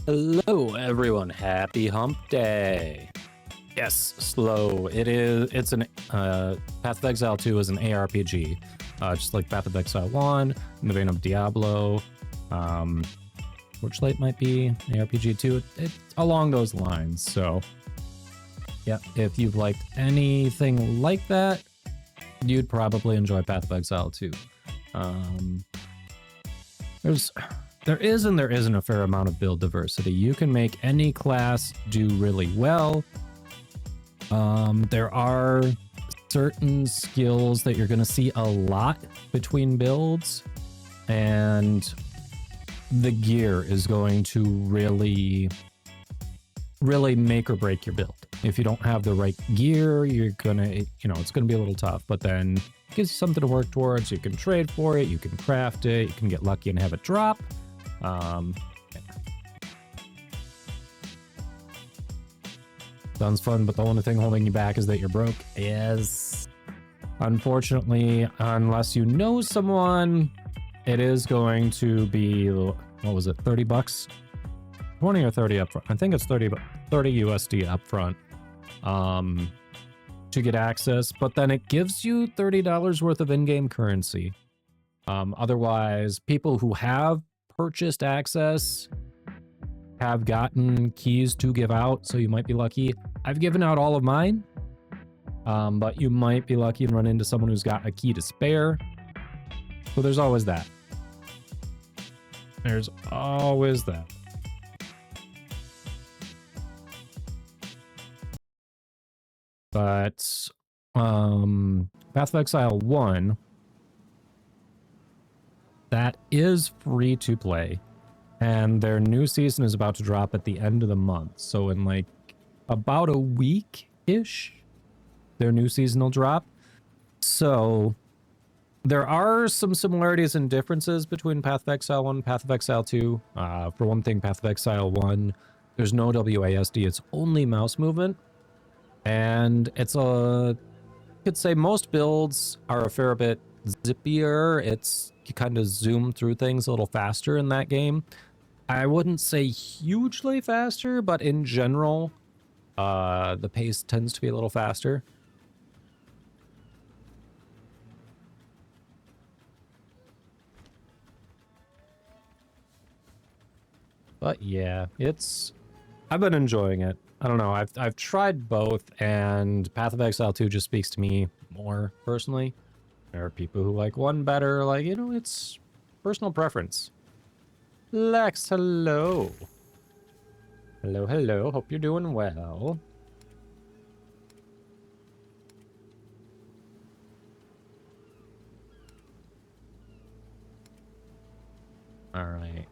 Hello everyone, happy hump day. Yes, slow. It's an Path of Exile 2 is an ARPG. Just like Path of Exile 1, in the vein of Diablo. Torchlight might be ARPG 2. It's along those lines. So yeah, if you've liked anything like that, you'd probably enjoy Path of Exile 2. There is and there isn't a fair amount of build diversity. You can make any class do really well. There are certain skills that you're going to see a lot between builds, and the gear is going to really make or break your build. If you don't have the right gear, you're gonna, it's gonna be a little tough, but then it gives you something to work towards. You can trade for it, you can craft it, you can get lucky and have it drop. Yeah. Sounds fun, but the only thing holding you back is that you're broke. Yes. Unfortunately, unless you know someone, it is going to be, what was it, 30 bucks? 20 or 30 up front. I think it's 30 USD up front to get access, but then it gives you $30 worth of in-game currency. Otherwise, people who have purchased access have gotten keys to give out, so you might be lucky. I've given out all of mine, but you might be lucky and run into someone who's got a key to spare. So there's always that. There's always that. But Path of Exile 1, that is free to play, and their new season is about to drop at the end of the month. So in like about a week-ish, their new seasonal drop. So there are some similarities and differences between Path of Exile 1 and Path of Exile 2. For one thing, Path of Exile 1, there's no WASD, it's only mouse movement. And it's I could say most builds are a fair bit zippier. You kind of zoom through things a little faster in that game. I wouldn't say hugely faster, but in general, the pace tends to be a little faster. But yeah, I've been enjoying it. I don't know, I've tried both, and Path of Exile 2 just speaks to me more personally. There are people who like one better, like, you know, it's personal preference. Lex, hello. Hello, hello, hope you're doing well. Alright.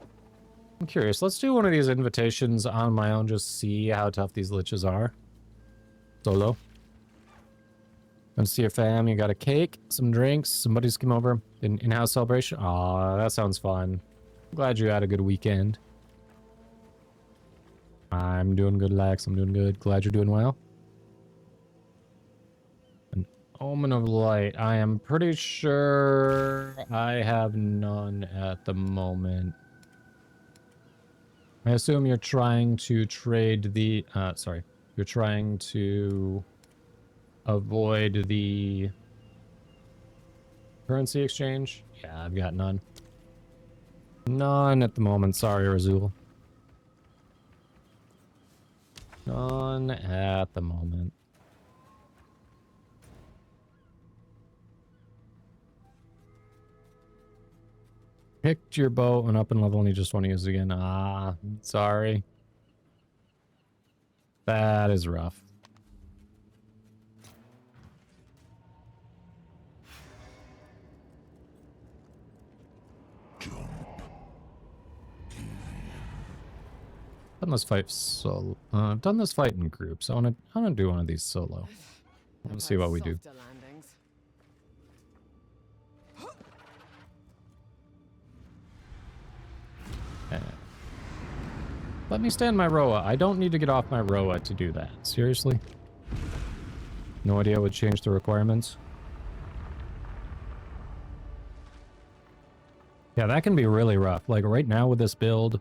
I'm curious, let's do one of these invitations on my own, just see how tough these liches are. Solo. Gonna see your fam, you got a cake, some drinks, somebody's come over. In-house celebration? Aw, that sounds fun. Glad you had a good weekend. I'm doing good, Lex, I'm doing good. Glad you're doing well. An Omen of Light. I am pretty sure I have none at the moment. I assume you're trying to trade the, you're trying to avoid the currency exchange? Yeah, I've got none. None at the moment, sorry, Razul. None at the moment. Picked your bow and up in level and you just want to use it again. Ah, sorry. That is rough. Done this fight solo. I've done this fight in groups. I want to do one of these solo. Let's see what we do. Let me stand my Roa. I don't need to get off my Roa to do that. Seriously? No idea what changed the requirements. Yeah, that can be really rough. Like right now with this build,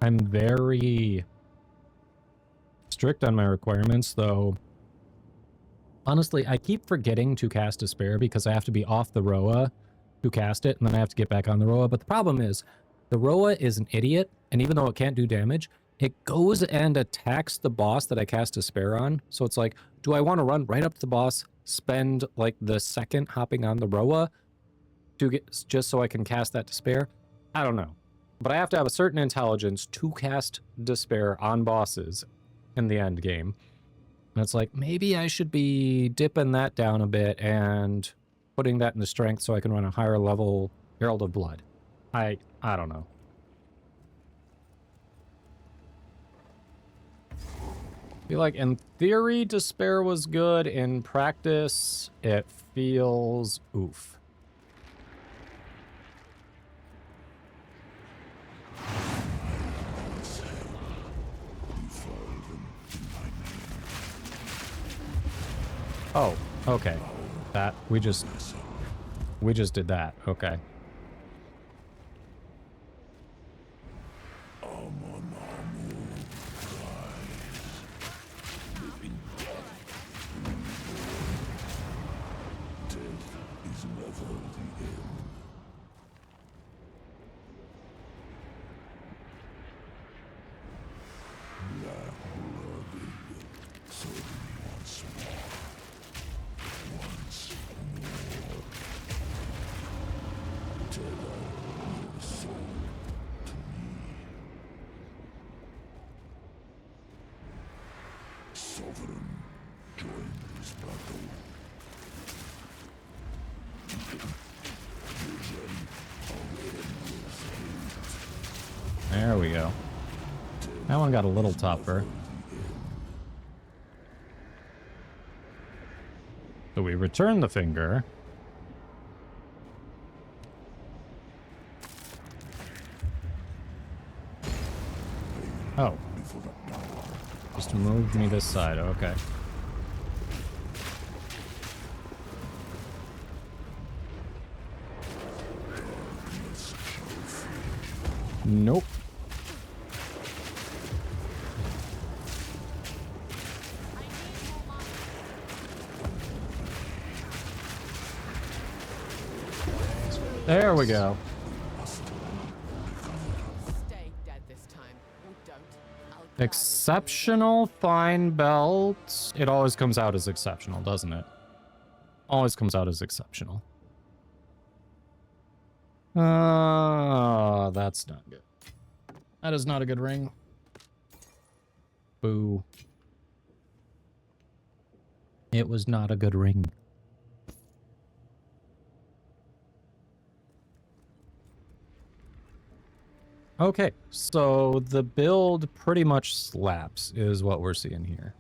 I'm very strict on my requirements, though. Honestly, I keep forgetting to cast Despair because I have to be off the Roa to cast it, and then I have to get back on the Roa. But the problem is, the Roa is an idiot, and even though it can't do damage, it goes and attacks the boss that I cast Despair on. So it's like, do I want to run right up to the boss, spend like the second hopping on the Roa to get just so I can cast that Despair? I don't know. But I have to have a certain intelligence to cast Despair on bosses in the end game. And it's like, maybe I should be dipping that down a bit and putting that into strength so I can run a higher level Herald of Blood. I don't know. I feel like in theory, Despair was good. In practice, it feels oof. Oh, okay. That we just did that. Okay. There we go. That one got a little tougher. So we return the finger. Oh. Just moved me this side, okay. Nope. There we go. Exceptional fine belt. It always comes out as exceptional, doesn't it? Always comes out as exceptional. That's not good. That is not a good ring. Boo. It was not a good ring. Okay, so the build pretty much slaps is what we're seeing here.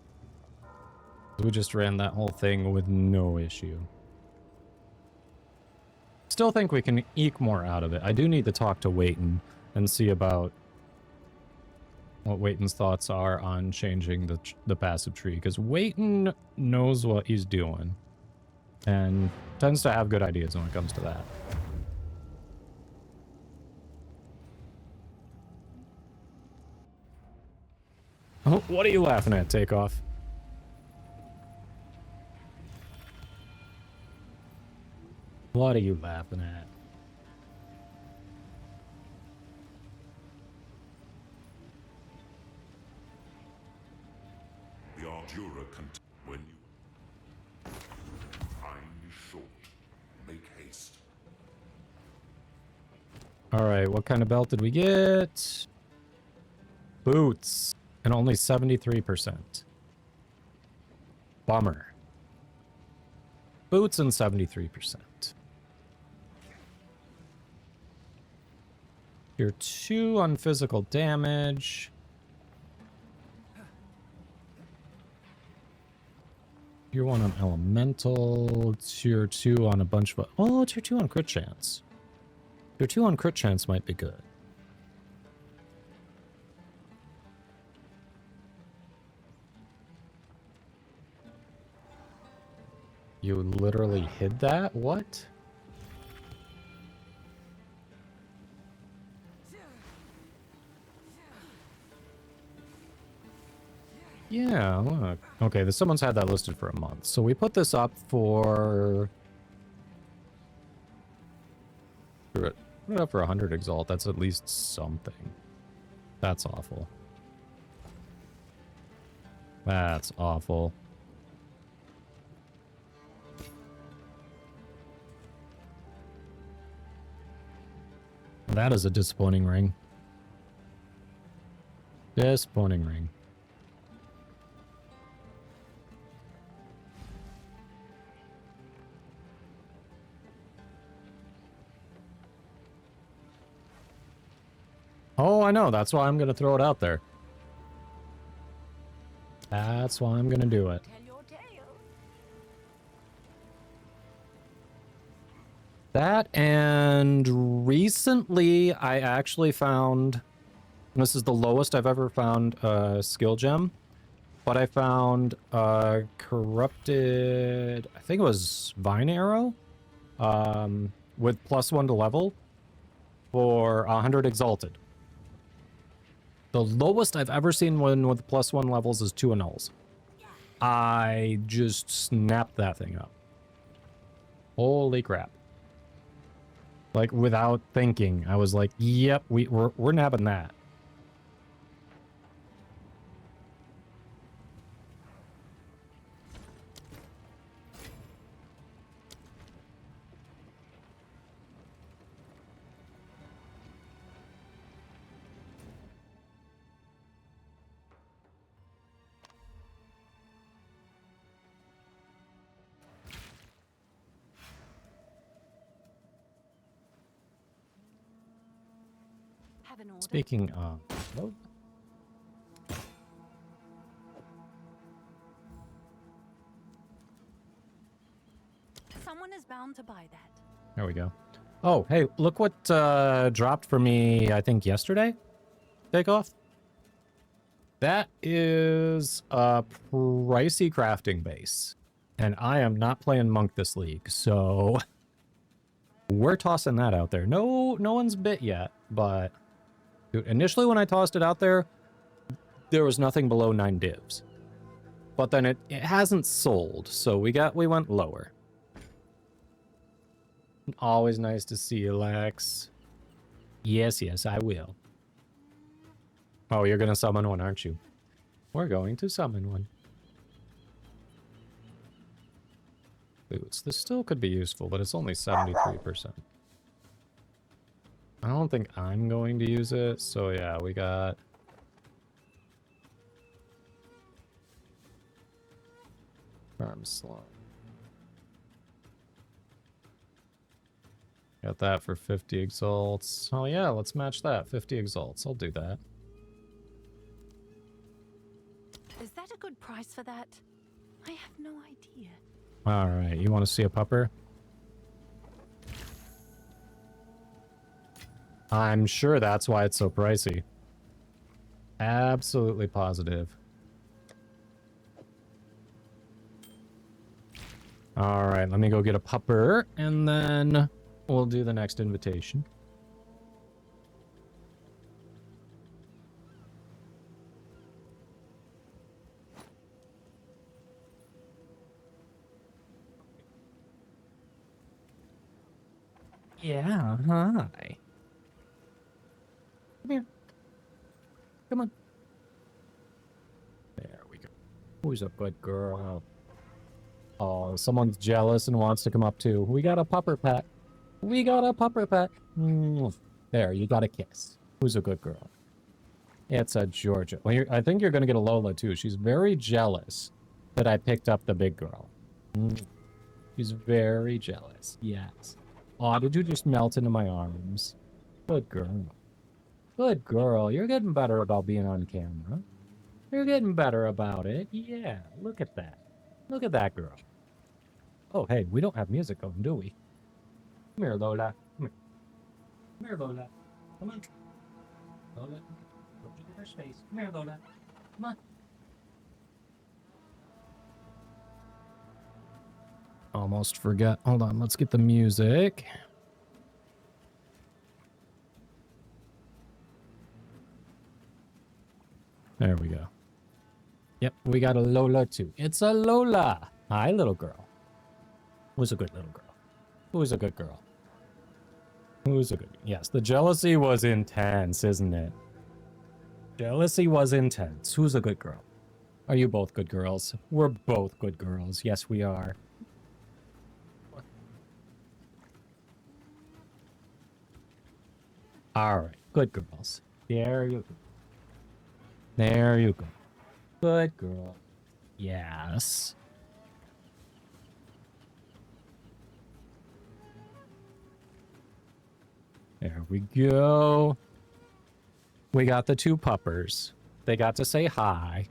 We just ran that whole thing with no issue. Still think we can eke more out of it. I do need to talk to Wayton and see about what Wayton's thoughts are on changing the passive tree, because Wayton knows what he's doing and tends to have good ideas when it comes to that. Oh, what are you laughing at, Takeoff? What are you laughing at? The Ardura when you time is short. Make haste. Alright, what kind of belt did we get? Boots. And only 73%. Bummer. Boots and 73%. You're 2 on physical damage. You're 1 on elemental. Tier 2 on a bunch of... Oh, tier 2 on crit chance. Tier 2 on crit chance might be good. You literally hid that? What? Yeah, look. Okay, someone's had that listed for a month. So we put this up for... Put it up for 100 Exalt. That's at least something. That's awful. That's awful. That is a disappointing ring. Disappointing ring. Oh, I know. That's why I'm going to throw it out there. That's why I'm going to do it. That, and recently I actually found, and this is the lowest I've ever found a skill gem, but I found a corrupted, I think it was Vine Arrow, with +1 to level for 100 Exalted. The lowest I've ever seen one with +1 levels is 2 annuls. I just snapped that thing up. Holy crap. Like, without thinking, I was like, yep, we're nabbing that. Speaking of... Oh. Someone is bound to buy that. There we go. Oh, hey, look what dropped for me, I think, yesterday? Takeoff? That is a pricey crafting base. And I am not playing Monk this league, so we're tossing that out there. No one's bit yet, but dude, initially when I tossed it out there was nothing below 9 divs. But then it hasn't sold, so we went lower. Always nice to see you, Lex. Yes, I will. Oh, you're gonna summon one, aren't you? We're going to summon one. Boots. This still could be useful, but it's only 73%. I don't think I'm going to use it, so yeah, we got... Farm slot. Got that for 50 exalts. Oh yeah, let's match that. 50 exalts. I'll do that. Is that a good price for that? I have no idea. Alright, you want to see a pupper? I'm sure that's why it's so pricey. Absolutely positive. Alright, let me go get a pupper, and then we'll do the next invitation. Yeah, hi. Come here. Come on. There we go. Who's a good girl? Oh, someone's jealous and wants to come up too. We got a pupper pet. We got a pupper pet. There, you got a kiss. Who's a good girl? It's a Georgia. Well, I think you're going to get a Lola too. She's very jealous that I picked up the big girl. She's very jealous. Yes. Aw, did you just melt into my arms? Good girl. Good girl. You're getting better about being on camera. You're getting better about it. Yeah, look at that. Look at that girl. Oh, hey, we don't have music going, do we? Come here, Lola. Come here. Come here, Lola. Come on. Lola. Don't you get her space. Come here, Lola. Come on. Almost forgot. Hold on, let's get the music. There we go. Yep, we got a Lola too. It's a Lola. Hi, little girl. Who's a good little girl? Who's a good girl? Who's a good... Yes, the jealousy was intense, isn't it? Jealousy was intense. Who's a good girl? Are you both good girls? We're both good girls. Yes, we are. Alright, good girls. There you go. There you go. Good girl. Yes. There we go. We got the 2 puppers. They got to say hi.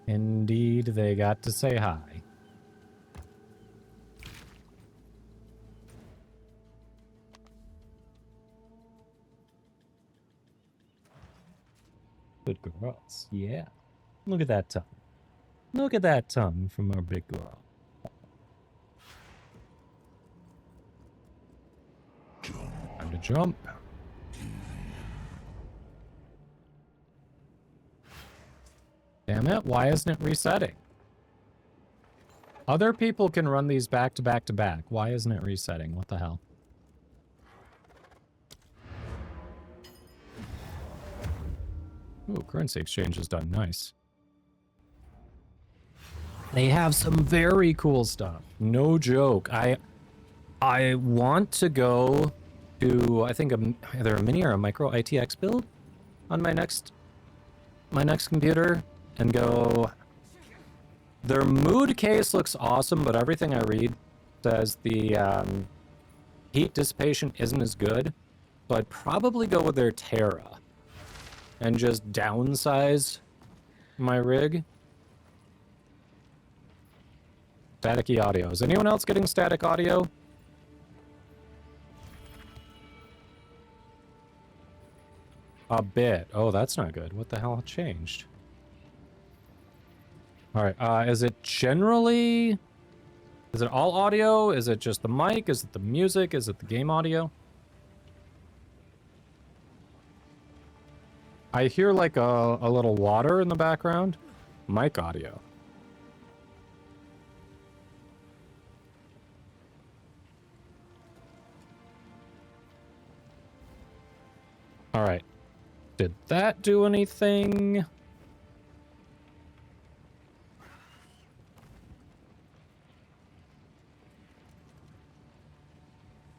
Indeed, they got to say hi. Good girls. Yeah. Look at that tongue. Look at that tongue from our big girl. Time to jump. Damn it, why isn't it resetting? Other people can run these back to back to back. Why isn't it resetting? What the hell? Ooh, currency exchange is done. Nice. They have some very cool stuff. No joke. I want to go to, I think, either a mini or a micro ITX build on my next computer and go... Their mood case looks awesome, but everything I read says the heat dissipation isn't as good. So I'd probably go with their Terra and just downsize my rig. Staticky audio. Is anyone else getting static audio? A bit. Oh, that's not good. What the hell changed? Alright, is it generally... Is it all audio? Is it just the mic? Is it the music? Is it the game audio? I hear like a little water in the background. Mic audio. Alright. Did that do anything?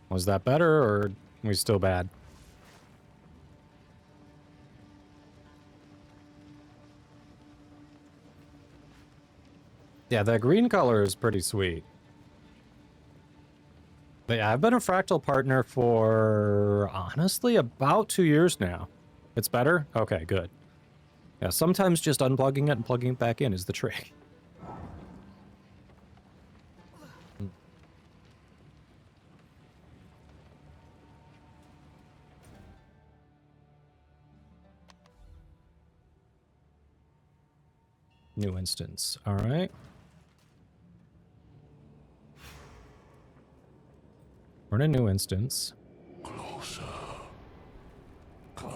Was that better, or are we still bad? Yeah, that green color is pretty sweet. But yeah, I've been a Fractal partner for, honestly, about 2 years now. It's better? Okay, good. Yeah, sometimes just unplugging it and plugging it back in is the trick. New instance. All right. We're in a new instance. Closer. Come.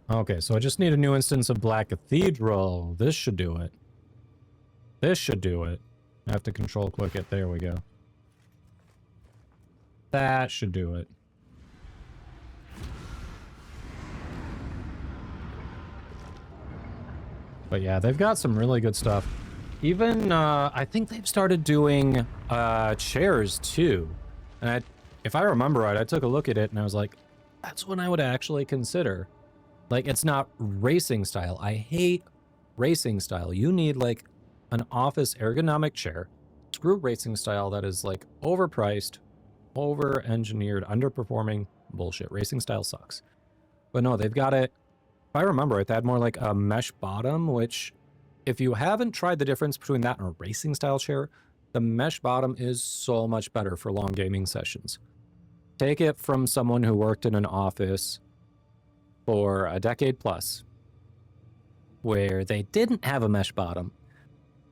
Okay, so I just need a new instance of Black Cathedral. This should do it. This should do it. I have to control click it. There we go. That should do it. But yeah, they've got some really good stuff. Even, I think they've started doing chairs too. And if I remember right, I took a look at it and I was like, that's what I would actually consider. Like, it's not racing style. I hate racing style. You need like an office ergonomic chair. Screw racing style that is like overpriced, over-engineered, underperforming bullshit. Racing style sucks. But no, they've got it. If I remember right, they had more like a mesh bottom, which if you haven't tried the difference between that and a racing style chair, the mesh bottom is so much better for long gaming sessions. Take it from someone who worked in an office for a decade plus, where they didn't have a mesh bottom.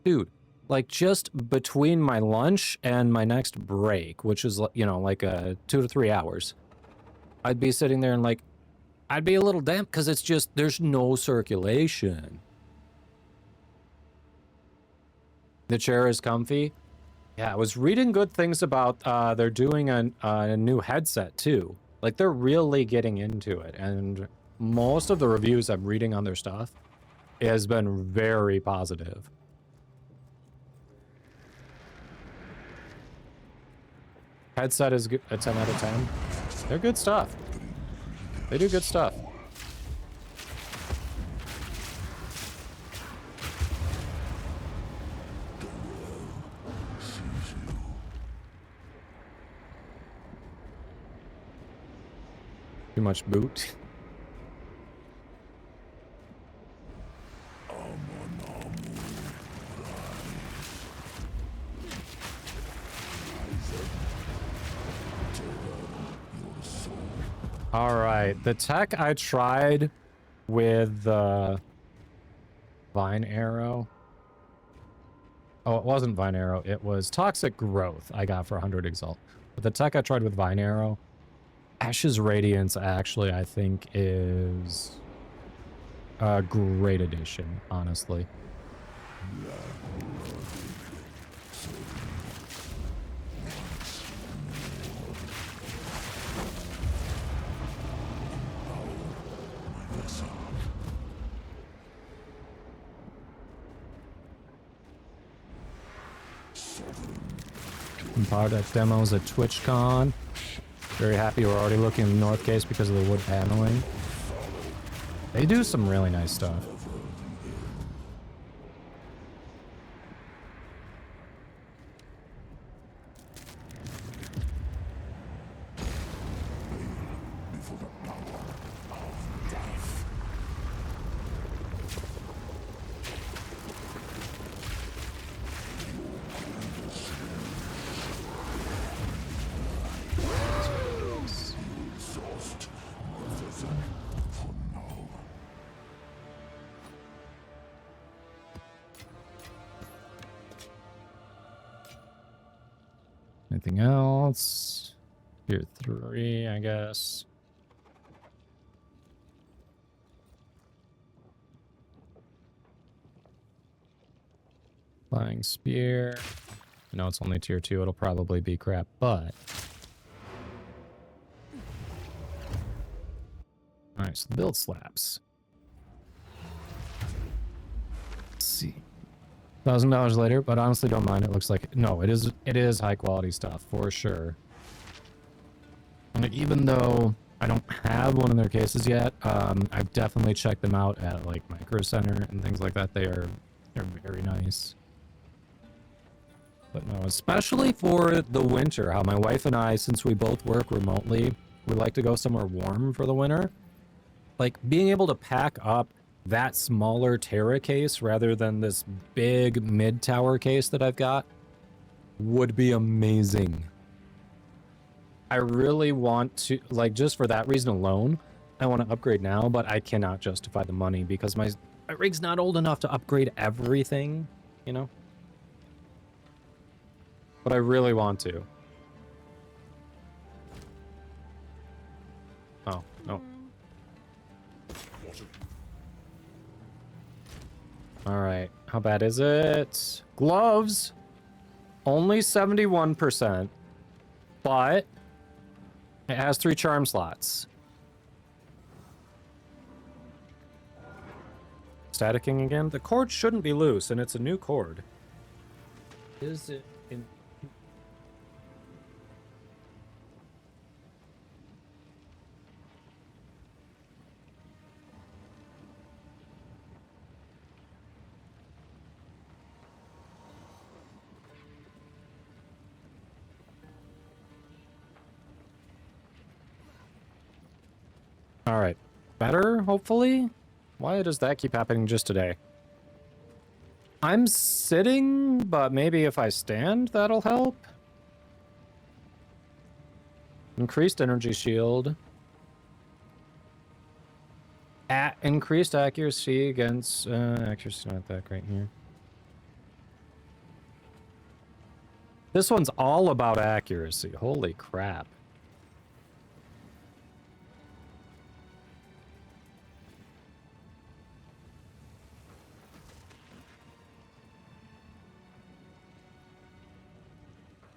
Dude, like just between my lunch and my next break, which is, you know, like 2 to 3 hours, I'd be sitting there and like, I'd be a little damp because it's just, there's no circulation. The chair is comfy. Yeah, I was reading good things about, they're doing a new headset too. Like they're really getting into it. And most of the reviews I'm reading on their stuff has been very positive. Headset is good, a 10 out of 10. They're good stuff. They do good stuff. Too much boot. All right, the tech I tried with Vine Arrow. Oh, it wasn't Vine Arrow. It was Toxic Growth I got for 100 Exalt. But the tech I tried with Vine Arrow, Ashes Radiance actually, I think, is a great addition, honestly. Product demos at TwitchCon. Very happy we're already looking at the North Case because of the wood paneling. They do some really nice stuff. Anything else? Tier 3, I guess. Flying spear. I know it's only tier 2, it'll probably be crap, but... Alright, so the build slabs. Let's see. $1,000 later, but honestly don't mind. It looks like... No, it is high quality stuff, for sure. And even though I don't have one in their cases yet, I've definitely checked them out at like Micro Center and things like that. They're very nice. But no, especially for the winter, how my wife and I, since we both work remotely, we like to go somewhere warm for the winter. Like, being able to pack up that smaller Terra case rather than this big mid-tower case that I've got would be amazing. I really want to, like, just for that reason alone, I want to upgrade now, but I cannot justify the money because my rig's not old enough to upgrade everything, you know? But I really want to. Oh, no. Alright, how bad is it? Gloves! Only 71%. But it has 3 charm slots. Staticking again? The cord shouldn't be loose, and it's a new cord. Is it in... Alright. Better, hopefully? Why does that keep happening just today? I'm sitting, but maybe if I stand, that'll help? Increased energy shield. Increased accuracy against... accuracy not that great here. This one's all about accuracy. Holy crap.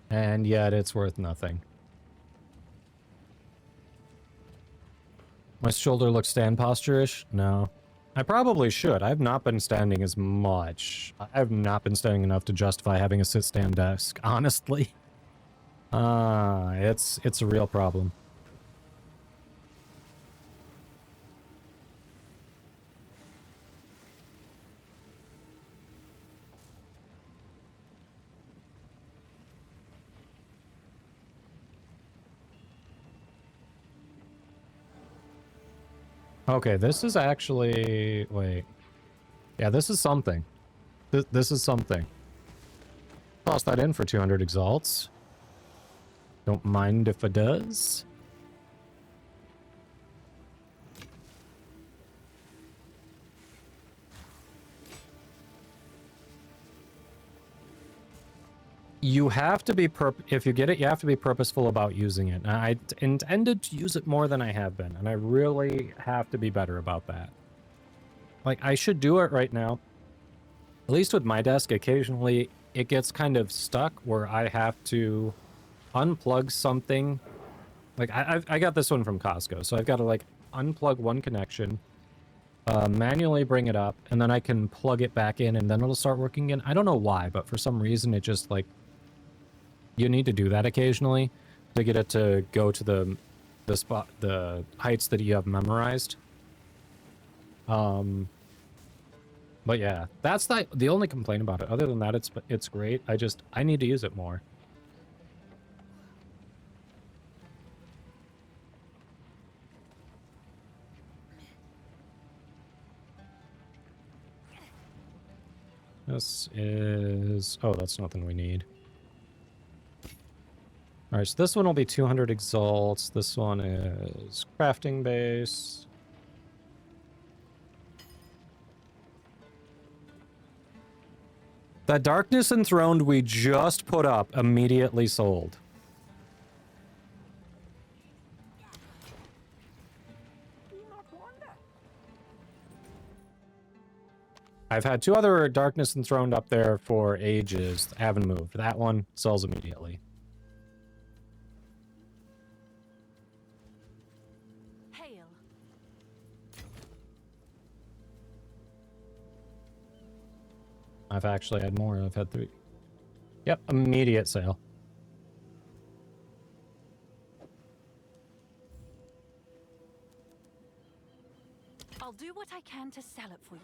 And yet it's worth nothing. My shoulder looks stand posture-ish? No. I probably should. I've not been standing as much. I've not been standing enough to justify having a sit-stand desk, honestly. It's a real problem. Okay, this is actually... Wait. Yeah, this is something. This is something. Toss that in for 200 exalts. Don't mind if it does. You have to be if you get it, you have to be purposeful about using it. And I intended to use it more than I have been, and I really have to be better about that. Like, I should do it right now. At least with my desk, occasionally it gets kind of stuck where I have to unplug something. Like, I got this one from Costco, so I've got to, like, unplug one connection, manually bring it up, and then I can plug it back in, and then it'll start working again. I don't know why, but for some reason it just, like, you need to do that occasionally to get it to go to the heights that you have memorized. But yeah, that's the only complaint about it. Other than that, it's great. I need to use it more. This is... Oh, that's nothing we need. Alright, so this one will be 200 exalts. This one is crafting base. That Darkness Enthroned we just put up immediately sold. I've had 2 other Darkness Enthroned up there for ages. I haven't moved. That one sells immediately. Hail. I've actually had more. I've had 3. Yep, immediate sale. I'll do what I can to sell it for you.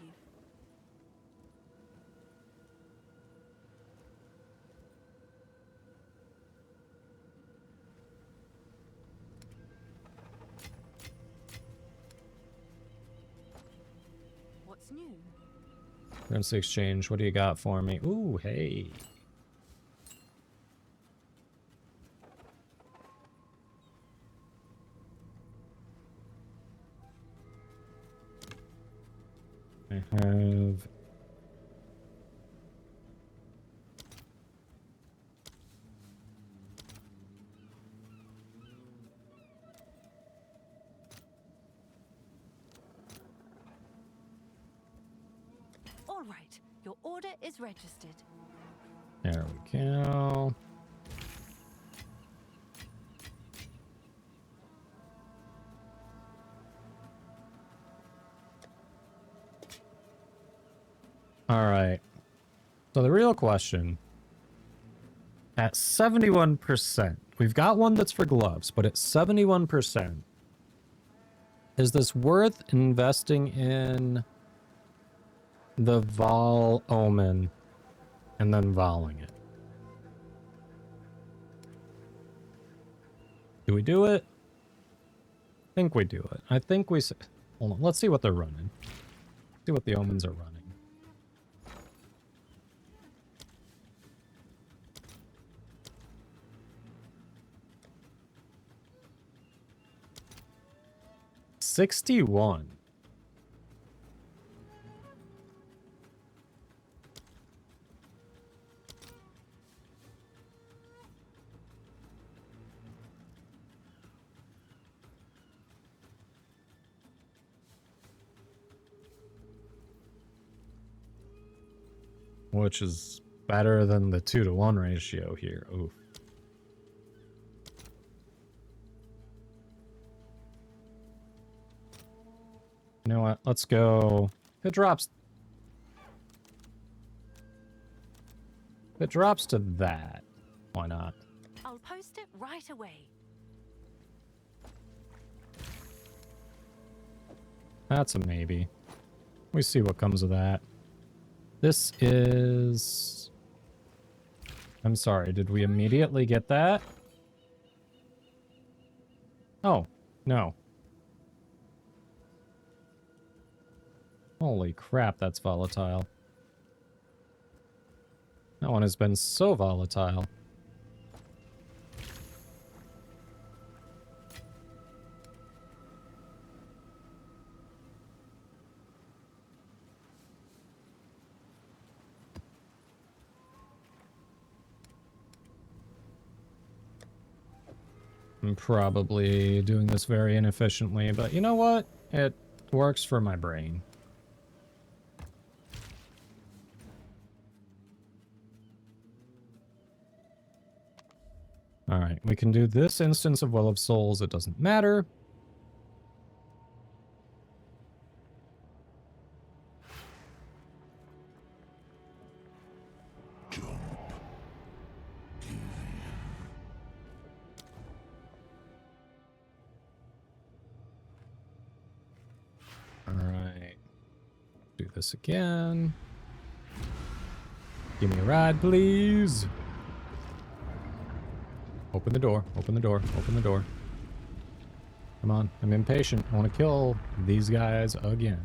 What's new? Currency exchange. What do you got for me? Ooh, hey. I have... All right, your order is registered. There we go. All right. So the real question, at 71%, we've got one that's for gloves, but at 71%, is this worth investing in the Vol Omen and then voling it? Do we do it? I think we do it. I think we... Hold on, let's see what they're running. See what the Omens are running. $61. Which is better than the 2-to-1 ratio here. Oof. You know what? Let's go. If it drops to that, why not? I'll post it right away. That's a maybe. We see what comes of that. This is... I'm sorry, did we immediately get that? Oh, no. Holy crap, that's volatile. That one has been so volatile. I'm probably doing this very inefficiently, but you know what? It works for my brain. Alright, we can do this instance of Well of Souls. It doesn't matter. Jump. Alright. Do this again. Give me a ride, please. Open the door. Open the door. Open the door. Come on. I'm impatient. I want to kill these guys again.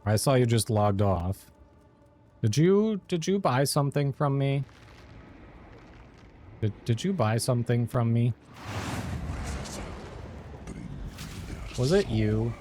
I saw you just logged off. Did you buy something from me? Did you buy something from me? Was it you?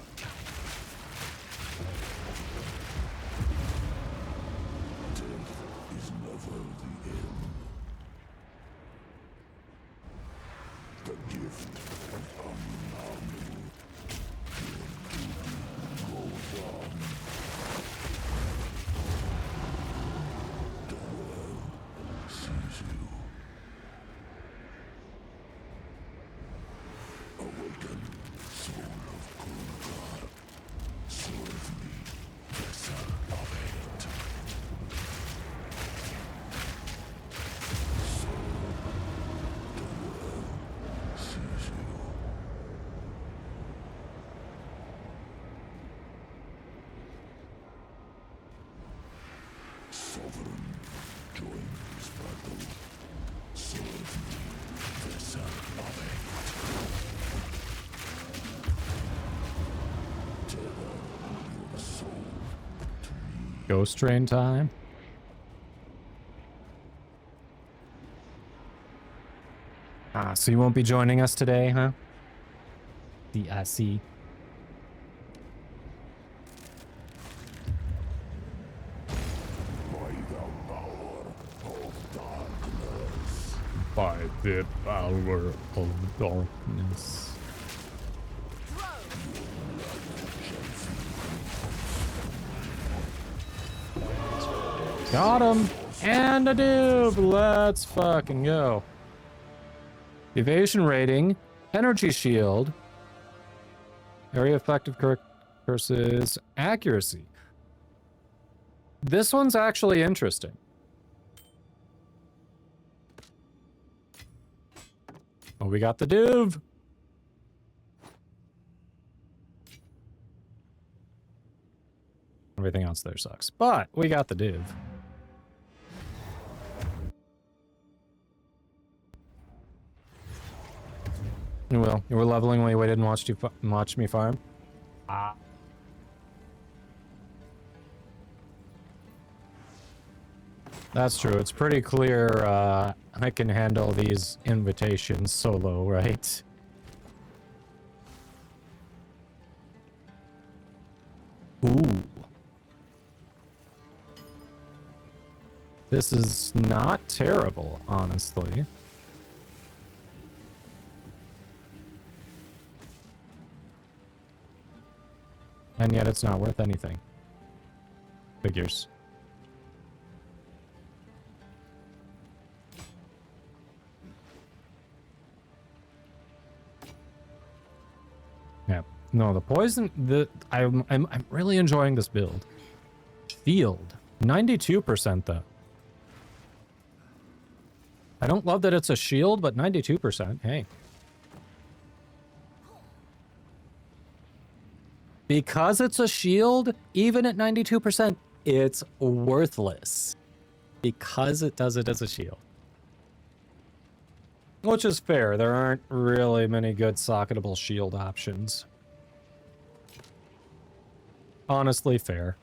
Sovereign, join this battle. Serve me, vessel of it. Tether your soul to me. Ghost train time. Ah, so you won't be joining us today, huh? DIC. By the power of darkness. Got him! And a doob! Let's fucking go. Evasion rating, energy shield, area effective versus accuracy. This one's actually interesting. Oh, we got the doob. Everything else there sucks, but we got the doob. Well, you were leveling while you waited and watched me farm. Ah. That's true. It's pretty clear I can handle these invitations solo, right? Ooh. This is not terrible, honestly. And yet it's not worth anything. Figures. Yeah. No, the poison. I'm really enjoying this build. Field 92% though. I don't love that it's a shield, but 92%. Hey. Because it's a shield, even at 92%, it's worthless. Because it does it as a shield. Which is fair. There aren't really many good socketable shield options. Honestly, fair.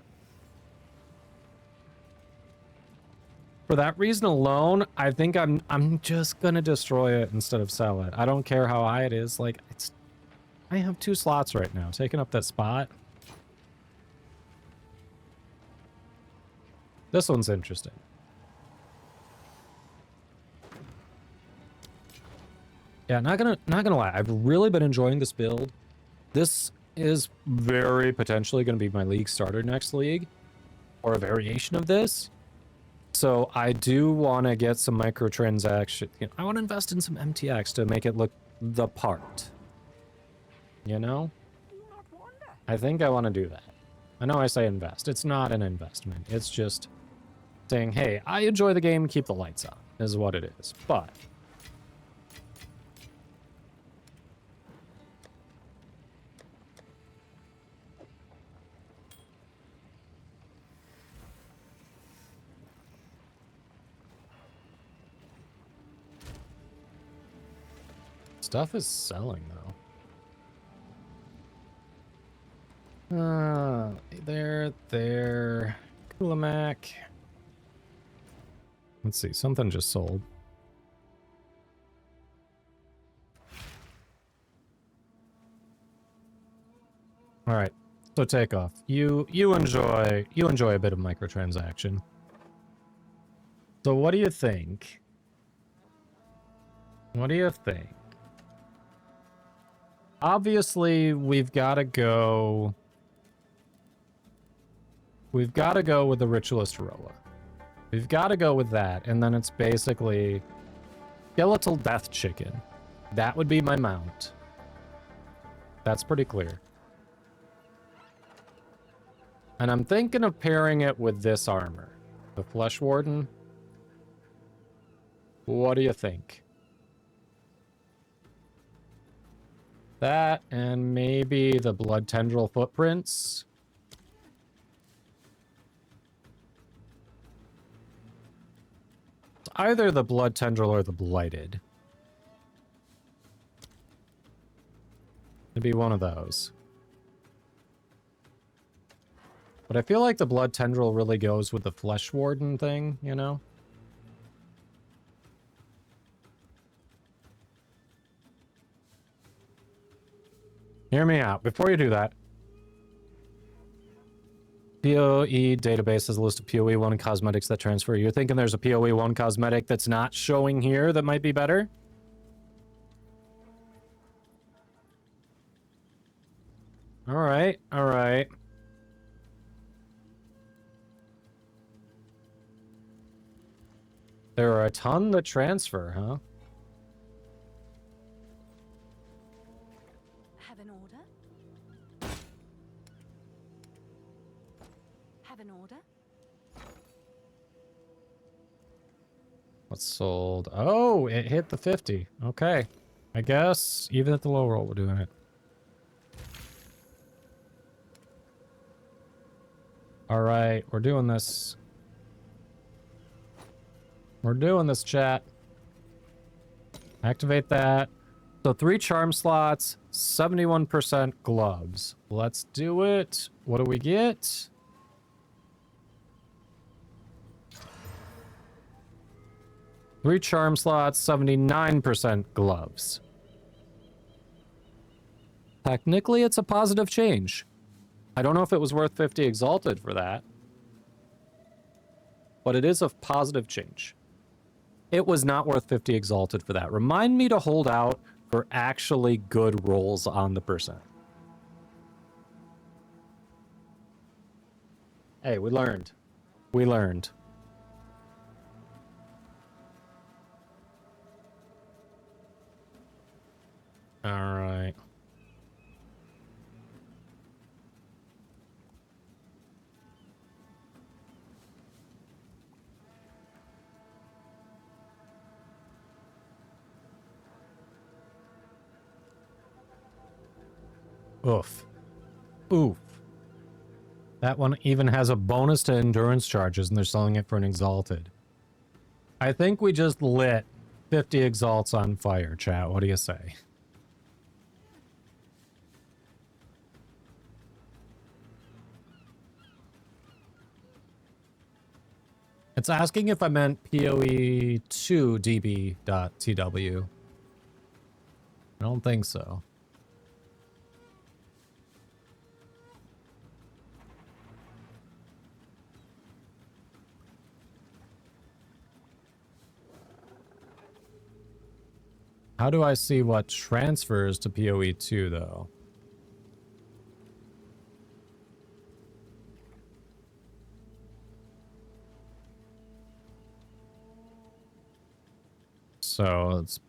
For that reason alone, I think I'm just gonna destroy it instead of sell it. I don't care how high it is. Like, I have 2 slots right now, taking up that spot. This one's interesting. Yeah, not gonna lie. I've really been enjoying this build. This is very potentially gonna be my league starter next league, or a variation of this. So I do want to get some microtransaction. I want to invest in some MTX to make it look the part. You know? I think I want to do that. I know I say invest. It's not an investment. It's just saying, hey, I enjoy the game, keep the lights on, is what it is. But stuff is selling, though. There. Kulamac. Let's see, something just sold. All right, so Takeoff. You enjoy a bit of microtransaction. So what do you think? What do you think? Obviously, we've got to go with the Ritualist Rolla. We've got to go with that, and then it's basically Skeletal Death Chicken. That would be my mount. That's pretty clear. And I'm thinking of pairing it with this armor, the Flesh Warden. What do you think? That, and maybe the Blood Tendril Footprints. either the Blood Tendril or the Blighted. It'd be one of those. But I feel like the Blood Tendril really goes with the Flesh Warden thing, you know? Hear me out. Before you do that, PoE database has a list of PoE 1 cosmetics that transfer. You're thinking there's a PoE 1 cosmetic that's not showing here that might be better? Alright, alright. There are a ton that transfer, huh? Have an order? Have an order? What's sold? Oh, it hit the 50. Okay. I guess even at the low roll we're doing it. Alright, we're doing this. We're doing this, chat. Activate that. So 3 charm slots, 71% gloves. Let's do it. What do we get? Three charm slots, 79% gloves. Technically, it's a positive change. I don't know if it was worth 50 exalted for that. But it is a positive change. It was not worth 50 exalted for that. Remind me to hold out for actually good rolls on the percent. Hey, we learned. We learned. All right. Oof. Oof. That one even has a bonus to endurance charges, and they're selling it for an exalted. I think we just lit 50 exalts on fire, chat. What do you say? It's asking if I meant PoE2 db.tw. I don't think so. How do I see what transfers to PoE2 though? So it's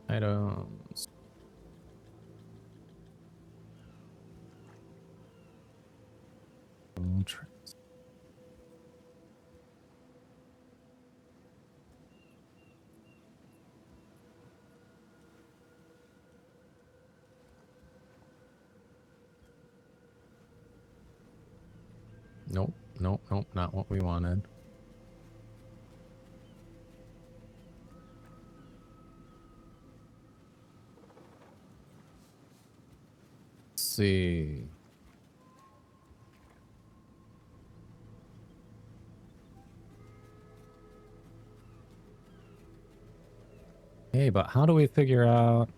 items. Nope, nope, nope, not what we wanted. Let's see. Hey, but how do we figure out?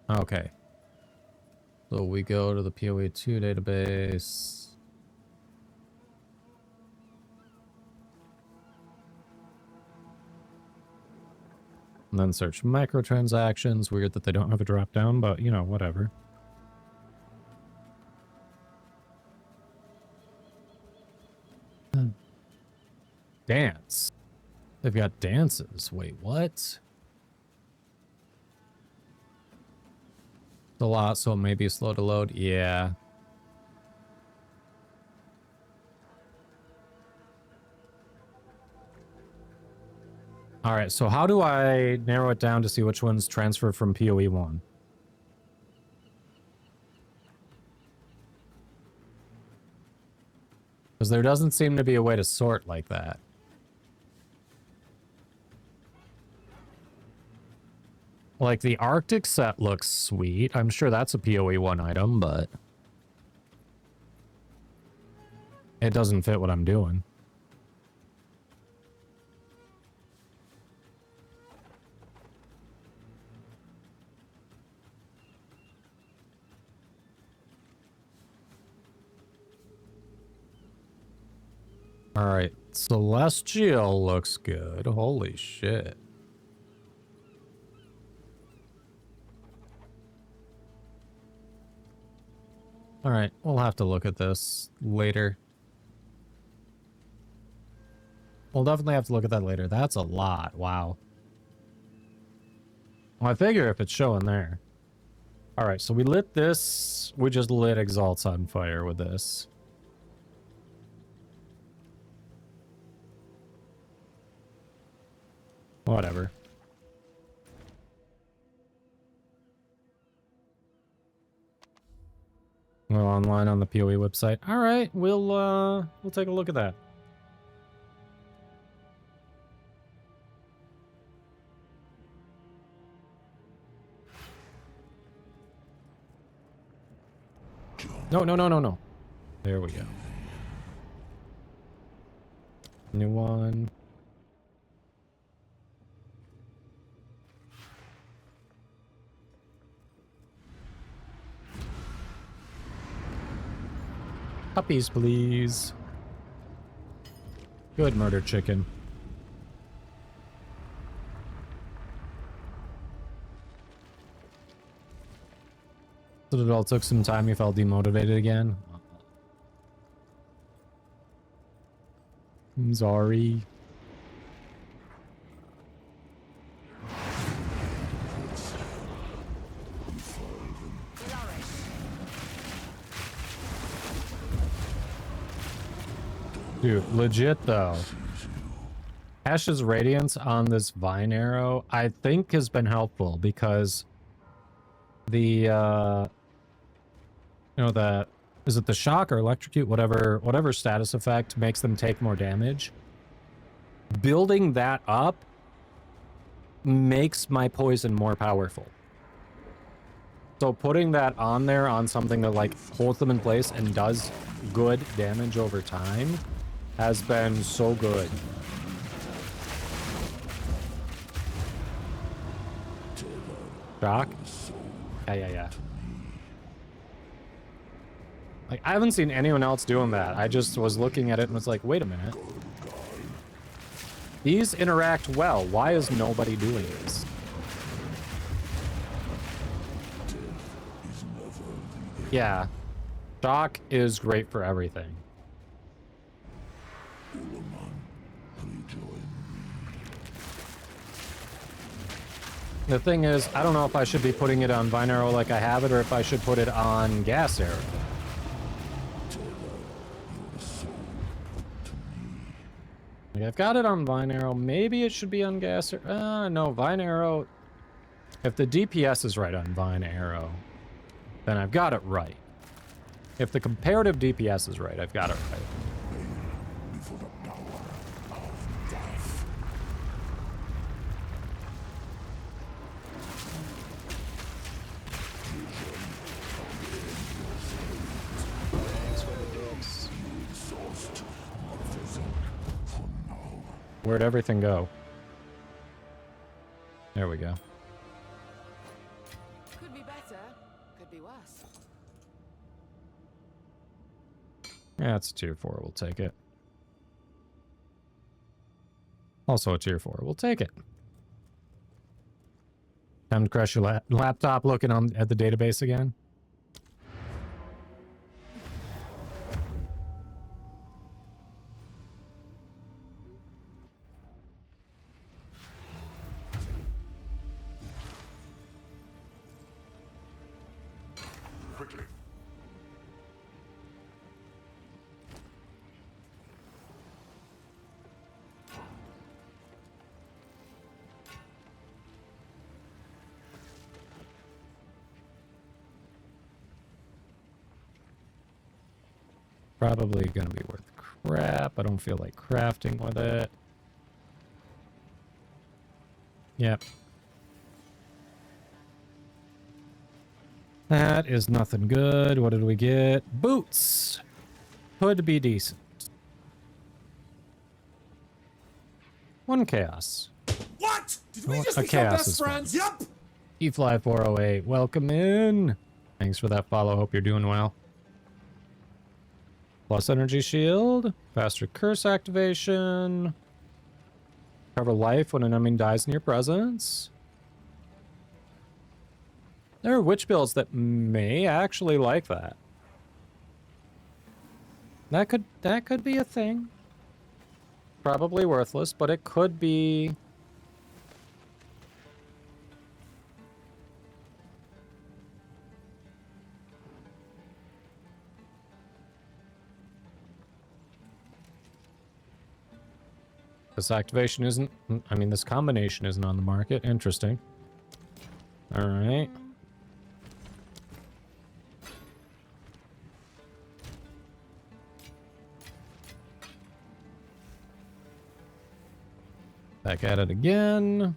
Okay. So we go to the PoE2 database. And then search microtransactions. Weird that they don't have a drop down, but you know, whatever. Dance. They've got dances. Wait, what? A lot, so it may be slow to load. Yeah. All right, so how do I narrow it down to see which ones transfer from PoE 1? Because there doesn't seem to be a way to sort like that. Like, the Arctic set looks sweet. I'm sure that's a PoE 1 item, but it doesn't fit what I'm doing. All right, Celestial looks good. Holy shit. All right, we'll have to look at this later. We'll definitely have to look at that later. That's a lot. Wow. Well, I figure if it's showing there. All right, so we lit this. We just lit Exalts on fire with this. Whatever. Well, online on the PoE website. All right, we'll take a look at that. No, no, no, no, no. There we go. New one. Puppies, please. Good murder chicken. Citadel took some time. You felt demotivated again. I'm sorry. Dude, legit though. Ash's Radiance on this Vine Arrow, I think has been helpful because the, you know, is it the shock or electrocute? Whatever status effect makes them take more damage. Building that up makes my poison more powerful. So putting that on there on something that like holds them in place and does good damage over time has been so good. Shock? Yeah. Like, I haven't seen anyone else doing that. I just was looking at it and was like, wait a minute. These interact well. Why is nobody doing this? Yeah. Shock is great for everything. The thing is, I don't know if I should be putting it on Vine Arrow like I have it, or if I should put it on Gas Arrow. Like, I've got it on Vine Arrow. Maybe it should be on Gas Arrow. No, Vine Arrow. If the DPS is right on Vine Arrow, then I've got it right. If the comparative DPS is right, I've got it right. Where'd everything go? There we go. Could be better, could be worse. Yeah, it's a tier 4. We'll take it. Also a tier 4. We'll take it. Time to crash your laptop looking at the database again. Quickly. probably gonna be worth crap. I don't feel like crafting with it. Yep. That is nothing good. What did we get? Boots! Could be decent. 1 chaos. What? Did we Well, just a become chaos best is fine. friends? Yup. eFly408, welcome in. Thanks for that follow. Hope you're doing well. Plus energy shield. Faster curse activation. Cover life when an enemy dies in your presence. There are witch builds that may actually like that. That could be a thing. Probably worthless, but it could be. This activation isn't, I mean, this combination isn't on the market. Interesting. All right. Back at it again.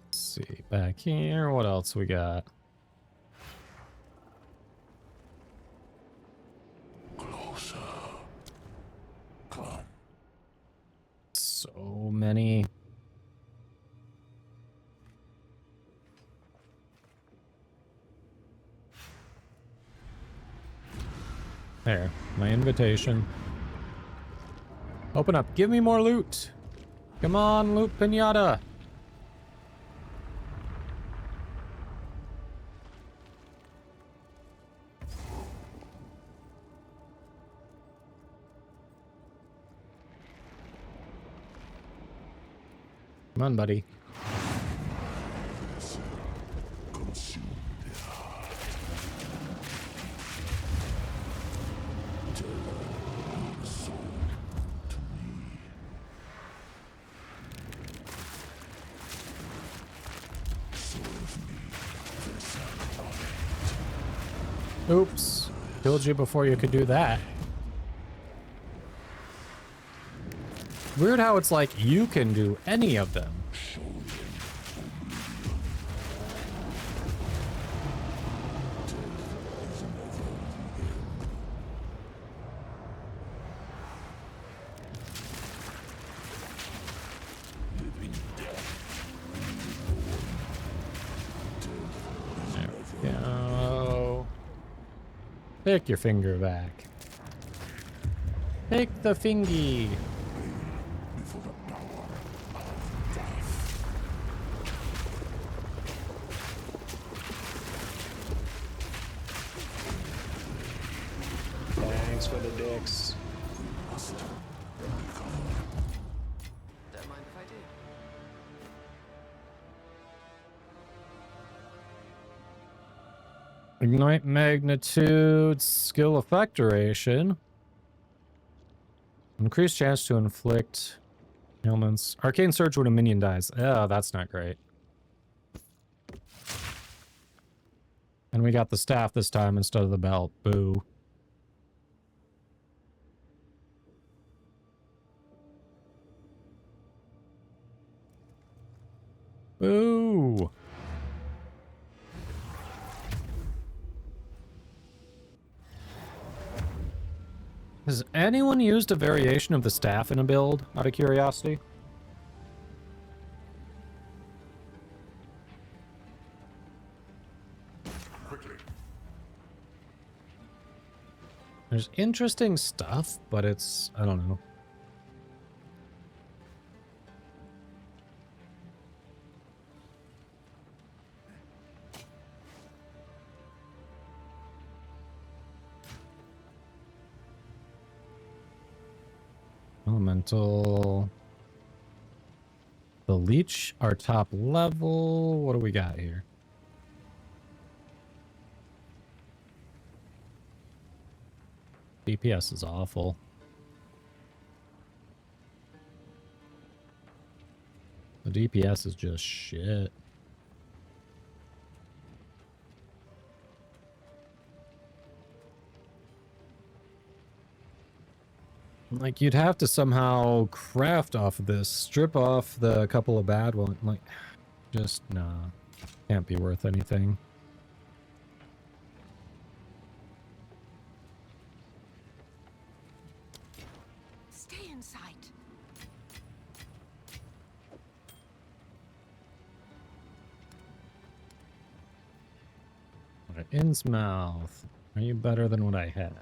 Let's see, back here, what else we got? Closer. Come. So many. There, my invitation. Open up, give me more loot. Come on, loot pinata. Come on, buddy. Consume their heart. Tell your soul to me. Serve me their sacrifice. Oops. Killed you before you could do that. Weird how it's like you can do any of them. Show them There we go. Pick your finger back. Pick the fingy. before the power of death. Thanks for the dicks. Don't mind if I do. Ignite magnitude, skill effect duration. Increased chance to inflict ailments. Arcane Surge when a minion dies. Oh, that's not great. And we got the staff this time instead of the belt. Boo. Boo. Has anyone used a variation of the staff in a build, out of curiosity? Quickly. There's interesting stuff, but it's, I don't know. Elemental. The leech, our top level. What do we got here? DPS is awful. The DPS is just shit. Like, you'd have to somehow craft off of this, strip off the couple of bad ones. Like, just, nah. Can't be worth anything. Stay in sight. Alright, Innsmouth. Are you better than what I had?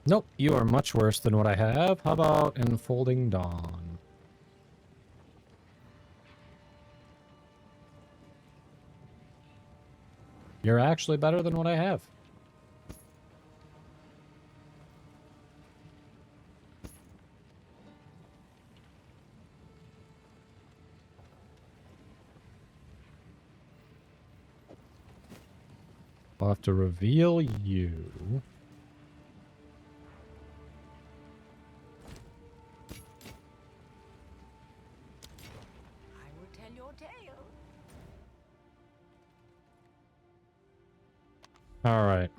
Nope, you are much worse than what I have. How about Enfolding Dawn? You're actually better than what I have. I'll have to reveal you. I will tell your tale. Alright.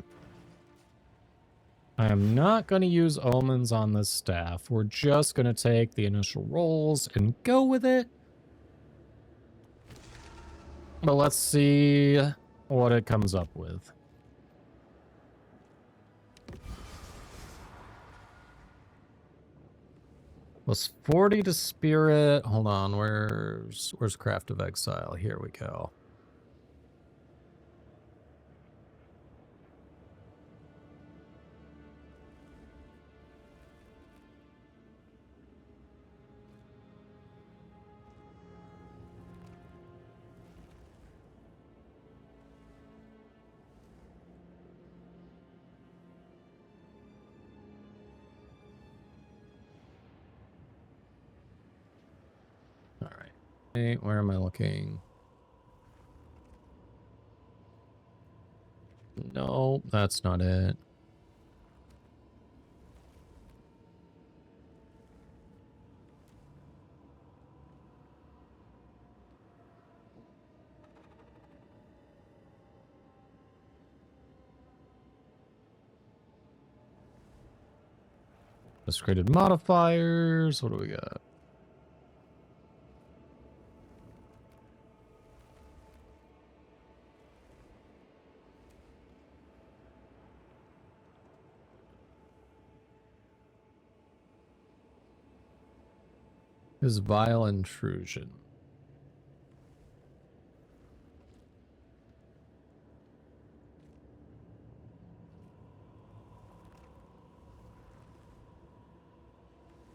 I am not going to use omens on this staff. We're just going to take the initial rolls and go with it. But let's see what it comes up with. Was 40 to spirit. Hold on, where's Craft of Exile? Here we go. All right. Hey, where am I looking? No, that's not it. Discredited modifiers. What do we got? His vile intrusion.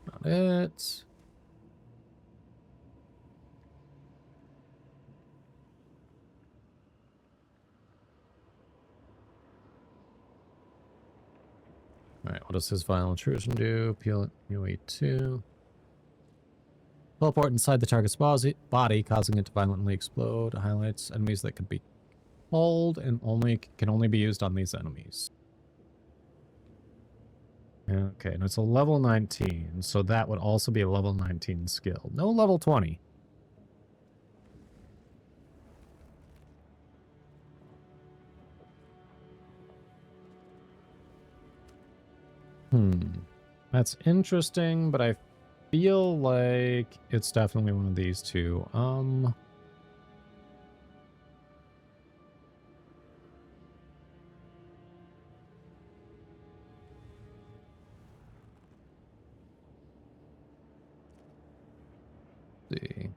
Not it. Alright, what does his vile intrusion do? Peel UE2. Teleport inside the target's body, causing it to violently explode. Highlights enemies that could be pulled and can only be used on these enemies. Okay, and it's a level 19, so that would also be a level 19 skill. No level 20. That's interesting, but I feel like it's definitely one of these two. See.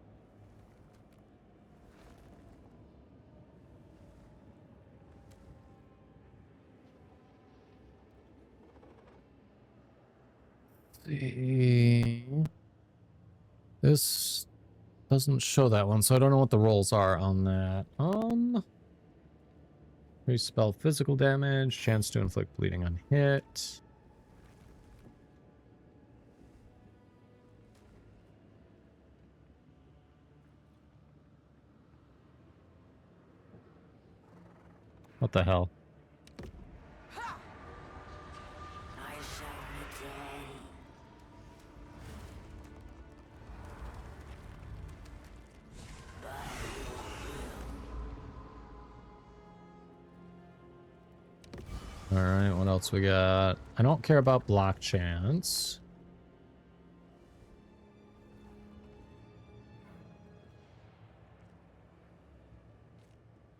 See. This doesn't show that one, so I don't know what the rolls are on that. Spell physical damage, chance to inflict bleeding on hit. What the hell? I shall return. All right, what else we got? I don't care about block chance.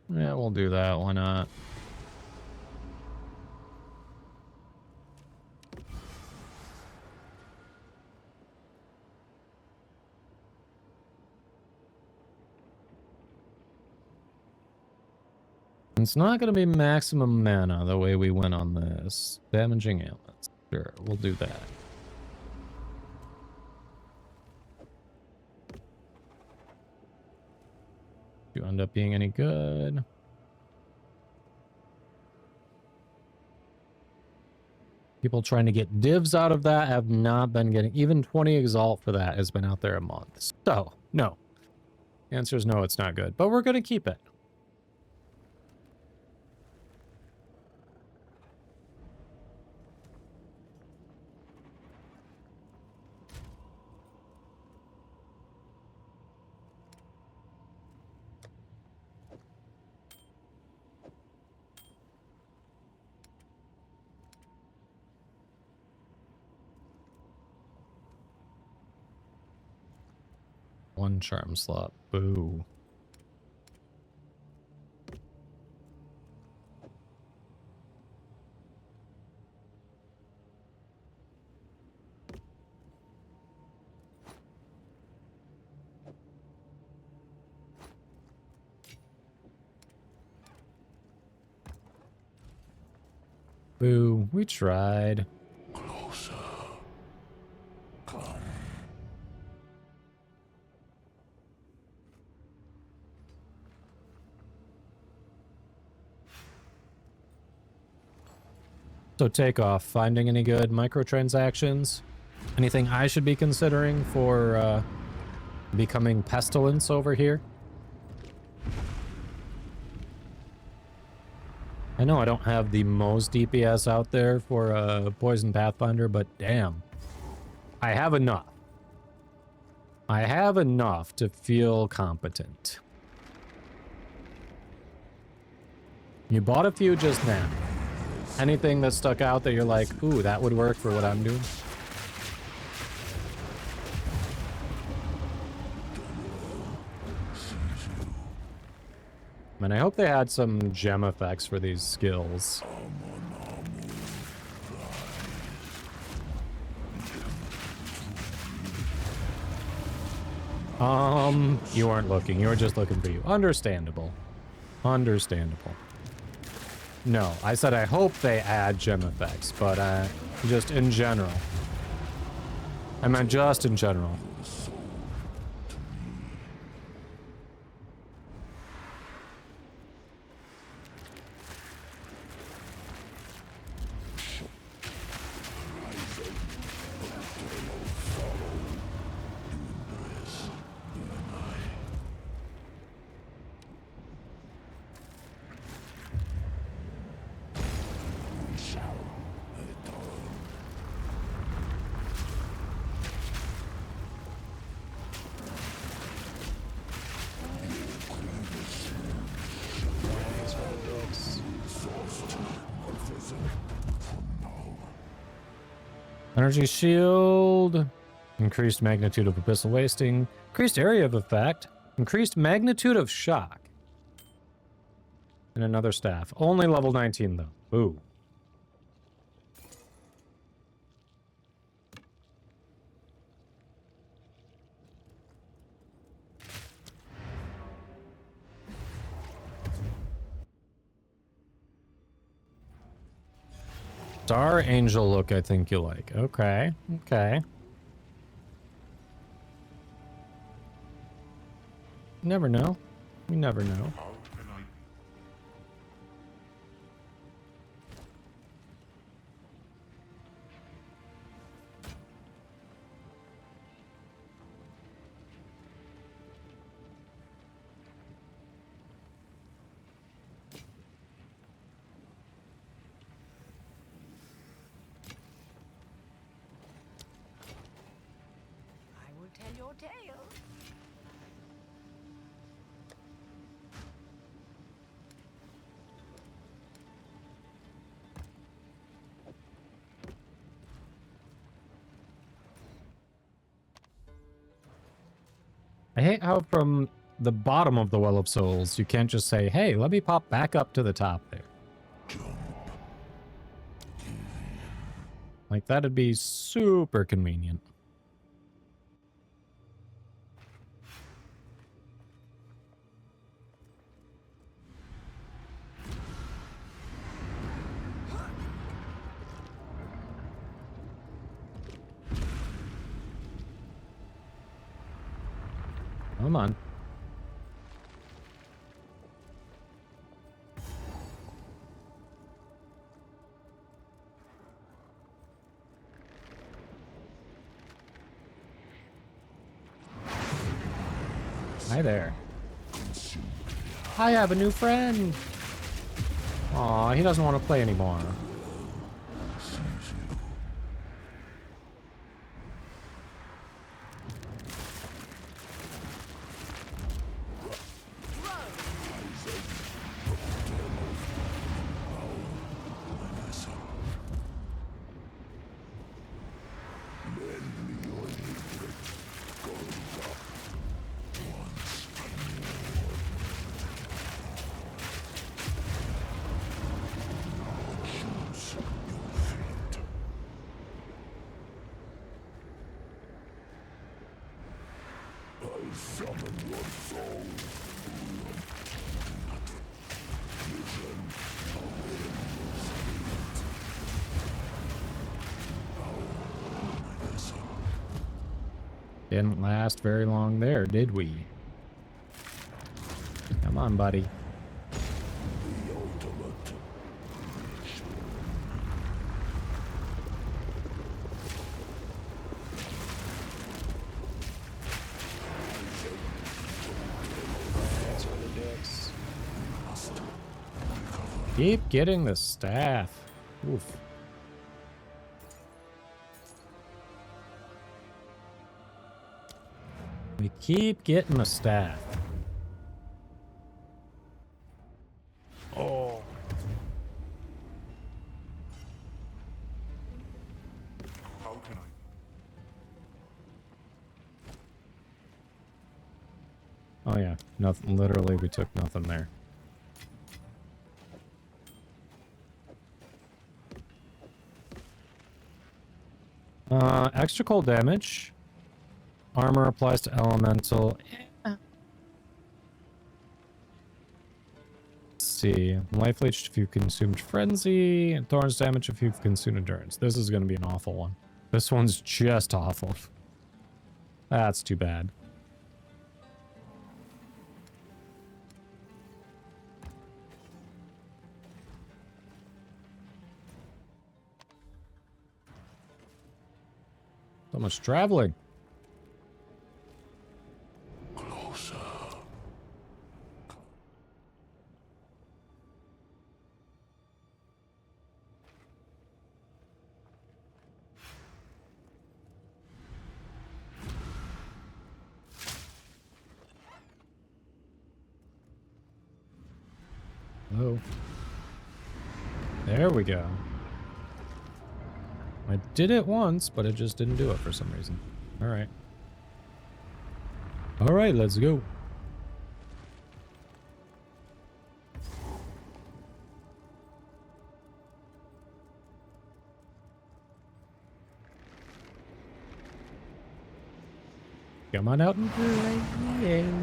Yeah, we'll do that. Why not? It's not going to be maximum mana the way we went on this. Damaging ailments. Sure, we'll do that. Do you end up being any good? People trying to get divs out of that have not been getting... Even 20 Exalt for that has been out there a month. So, no. The answer is no, it's not good. But we're going to keep it. One charm slot. Boo. Boo. We tried. Closer. Come. So takeoff. Finding any good microtransactions? Anything I should be considering for becoming pestilence over here? I know I don't have the most DPS out there for Poison Pathfinder, but damn. I have enough. I have enough to feel competent. You bought a few just now. Anything that stuck out that you're like, ooh, that would work for what I'm doing? And I hope they had some gem effects for these skills. You weren't looking. You were just looking for you. Understandable. Understandable. No, I said I hope they add gem effects, but just in general. I meant just in general. Energy shield, increased magnitude of abyssal wasting, increased area of effect, increased magnitude of shock, and another staff. Only level 19 though. Ooh. Star Angel look, I think you like. Okay, okay. Never know. You never know. How can I? I will tell your tale. I hate how from the bottom of the Well of Souls, you can't just say, hey, let me pop back up to the top there. Like, that'd be super convenient. Come on. Hi there. I have a new friend. Aw, he doesn't want to play anymore. Didn't last very long there, did we? Come on, buddy. Keep getting the staff. Oof. We keep getting the staff. Oh. How can I? Oh yeah, nothing. Literally, we took nothing there. Extra cold damage. Armor applies to elemental. Let's see. Life leech if you've consumed frenzy. And thorns damage if you've consumed endurance. This is going to be an awful one. This one's just awful. That's too bad. So much traveling. Closer. Oh. There we go. I did it once, but it just didn't do it for some reason. Alright. Alright, let's go. Come on out and play.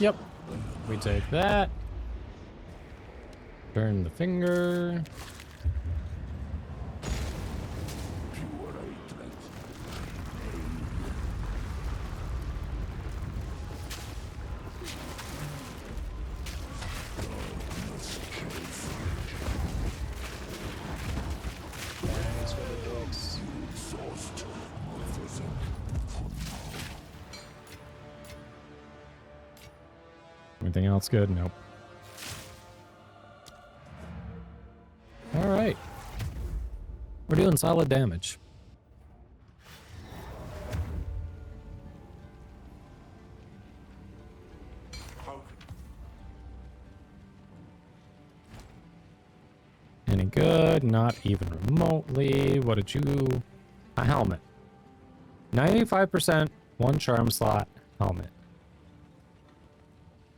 Yep. We take that. Turn the finger. Anything else good? Nope. All right. We're doing solid damage. How can Any good? Not even remotely. What did you... A helmet. 95%, 1 charm slot, helmet.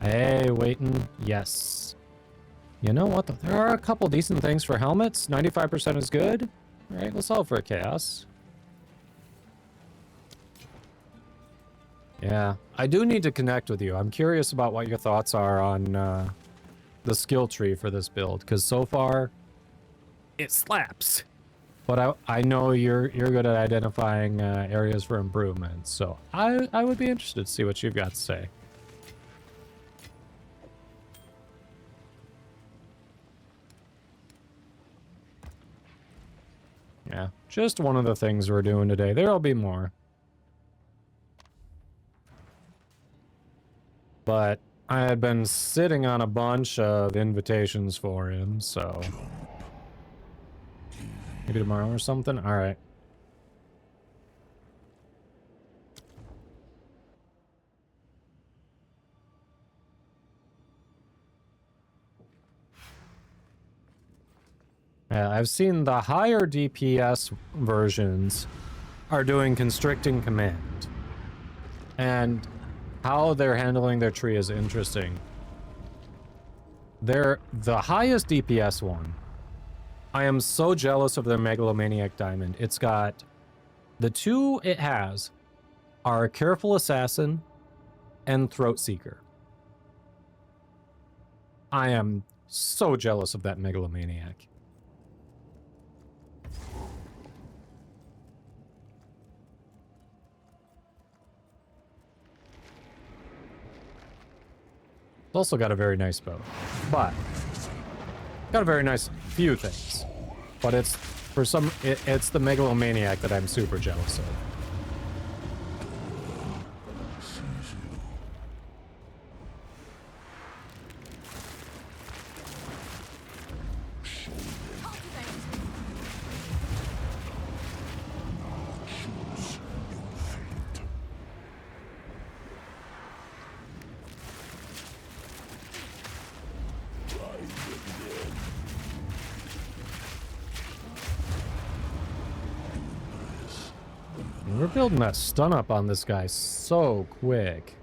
Hey, waiting. Yes. You know what? There are a couple decent things for helmets. 95% is good. All right, let's solve for a chaos. Yeah, I do need to connect with you. I'm curious about what your thoughts are on the skill tree for this build, because so far, it slaps. But I know you're good at identifying areas for improvement, so I would be interested to see what you've got to say. Yeah, just one of the things we're doing today. There'll be more. But I had been sitting on a bunch of invitations for him, so... Maybe tomorrow or something? Alright. Yeah, I've seen the higher DPS versions are doing constricting command. And how they're handling their tree is interesting. They're the highest DPS one. I am so jealous of their Megalomaniac Diamond. It's got... The two it has are Careful Assassin and Throat Seeker. I am so jealous of that Megalomaniac. It's also got a very nice bow. But got a very nice few things. But it's for some it's the Megalomaniac that I'm super jealous of. We're building that stun up on this guy so quick.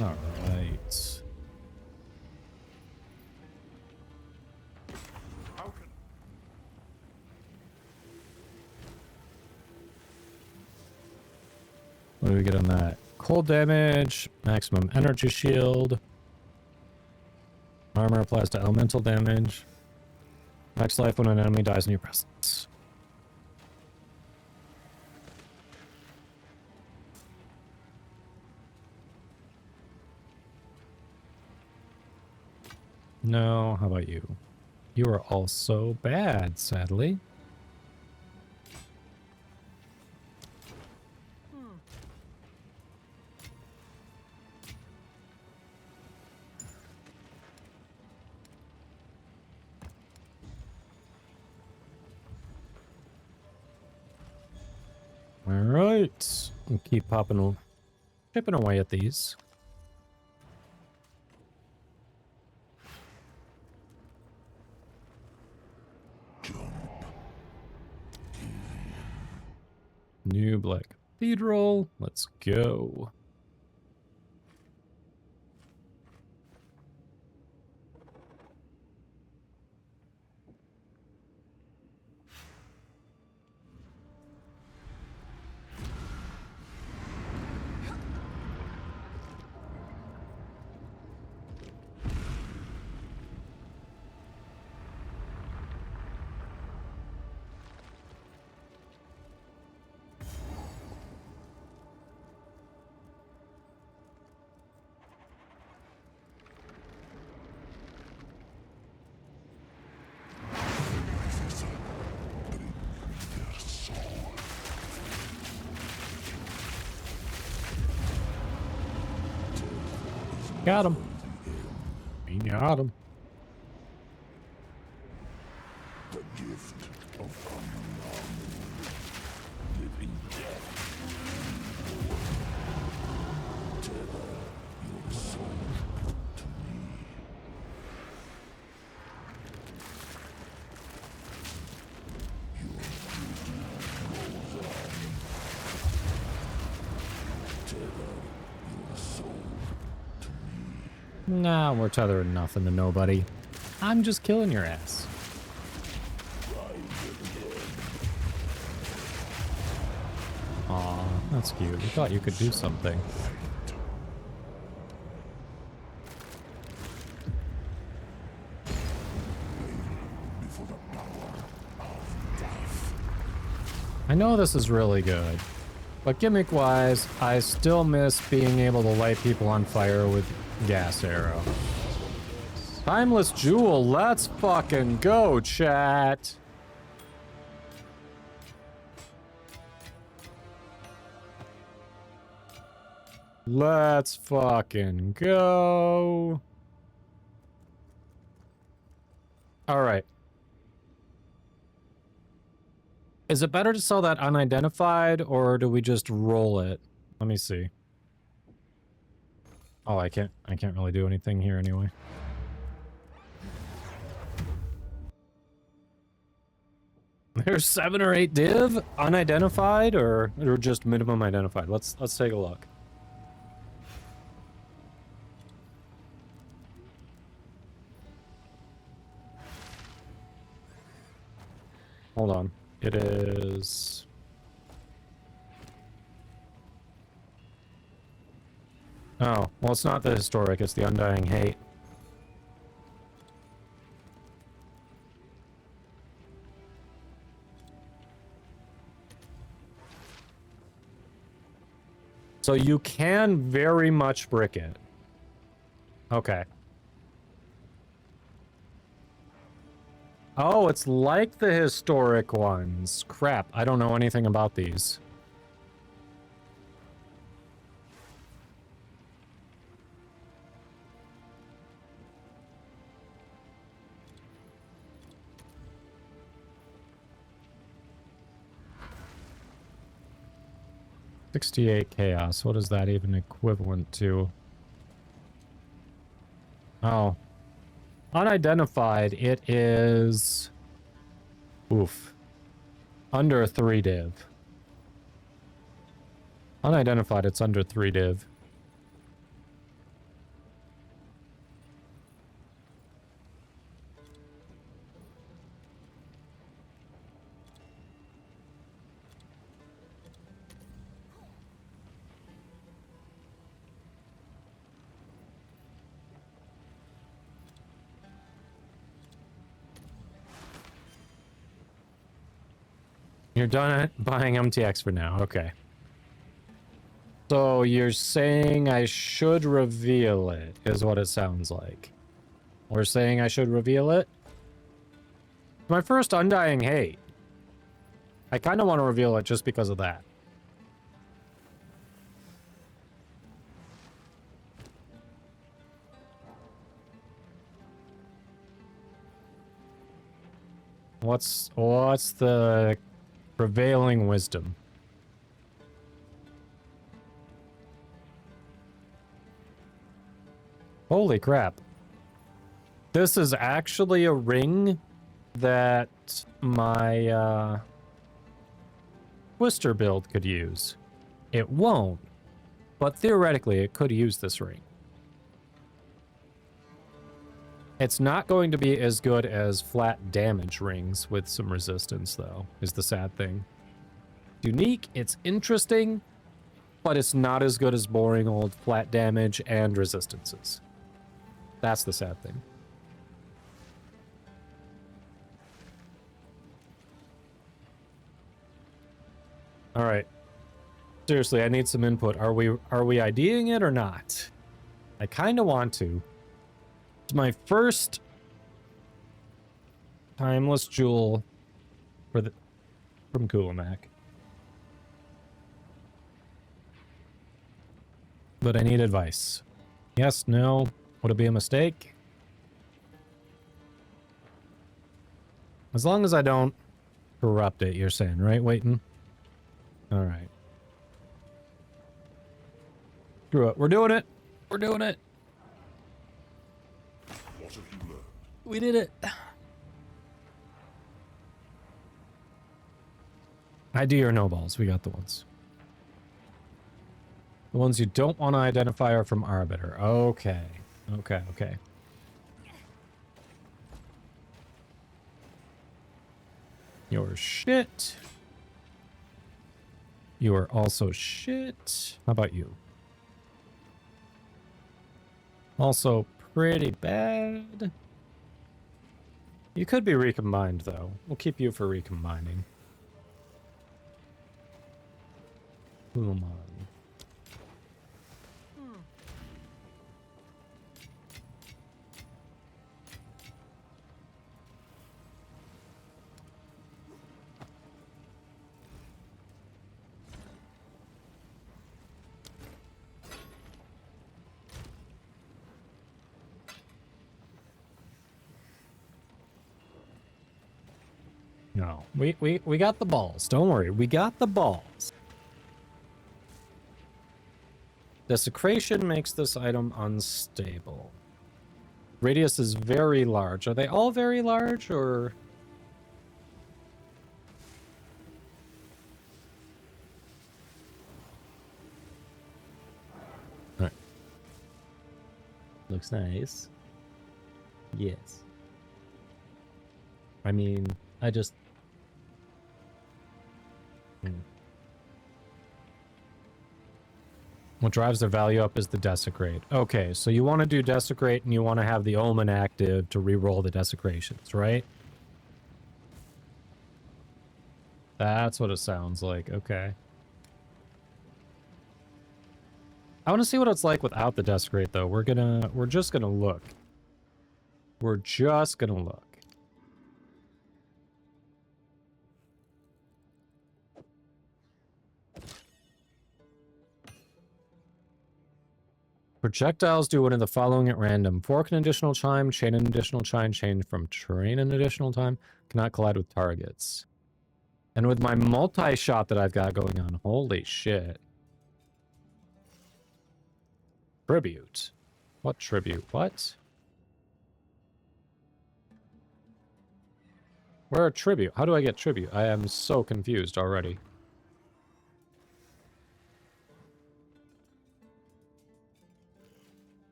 All right. How can What do we get on that? Cold damage, maximum energy shield. Armor applies to elemental damage. Max life when an enemy dies in your presence. No, how about you? You are also bad, sadly. All right, we'll keep chipping away at these. New Black Cathedral. Let's go. Got him. We got him. The gift of unknown living death. Tether your soul to me. Your duty goes on. Tether your soul. Nah, we're tethering nothing to nobody. I'm just killing your ass. Aw, that's cute. You thought you could do something. I know this is really good, but gimmick-wise, I still miss being able to light people on fire with gas arrow. Timeless Jewel, let's fucking go, chat. Let's fucking go. All right. Is it better to sell that unidentified, or do we just roll it? Let me see. Oh, I can't really do anything here anyway. There's 7 or 8 div unidentified, or just minimum identified. Let's take a look. Hold on. It is... Oh, well, it's not the historic, it's the Undying Hate. So you can very much brick it. Okay. Oh, it's like the historic ones. Crap, I don't know anything about these. $68 chaos. What is that even equivalent to? Oh. Unidentified, it is... Oof. Under 3 div. Unidentified, it's under 3 div. You're done buying MTX for now. Okay. So you're saying I should reveal it, is what it sounds like. We're saying I should reveal it? My first Undying Hate. I kind of want to reveal it just because of that. What's the prevailing wisdom? Holy crap. This is actually a ring that my Twister build could use. It won't, but theoretically it could use this ring. It's not going to be as good as flat damage rings with some resistance, though, is the sad thing. Unique, it's interesting, but it's not as good as boring old flat damage and resistances. That's the sad thing. All right. Seriously, I need some input. Are we IDing it or not? I kind of want to. It's my first timeless jewel from Kulimak. But I need advice. Yes, no, would it be a mistake? As long as I don't corrupt it, you're saying, right, Waiting? All right. Screw it. We're doing it. We're doing it. What have you learned? We did it. ID or no balls. We got the ones. The ones you don't want to identify are from Arbiter. Okay. Okay, okay. You're shit. You are also shit. How about you? Also pretty bad. You could be recombined, though. We'll keep you for recombining. Come on. No, we got the balls. Don't worry, we got the balls. Desecration makes this item unstable. Radius is very large. Are they all very large, or? All right. Looks nice. Yes. I mean, I just... What drives their value up is the Desecrate. Okay, so you want to do Desecrate and you want to have the Omen active to reroll the Desecrations, right? That's what it sounds like. Okay. I want to see what it's like without the Desecrate, though. We're just gonna look. We're just gonna look. Projectiles do one of the following at random. Fork an additional chime, chain an additional chime, change from terrain an additional time, cannot collide with targets. And with my multi-shot that I've got going on, holy shit. Tribute. What tribute? What? Where are tribute? How do I get tribute? I am so confused already.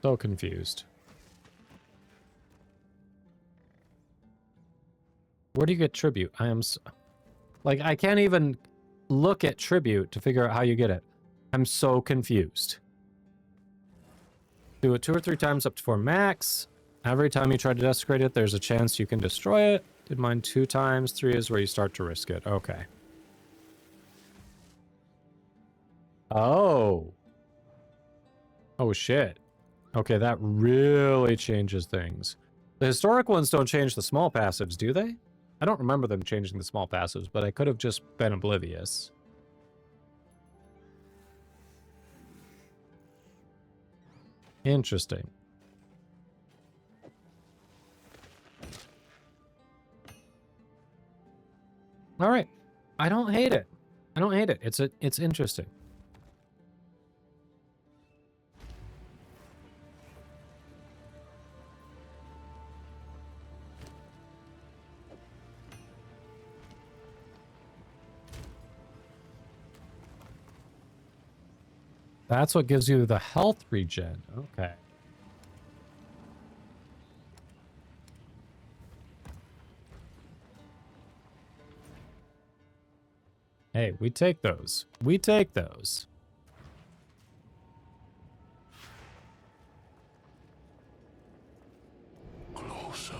So confused. Where do you get tribute? I am so... Like, I can't even look at tribute to figure out how you get it. I'm so confused. Do it 2 or 3 times up to 4 max. Every time you try to desecrate it, there's a chance you can destroy it. Did mine 2 times. 3 is where you start to risk it. Okay. Oh. Oh, shit. Okay, that really changes things. The historic ones don't change the small passives, do they? I don't remember them changing the small passives, but I could have just been oblivious. Interesting. All right. I don't hate it. I don't hate it. It's interesting. That's what gives you the health regen. Okay. Hey, we take those. We take those. Closer.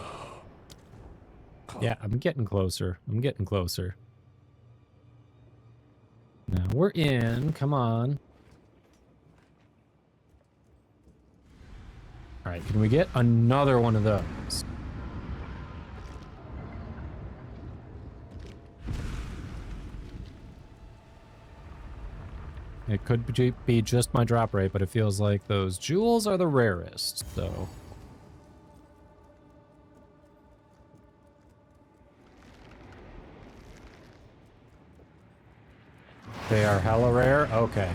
Yeah, I'm getting closer. I'm getting closer. Now we're in. Come on. All right, can we get another one of those? It could be just my drop rate, but it feels like those jewels are the rarest, so... They are hella rare? Okay.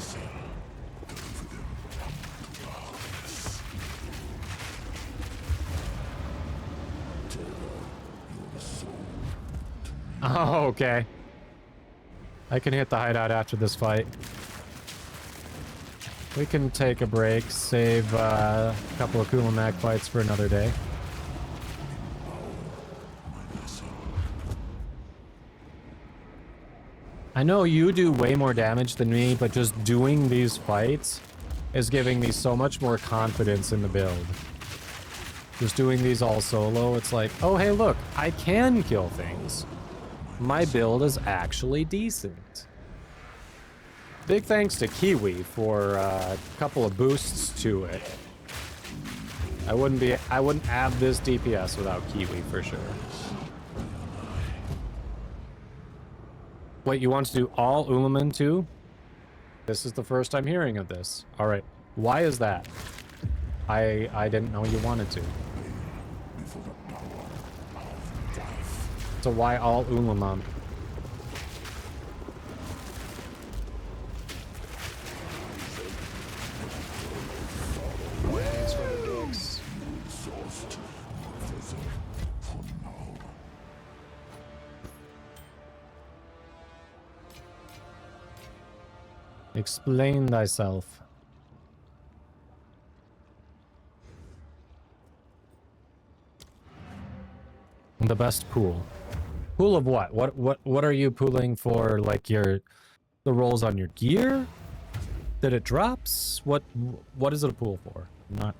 Oh, okay. I can hit the hideout after this fight. We can take a break, save a couple of Kulamak fights for another day. I know you do way more damage than me, but just doing these fights is giving me so much more confidence in the build. Just doing these all solo, it's like, oh hey look, I can kill things. My build is actually decent. Big thanks to Kiwi for a couple of boosts to it. I wouldn't have this DPS without Kiwi for sure. Wait, you want to do all Ulaman too? This is the first I'm hearing of this. All right, why is that? I didn't know you wanted to. So why all Ulaman? Thanks for the gigs. Explain thyself. The best pool. Pool of what? What are you pooling for? Like the rolls on your gear? That it drops? What is it a pool for? Not.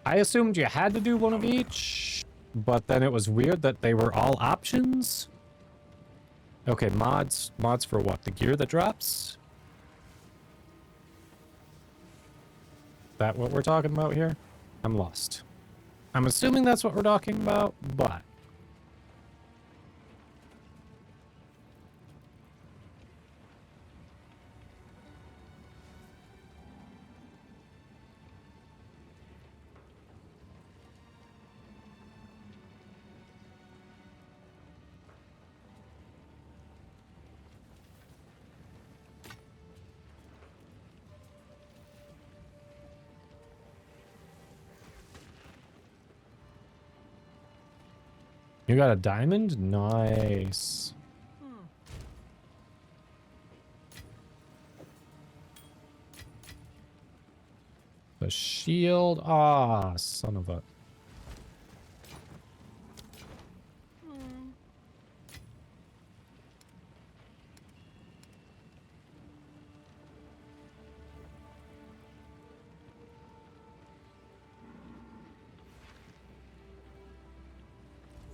I assumed you had to do one of each, but then it was weird that they were all options. Okay, mods for what? The gear that drops? That what we're talking about here? I'm lost. I'm assuming that's what we're talking about, but... You got a diamond? Nice. The shield. Ah, son of a...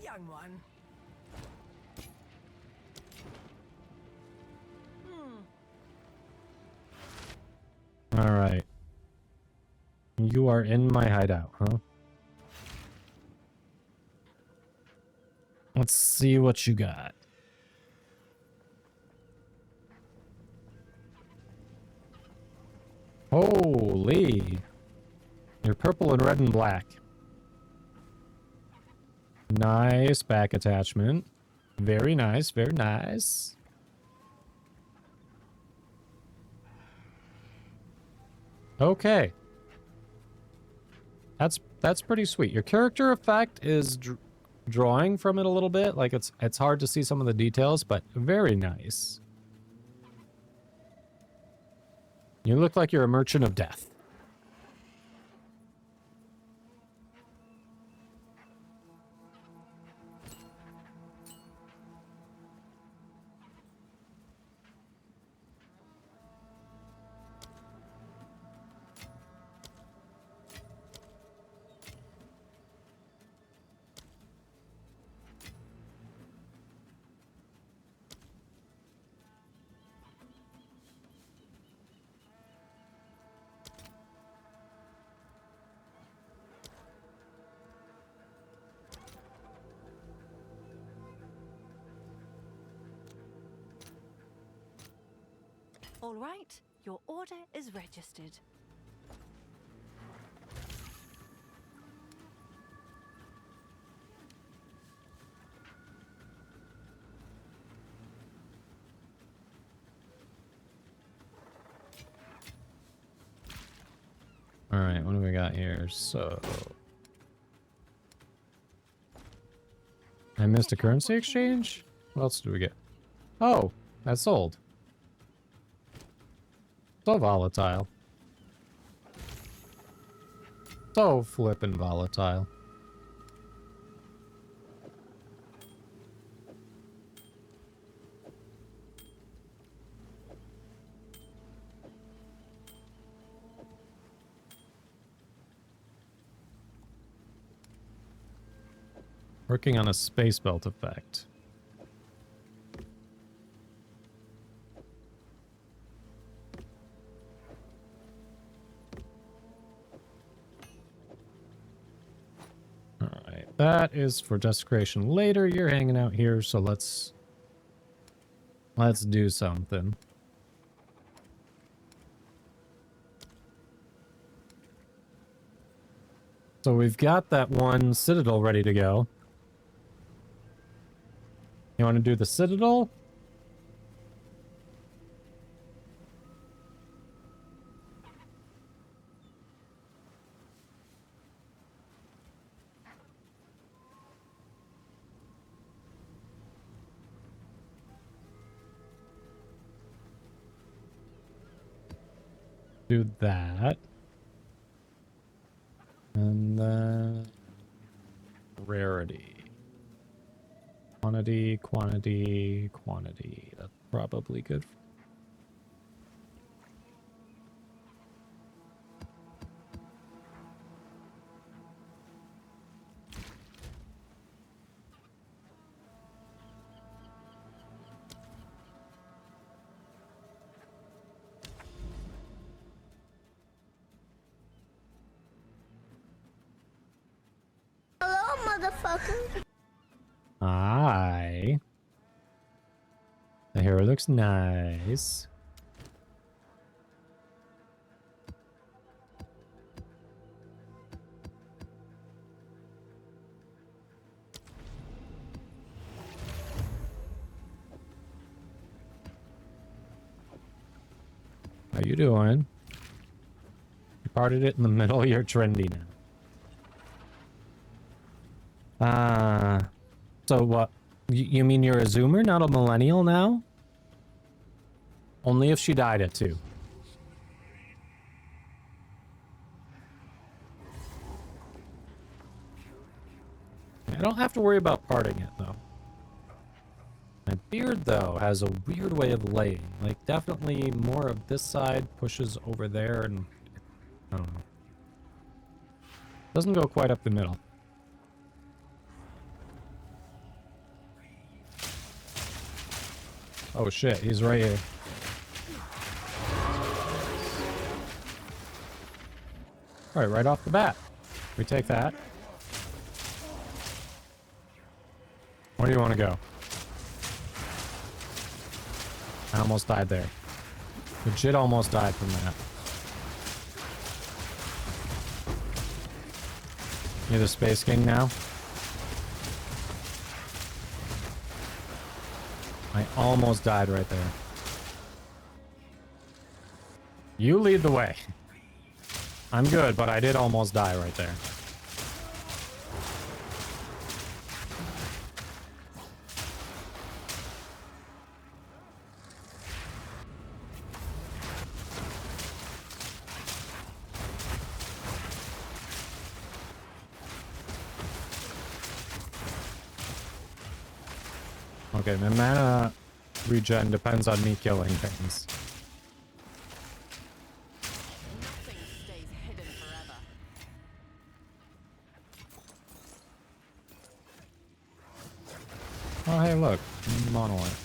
Young one. All right. You are in my hideout, huh? Let's see what you got. Holy. You're purple and red and black. Nice back attachment. Very nice, very nice. Okay. That's pretty sweet. Your character effect is drawing from it a little bit. Like it's hard to see some of the details, but very nice. You look like you're a merchant of death. All right, your order is registered. All right, what do we got here? So, I missed a currency exchange? What else do we get? Oh, that's sold. So volatile. So flippin' volatile. Working on a space belt effect. Alright, that is for desecration later. You're hanging out here, so let's do something. So we've got that one Citadel ready to go. You want to do the Citadel? Do that. And then rarity. Quantity, quantity, quantity. That's probably good. Hello, motherfucker. Hi. The hair looks nice. How you doing? You parted it in the middle. You're trendy now. So what? You mean you're a Zoomer, not a millennial now? Only if she died at 2. I don't have to worry about parting it, though. My beard, though, has a weird way of laying. Like, definitely more of this side pushes over there, and I don't know. Doesn't go quite up the middle. Oh shit, he's right here. Alright, right off the bat. We take that. Where do you want to go? I almost died there. Legit almost died from that. You're the Space King now? I almost died right there. You lead the way. I'm good, but I did almost die right there. Okay, my mana regen depends on me killing things. Nothing stays hidden forever. Oh, hey, look. Monolith.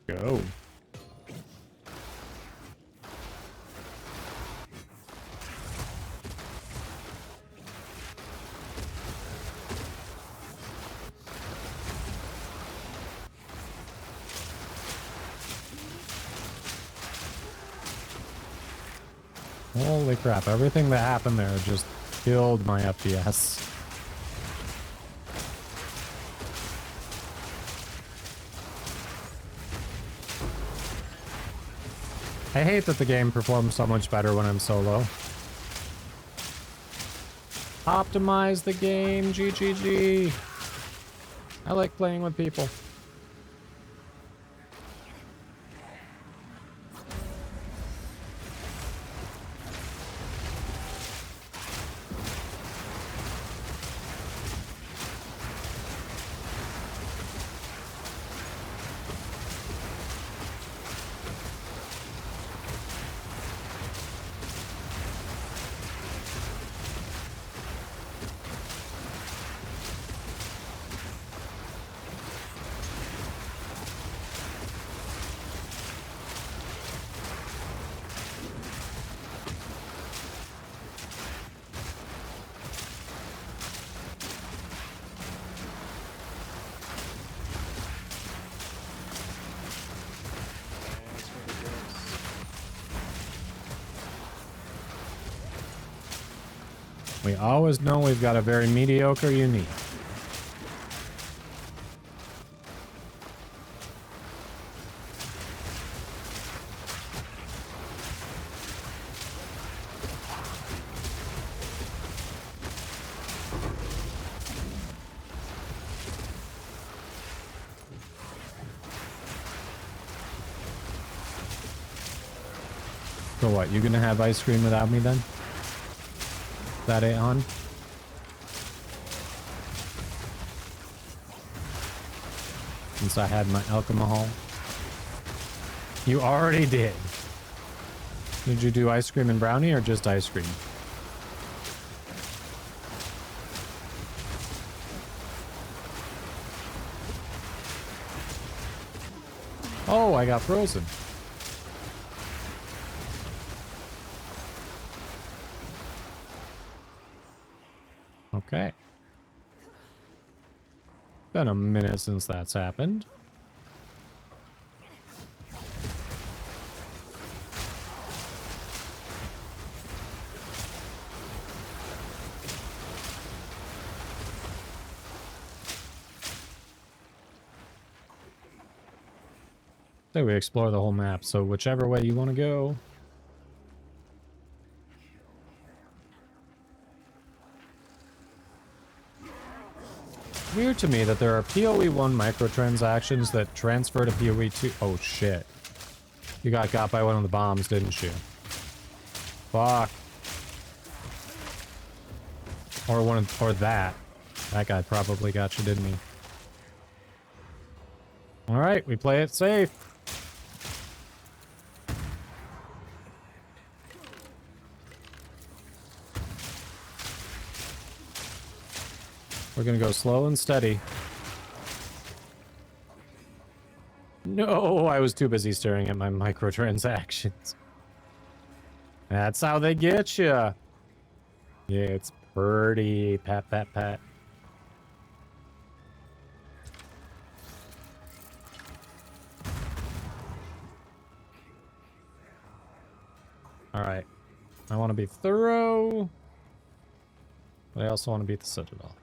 Go. Holy crap, everything that happened there just killed my FPS. I hate that the game performs so much better when I'm solo. Optimize the game, GGG. I like playing with people. We always know we've got a very mediocre unique. So what, you gonna have ice cream without me then? That it, hon? Since I had my alcohol. You already did. Did you do ice cream and brownie or just ice cream? Oh, I got frozen. Okay. Been a minute since that's happened. So we explore the whole map, so whichever way you want to go. Weird to me that there are PoE 1 microtransactions that transfer to PoE 2. Oh shit. You got by one of the bombs, didn't you? Fuck. Or that. That guy probably got you, didn't he? Alright, we play it safe. We're gonna go slow and steady. No, I was too busy staring at my microtransactions. That's how they get you. Yeah, it's pretty. Pat, pat, pat. Alright. I want to be thorough. But I also want to beat the Citadel.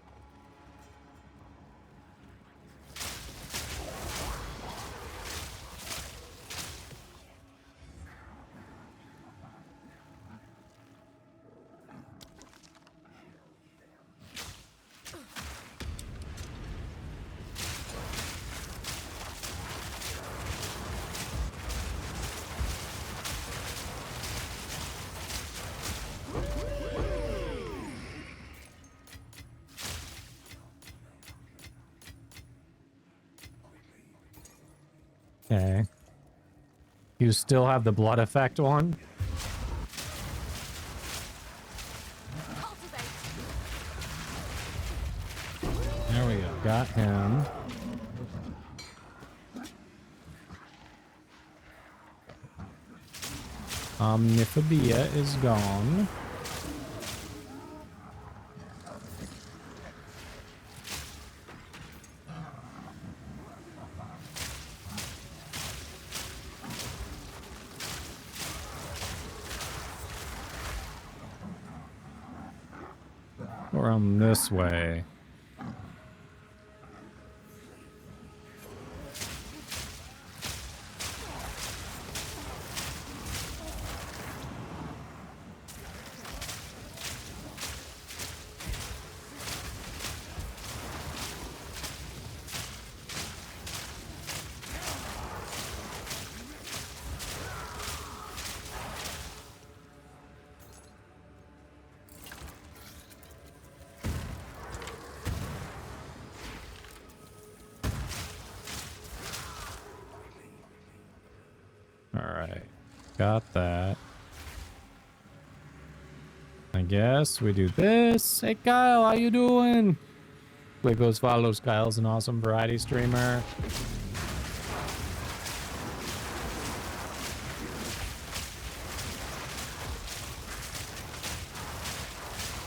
Okay. You still have the blood effect one? There we go. Got him. Omniphobia is gone. Around this way. Alright. Got that. I guess we do this. Hey Kyle, how you doing? Wiggles follows. Kyle's an awesome variety streamer.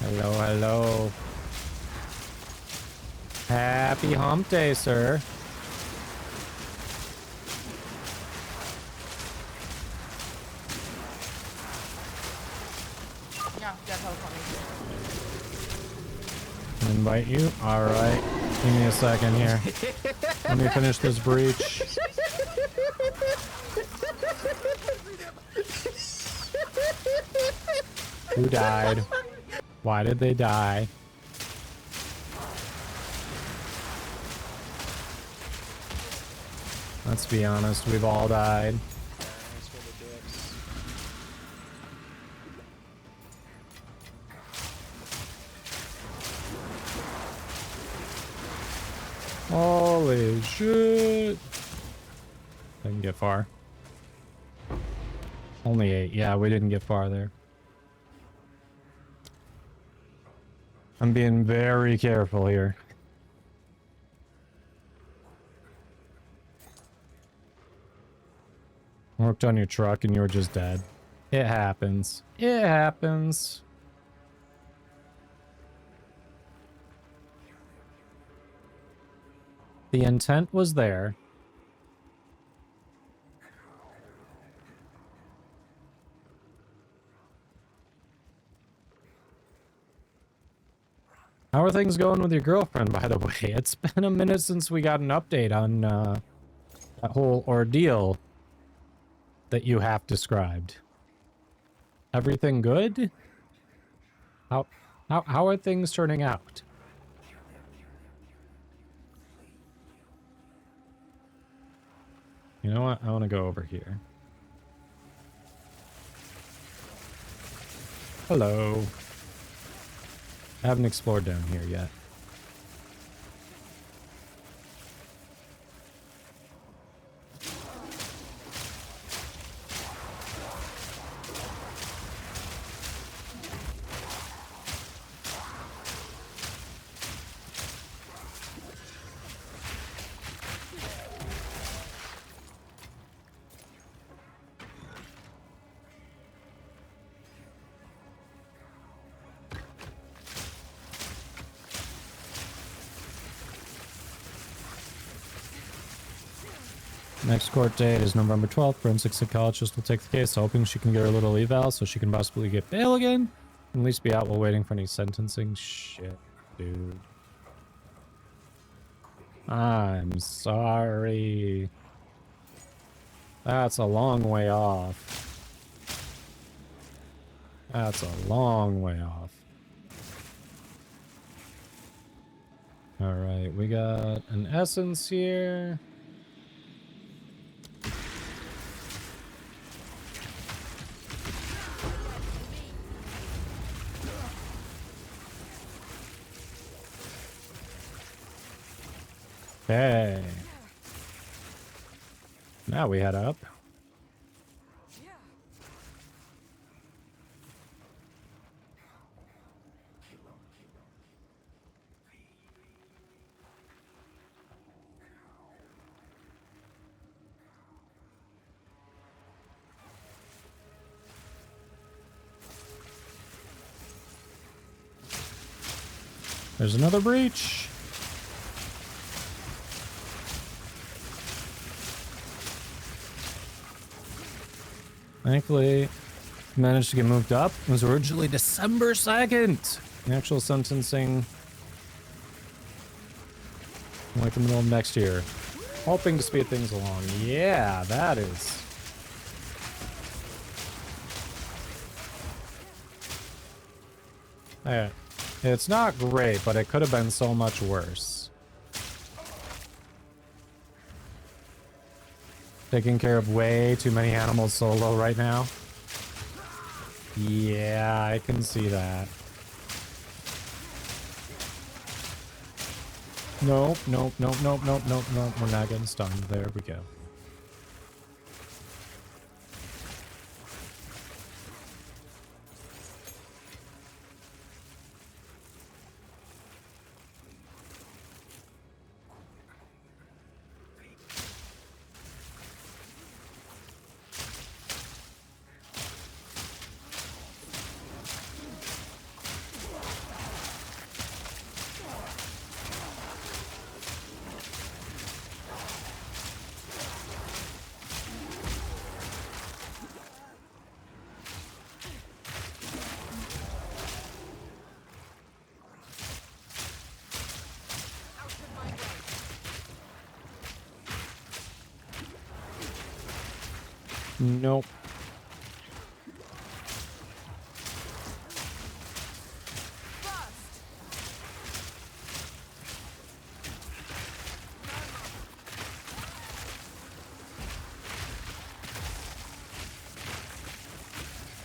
Hello, hello. Happy hump day, sir. Invite you? Alright. Give me a second here. Let me finish this breach. Who died? Why did they die? Let's be honest, we've all died. Holy shit. Didn't get far. Only 8. Yeah, we didn't get far there. I'm being very careful here. Worked on your truck and you were just dead. It happens. It happens. The intent was there. How are things going with your girlfriend, by the way? It's been a minute since we got an update on that whole ordeal that you have described. Everything good? How are things turning out? You know what? I want to go over here. Hello. I haven't explored down here yet. Next court date is November 12th. Forensic psychologist will take the case, hoping she can get her little eval so she can possibly get bail again. At least be out while waiting for any sentencing. Shit, dude. I'm sorry. That's a long way off. That's a long way off. Alright, we got an essence here. Okay. Now we head up. There's another breach. Thankfully, managed to get moved up. It was originally December 2nd. The actual sentencing, like in the middle of next year. Hoping to speed things along. Yeah, that is. Yeah. It's not great, but it could have been so much worse. Taking care of way too many animals solo right now. Yeah, I can see that. Nope, nope, nope, nope, nope, nope, nope. We're not getting stunned. There we go. Nope.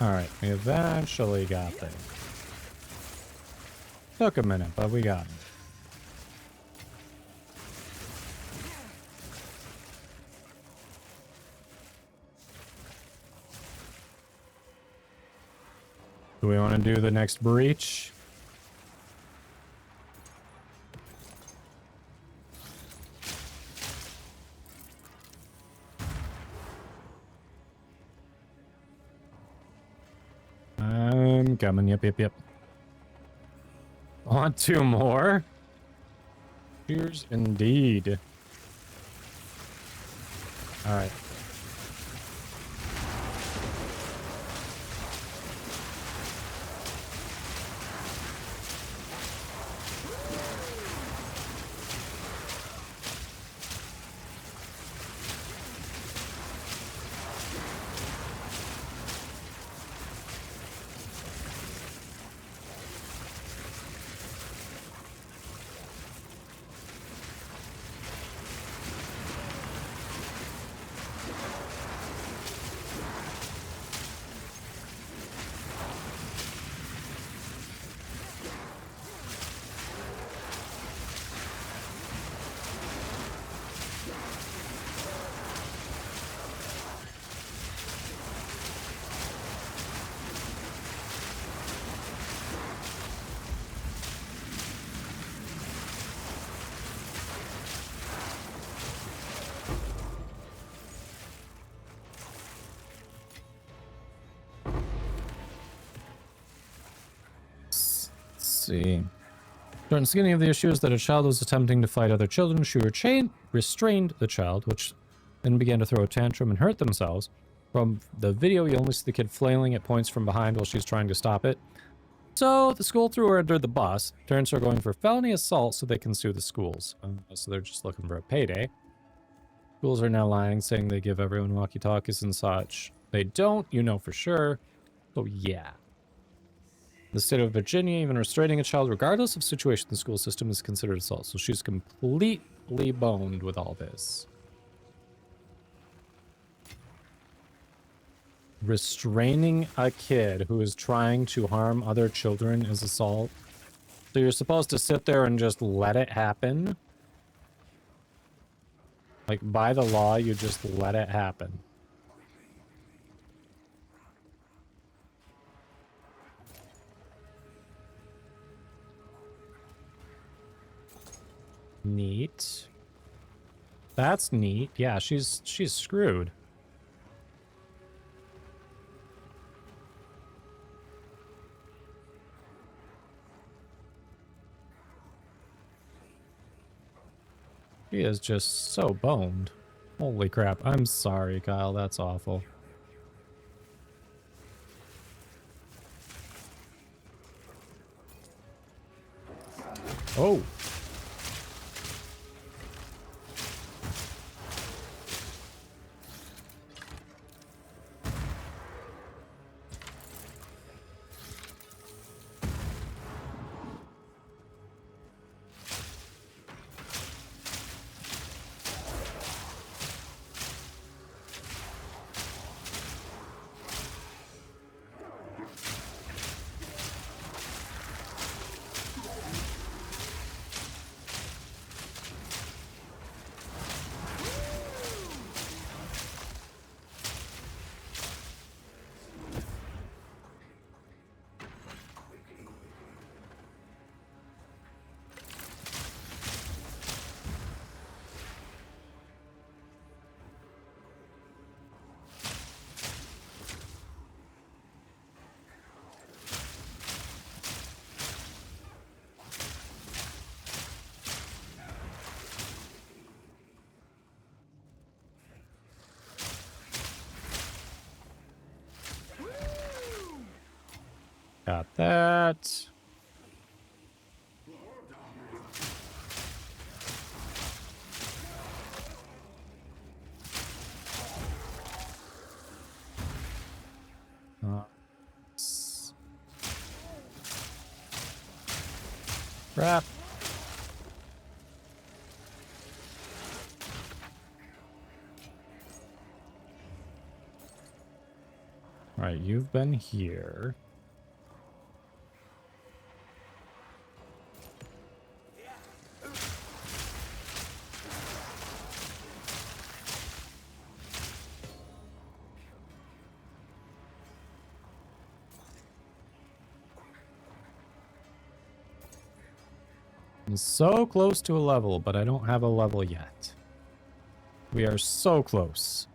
Alright, we eventually got there. Took a minute, but we got it. Do we want to do the next breach? I'm coming. Yep, yep, yep. Want two more? Cheers indeed. All right. See. During the beginning of the issue is that a child was attempting to fight other children. She restrained the child, which then began to throw a tantrum and hurt themselves. From the video, you only see the kid flailing at points from behind while she's trying to stop it. So the school threw her under the bus. Parents are going for felony assault so they can sue the schools. So they're just looking for a payday. Schools are now lying, saying they give everyone walkie-talkies and such. They don't, you know for sure. So yeah. The state of Virginia, even restraining a child, regardless of situation in the school system, is considered assault. So she's completely boned with all this. Restraining a kid who is trying to harm other children is assault. So you're supposed to sit there and just let it happen? Like, by the law, you just let it happen. Neat. That's neat. Yeah, she's screwed. She is just so boned. Holy crap. I'm sorry, Kyle. That's awful. Oh. Got that. Crap. All right, you've been here. I'm so close to a level, but I don't have a level yet. We are so close.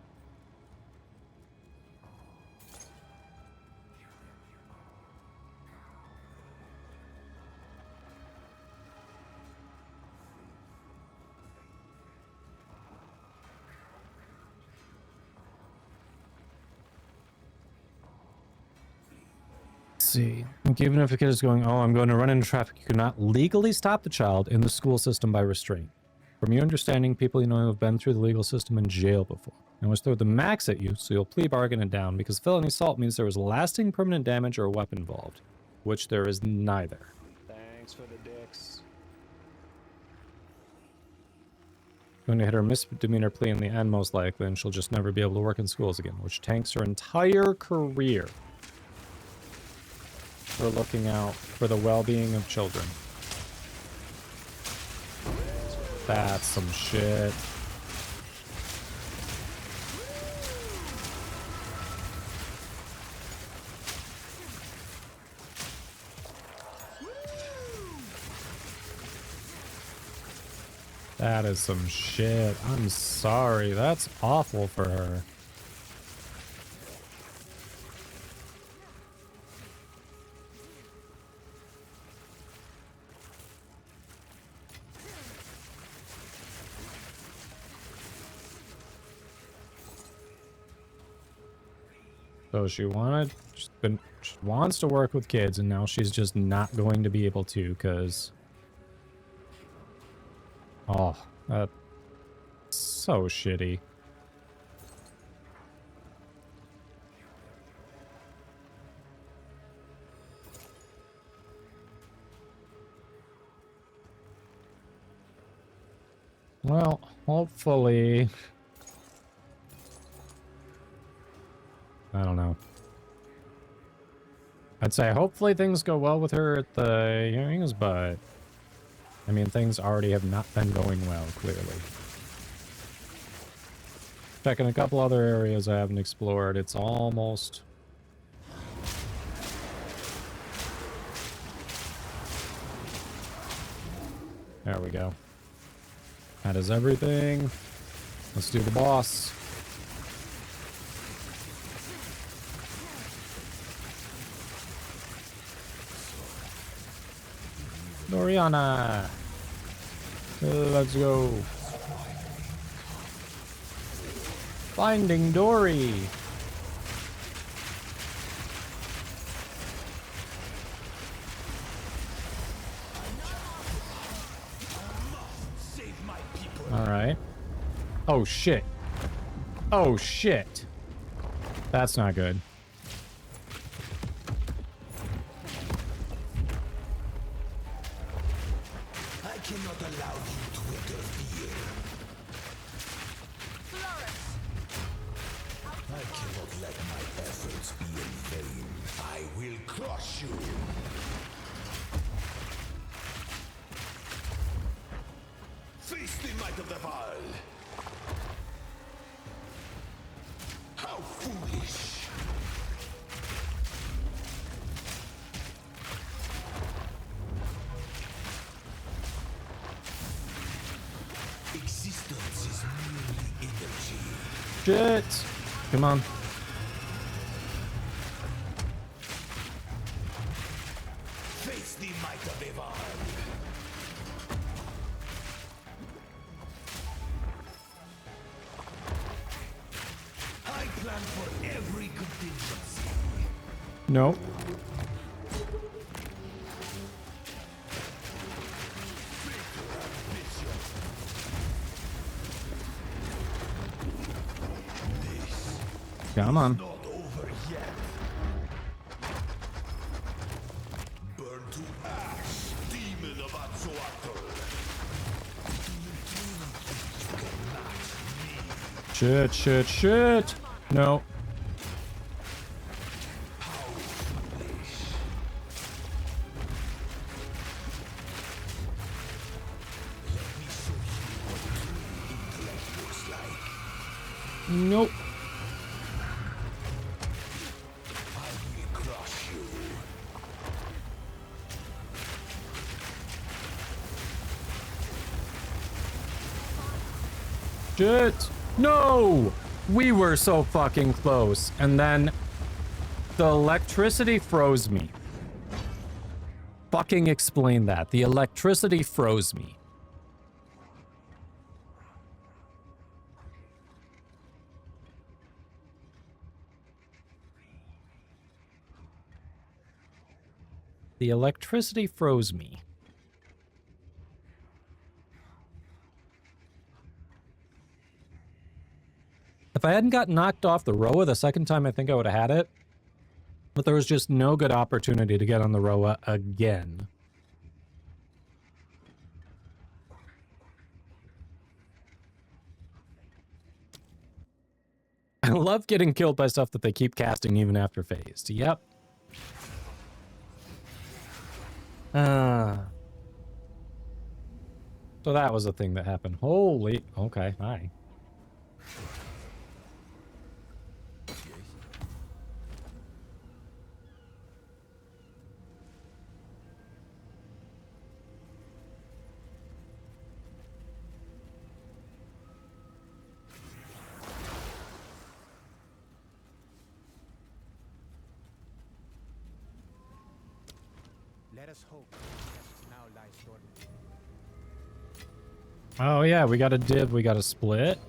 See, like even if a kid is going, oh, I'm going to run into traffic, you cannot legally stop the child in the school system by restraint. From your understanding, people you know have been through the legal system in jail before. I must throw the max at you, so you'll plea bargain it down, because felony assault means there was lasting permanent damage or a weapon involved, which there is neither. Thanks for the dicks. Going to hit her misdemeanor plea in the end, most likely, and she'll just never be able to work in schools again, which tanks her entire career. We're looking out for the well-being of children. That's some shit. That is some shit. I'm sorry. That's awful for her. So she wants to work with kids, and now she's just not going to be able to, because... Oh, that's so shitty. Well, hopefully... I don't know. I'd say hopefully things go well with her at the hearings, but... I mean, things already have not been going well, clearly. Checking a couple other areas I haven't explored. It's almost... There we go. That is everything. Let's do the boss. Doriana! Let's go. Finding Dory! Alright. Oh shit. Oh shit. That's not good. I cannot allow you to interfere. I cannot let my efforts be in vain. I will crush you. Face the might of the Val. How foolish. Existence is merely energy. Shit! Come on. Face the might of the Val. I plan for every contingency. Nope. Come on. Not over yet. Burn to ash, demon of Atzoatl. Do you truly think you can match me? Shit, shit, shit! No. How foolish. Let me show you what true intellect looks like. Nope. I will crush you. Shit! No! We were so fucking close. And then the electricity froze me. Fucking explain that. The electricity froze me. The electricity froze me. If I hadn't got knocked off the Roa the second time, I think I would have had it. But there was just no good opportunity to get on the Roa again. I love getting killed by stuff that they keep casting even after phased. Yep. So that was a thing that happened. Holy... Okay, hi. Let us hope that now lies dormant. Oh yeah, we got a div, we got a split.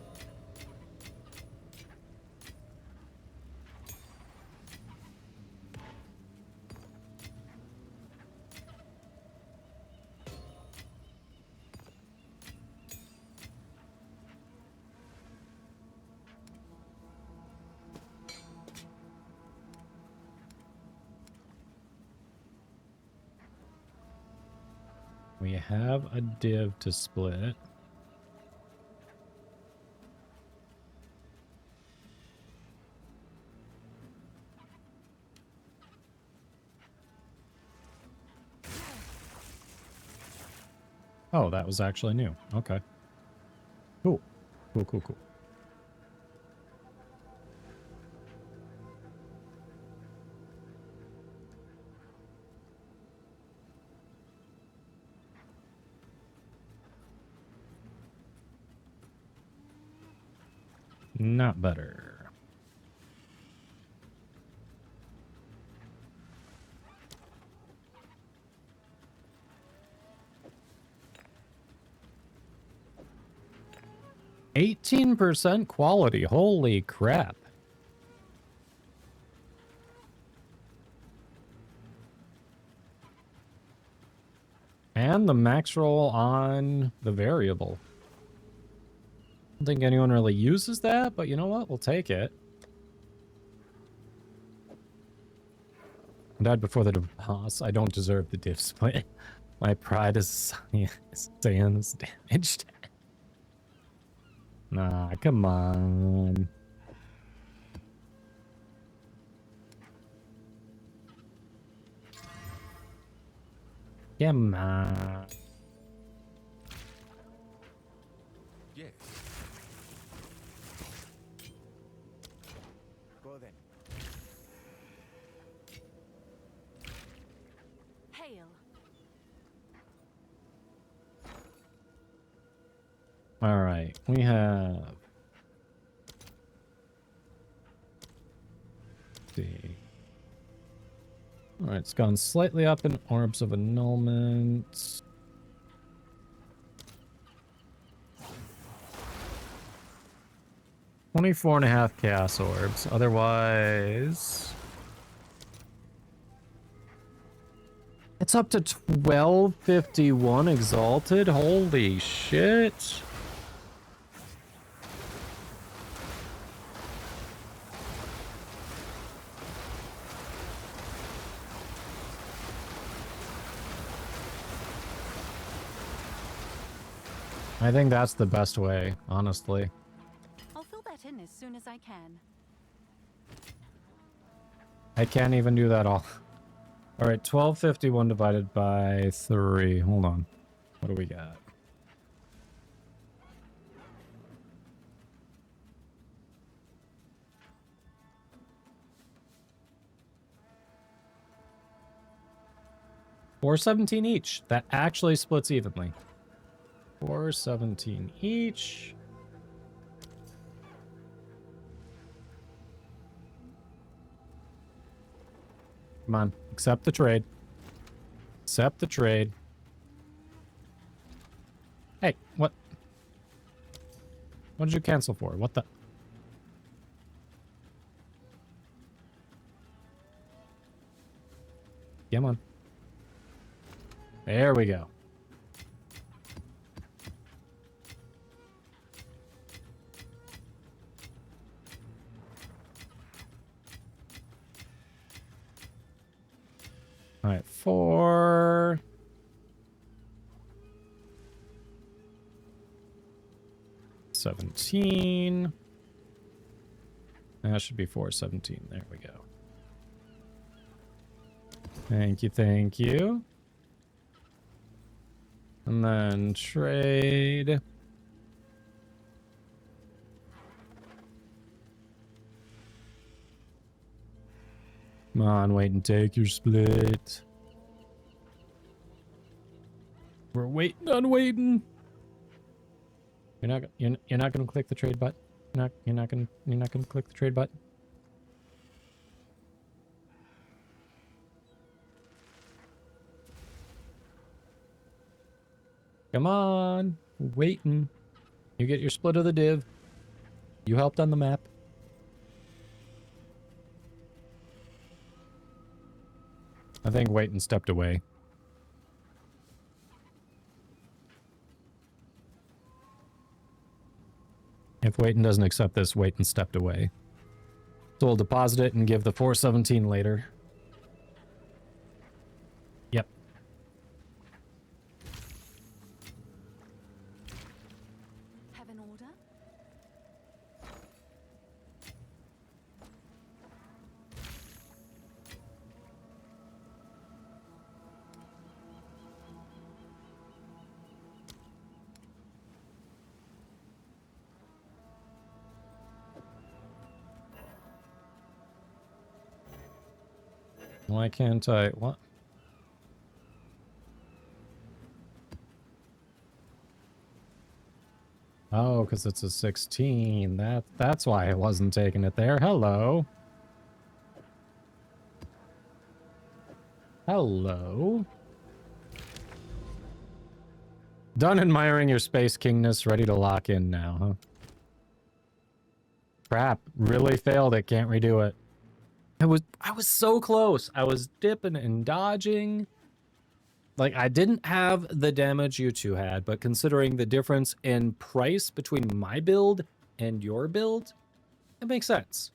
We have a div to split. Oh, that was actually new. Okay. Cool. Cool, cool, cool. not better. %18 quality. Holy crap. And the max roll on the variable. I don't think anyone really uses that, but you know what? We'll take it. I died before the boss. I don't deserve the diff split. My pride is sans damaged. Nah, come on. Come on. Yes. Go then. Hail. All right, we have. Let's see. All right, it's gone slightly up in orbs of annulment. $24.5 chaos orbs. Otherwise, it's up to 1251 exalted. Holy shit. I think that's the best way, honestly. I'll fill that in as soon as I can. I can't even do that all. All right, 1251 divided by 3. Hold on. What do we got? $417 each. That actually splits evenly. $417 each. Come on, accept the trade. Accept the trade. Hey, what? What did you cancel for? What the? Come on. There we go. All right, 4. $17. That should be 417. There we go. Thank you, thank you. And then trade. Come on, wait and take your split. We're waiting on waiting. You're not gonna click the trade button. You're not gonna click the trade button. Come on, waiting. You get your split of the div. You helped on the map. I think Waiton stepped away. If Waiton doesn't accept this, Waiton stepped away. So we'll deposit it and give the 417 later. Yep. Have an order? Why can't I? What? Oh, because it's a 16. That's why I wasn't taking it there. Hello. Hello. Done admiring your space kingness, ready to lock in now, huh? Crap, really failed it, can't redo it. I was so close. I was dipping and dodging. Like, I didn't have the damage you two had, but considering the difference in price between my build and your build, it makes sense.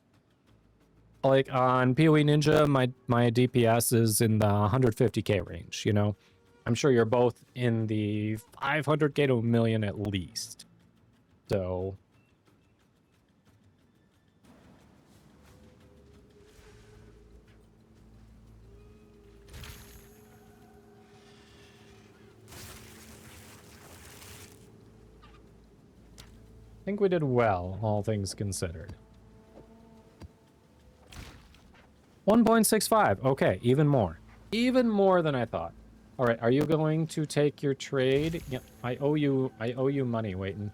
Like, on PoE Ninja, my DPS is in the 150k range, you know? I'm sure you're both in the 500k to a million at least. So... I think we did well, all things considered. 1.65. Okay, even more. Even more than I thought. All right, are you going to take your trade? Yep, I owe you money, Waitin.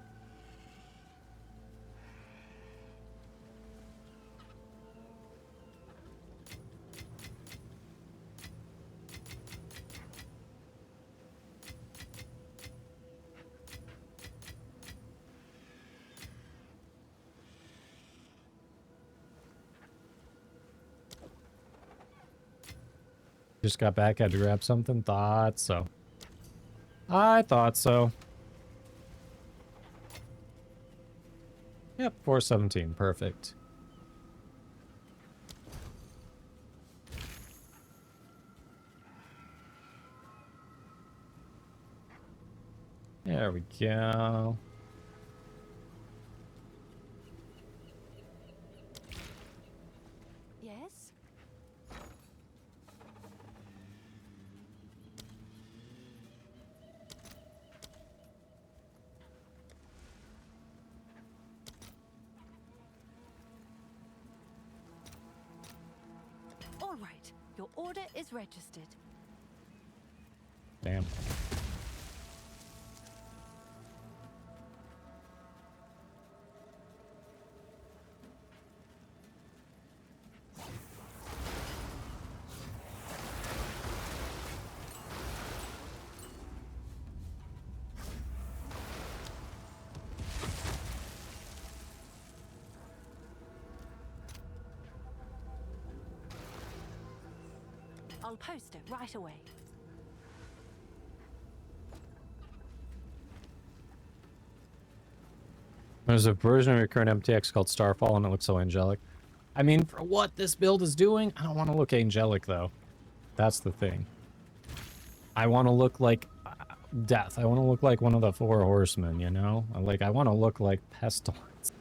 Just got back, had to grab something. Thought so. I thought so. Yep, 417. Perfect. There we go. Yes? All right. Your order is registered. Damn. I'll post it right away. There's a version of your current MTX called Starfall, and it looks so angelic. I mean, for what this build is doing, I don't want to look angelic, though. That's the thing. I want to look like death. I want to look like one of the four horsemen, you know? Like, I want to look like Pestilence.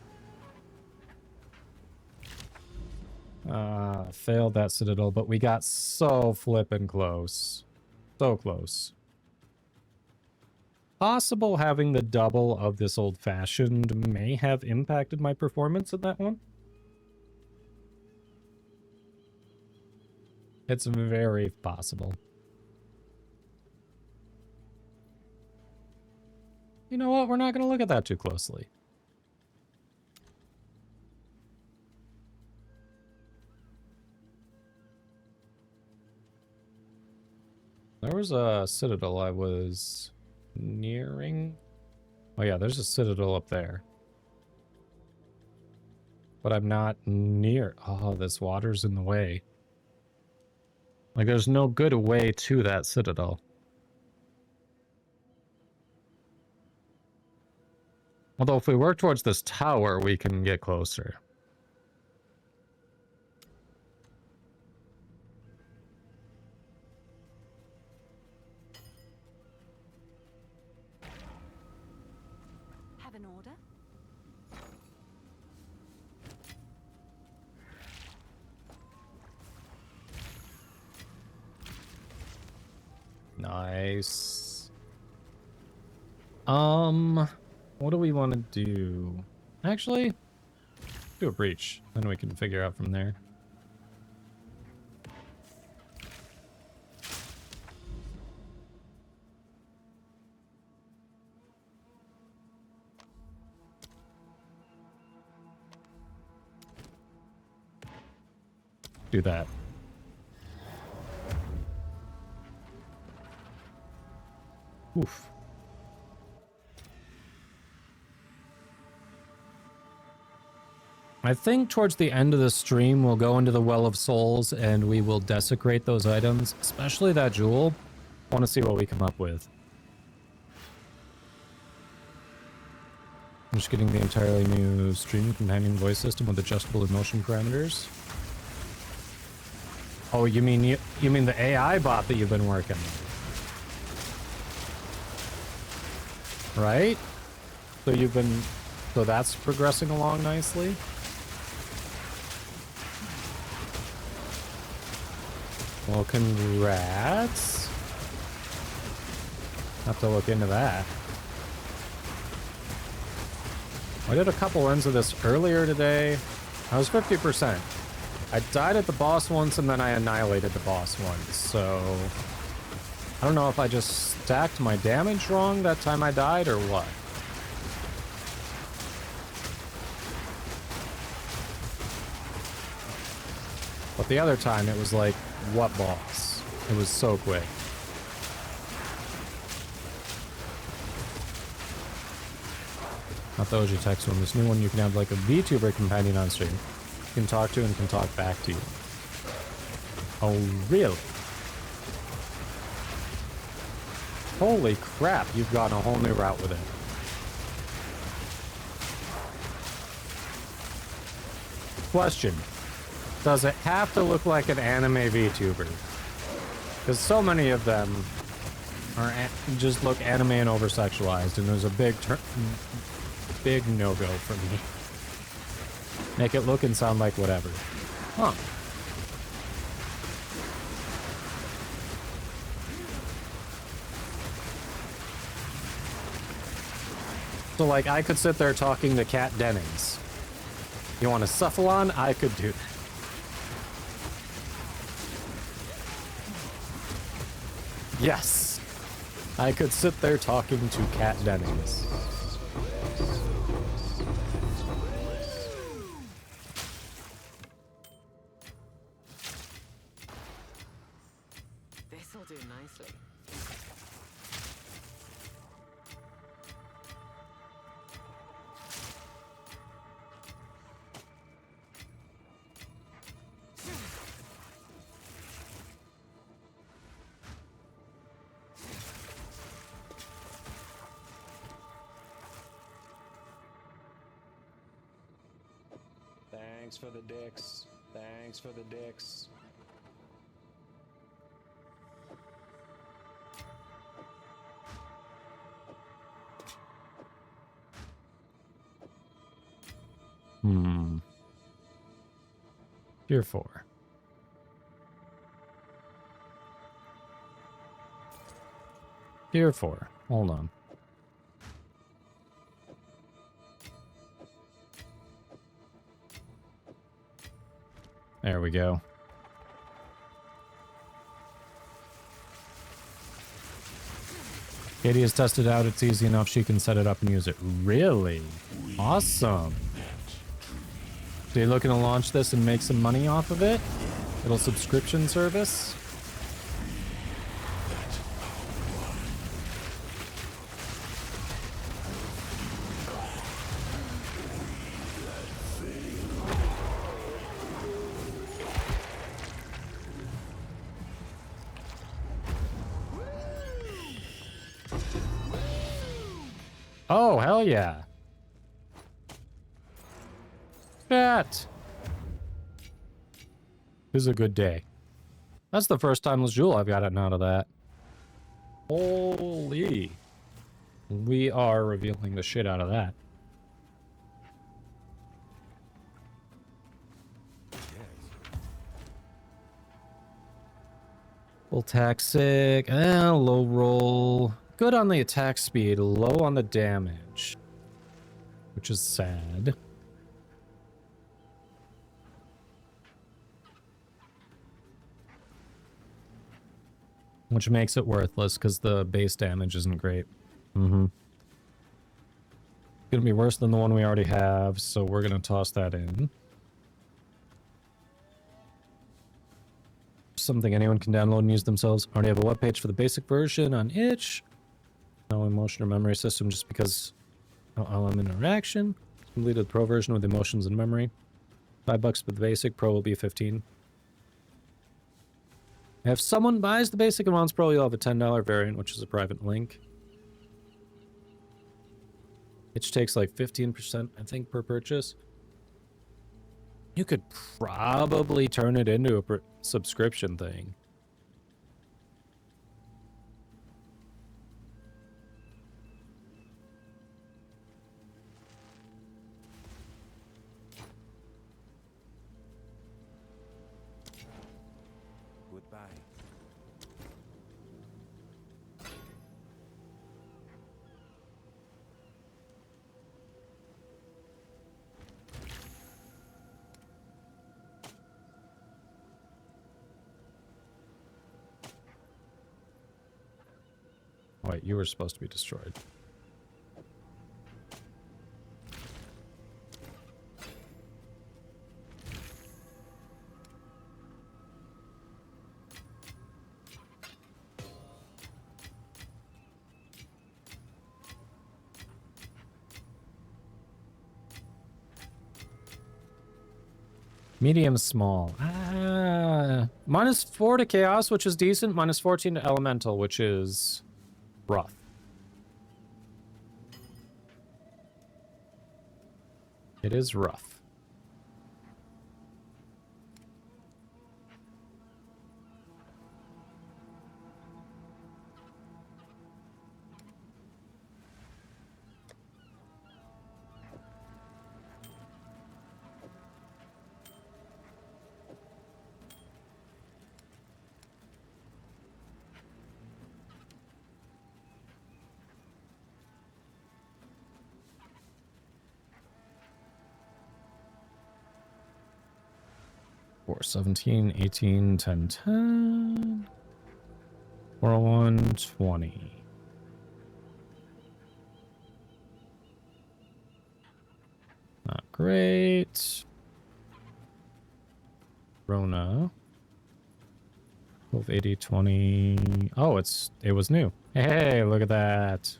Failed that Citadel, but we got so flippin' close. So close. Possible having the double of this old-fashioned may have impacted my performance in that one. It's very possible. You know what? We're not going to look at that too closely. There was a Citadel I was nearing. Oh yeah, there's a Citadel up there. But I'm not near. Oh, this water's in the way. Like, there's no good way to that Citadel. Although if we work towards this tower, we can get closer. Have an order? Nice. What do we want to do? Actually, do a breach. Then we can figure out from there. do that. Oof. I think towards the end of the stream, we'll go into the Well of Souls and we will desecrate those items, especially that jewel. I want to see what we come up with. I'm just getting the entirely new stream companion voice system with adjustable emotion parameters. Oh, you mean the AI bot that you've been working on? Right? So that's progressing along nicely. Well, congrats. Have to look into that. I did a couple runs of this earlier today. I was 50%. I died at the boss once and then I annihilated the boss once, so I don't know if I just stacked my damage wrong that time I died or what. But the other time it was like, what boss? It was so quick. Not the OG text one. This new one you can have like a VTuber companion on stream. You can talk to and can talk back to you. Oh, really? Holy crap, you've gone a whole new route with it. Question. Does it have to look like an anime VTuber? Because so many of them are just look anime and over-sexualized, and there's a big no-go for me. Make it look and sound like whatever. Huh. So, like, I could sit there talking to Kat Dennings. You want a Cephalon? I could do that. Yes. I could sit there talking to Kat Dennings. This'll do nicely. Thanks for the dicks. Thanks for the dicks. Tier 4. Tier 4. Hold on. There we go. Katie has tested out. It's easy enough. She can set it up and use it. Really? Awesome. So you're looking to launch this and make some money off of it? Little subscription service? Oh, hell yeah. That. This is a good day. That's the first timeless jewel I've gotten out of that. Holy. We are revealing the shit out of that. Full taxic. Low roll. Good on the attack speed, low on the damage. Which is sad. Which makes it worthless, because the base damage isn't great. Gonna be worse than the one we already have, so we're gonna toss that in. something anyone can download and use themselves. Already have a web page for the basic version on itch. No emotion or memory system just because no LM interaction. Completed the pro version with emotions and memory. $5 for the basic, pro will be 15. If someone buys the basic and wants pro, you'll have a $10 variant, which is a private link. Itch takes like 15%, I think, per purchase. You could probably turn it into a subscription thing. Goodbye. Wait, you were supposed to be destroyed. Medium small. -4 to chaos, which is decent. -14 to elemental, which is rough. It is rough. Four, 17, 18, 10, 10. 401, 20. Not great. Rona. 12, 80, 20. Oh, it was new. Hey, look at that.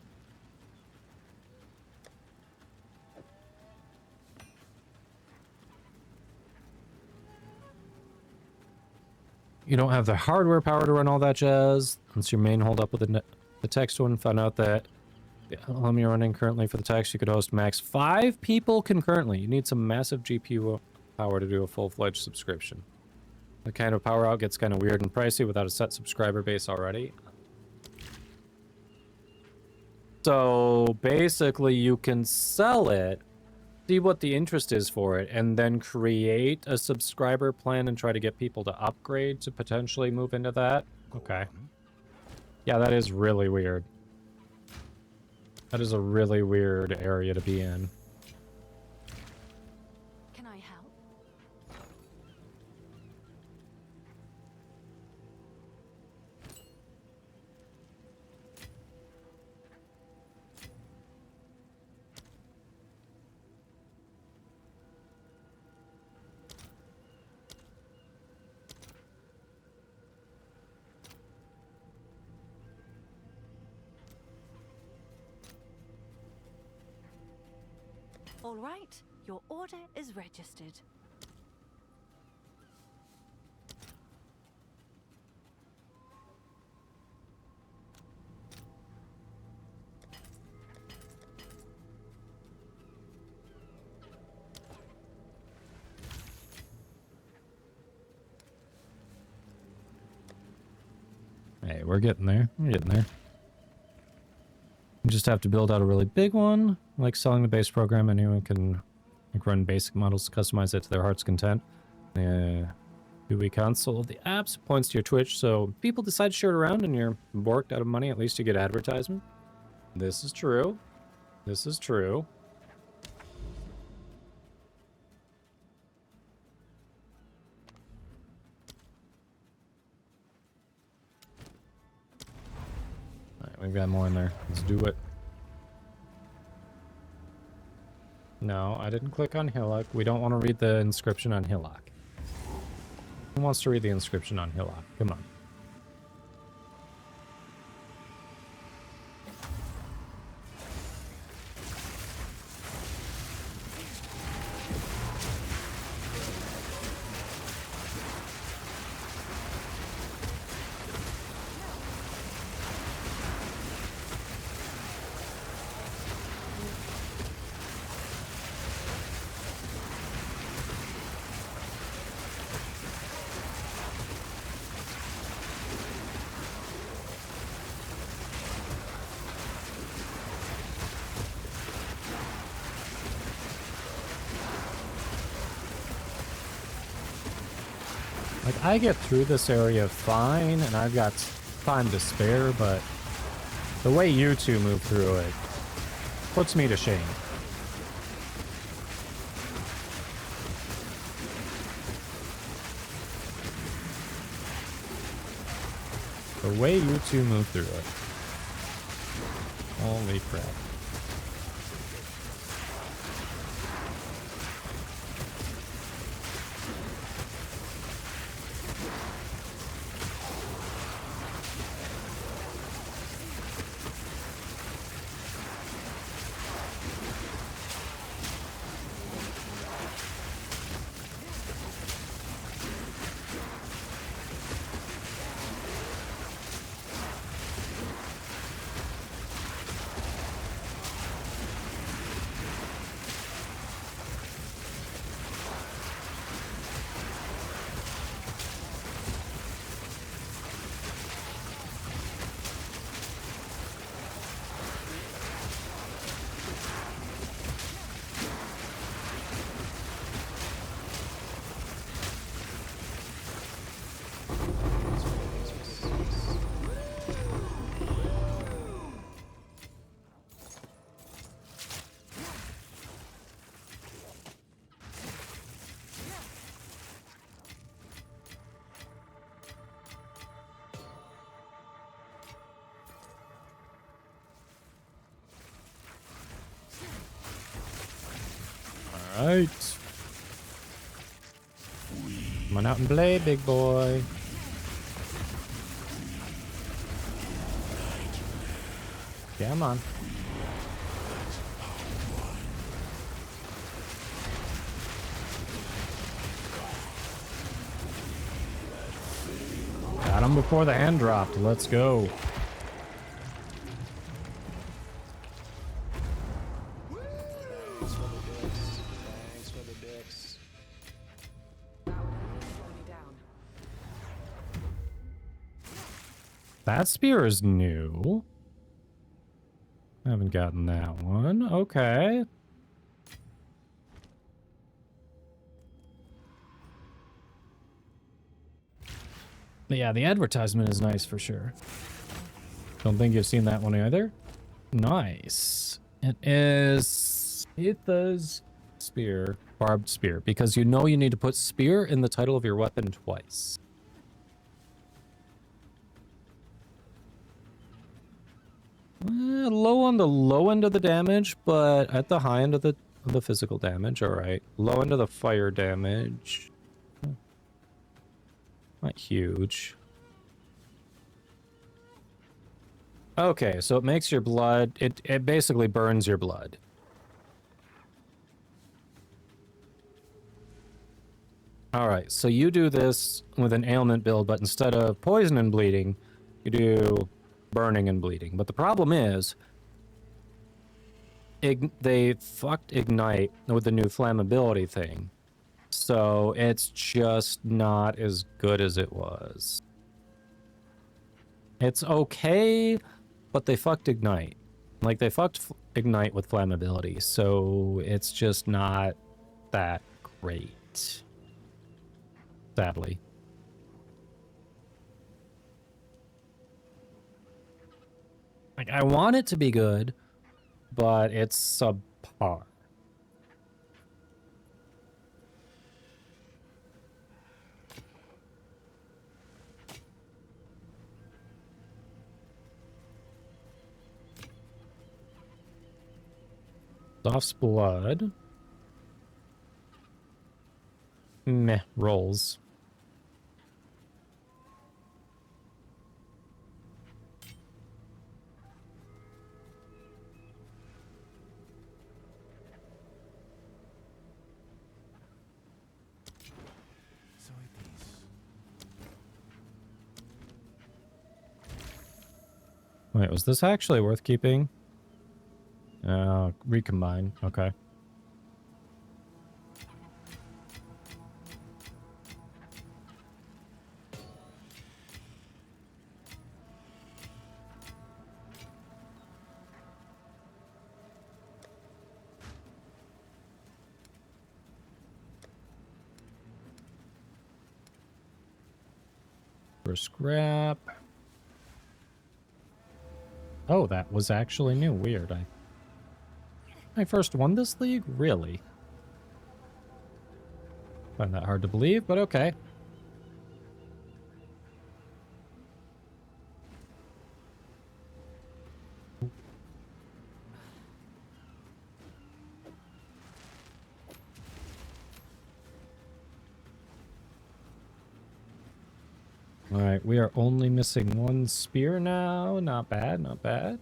You don't have the hardware power to run all that jazz. That's your main hold up with the text one. Found out that the LM you're running currently for the text, you could host max 5 people concurrently. You need some massive GPU power to do a full-fledged subscription. The kind of power out gets kind of weird and pricey without a set subscriber base already. So basically you can sell it, see what the interest is for it, and then create a subscriber plan and try to get people to upgrade to potentially move into that. Okay. Yeah, that is really weird. That is a really weird area to be in. Can I help? All right, your order is registered. Hey, we're getting there. We're getting there. You just have to build out a really big one, like selling the base program. Anyone can like run basic models, customize it to their heart's content. GUI console of the apps points to your Twitch, so people decide to share it around and you're borked out of money. At least you get advertisement. This is true. This is true. Alright, we've got more in there. Let's do it. No, I didn't click on Hillock. We don't want to read the inscription on Hillock. Who wants to read the inscription on Hillock? Come on. Like, I get through this area fine, and I've got time to spare, but the way you two move through it puts me to shame. The way you two move through it. Holy crap. Alright. Come on out and play, big boy. Come on. Got him before the hand dropped. Let's go. That spear is new. I haven't gotten that one. Okay. Yeah, the advertisement is nice for sure. Don't think you've seen that one either. Nice. It is Etha's spear, barbed spear, because you know you need to put spear in the title of your weapon twice. Low on the low end of the damage, but at the high end of the physical damage. All right. Low end of the fire damage. Not huge. Okay, so it makes your blood... It basically burns your blood. Alright, so you do this with an ailment build, but instead of poison and bleeding, you do burning and bleeding. But the problem is, they fucked Ignite with the new flammability thing. So it's just not as good as it was. It's okay, but they fucked Ignite. Like, they fucked Ignite with flammability, so it's just not that great. Sadly. Like, I want it to be good, but it's subpar. Soft's blood. Meh, rolls. Wait, was this actually worth keeping? Recombine. Okay. For scrap. Oh, that was actually new. Weird. I first won this league? Really? Find that hard to believe, but okay. Alright, we are only missing one spear now. Not bad, not bad.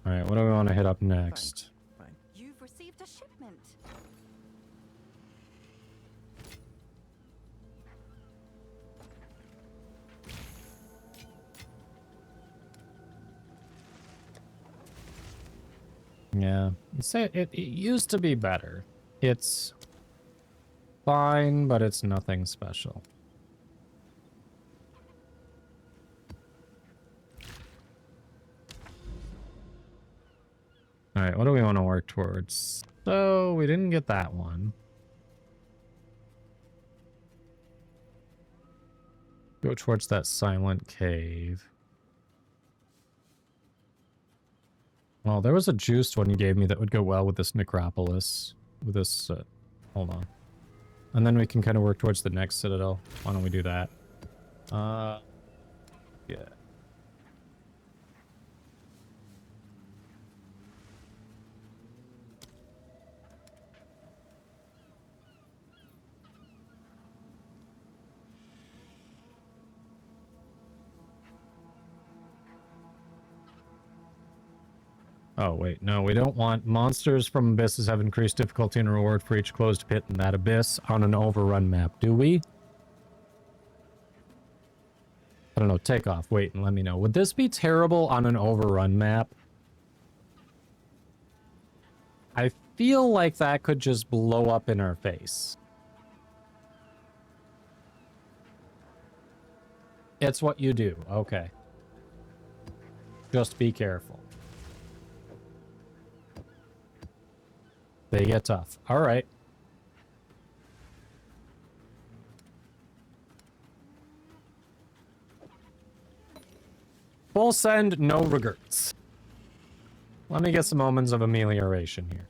Alright, what do we want to hit up next? Fine. You've received a shipment. Yeah, it used to be better. It's fine, but it's nothing special. Alright, what do we want to work towards? So, we didn't get that one. Go towards that silent cave. Well, there was a juiced one you gave me that would go well with this necropolis. With this, hold on. And then we can kind of work towards the next citadel. Why don't we do that? Yeah. Oh, wait. No, we don't want... Monsters from abysses have increased difficulty and reward for each closed pit in that abyss on an overrun map. Do we? I don't know. Take off. Wait and let me know. Would this be terrible on an overrun map? I feel like that could just blow up in our face. It's what you do. Okay. Just be careful. They get tough. All right. Full send, no regrets. Let me get some moments of amelioration here.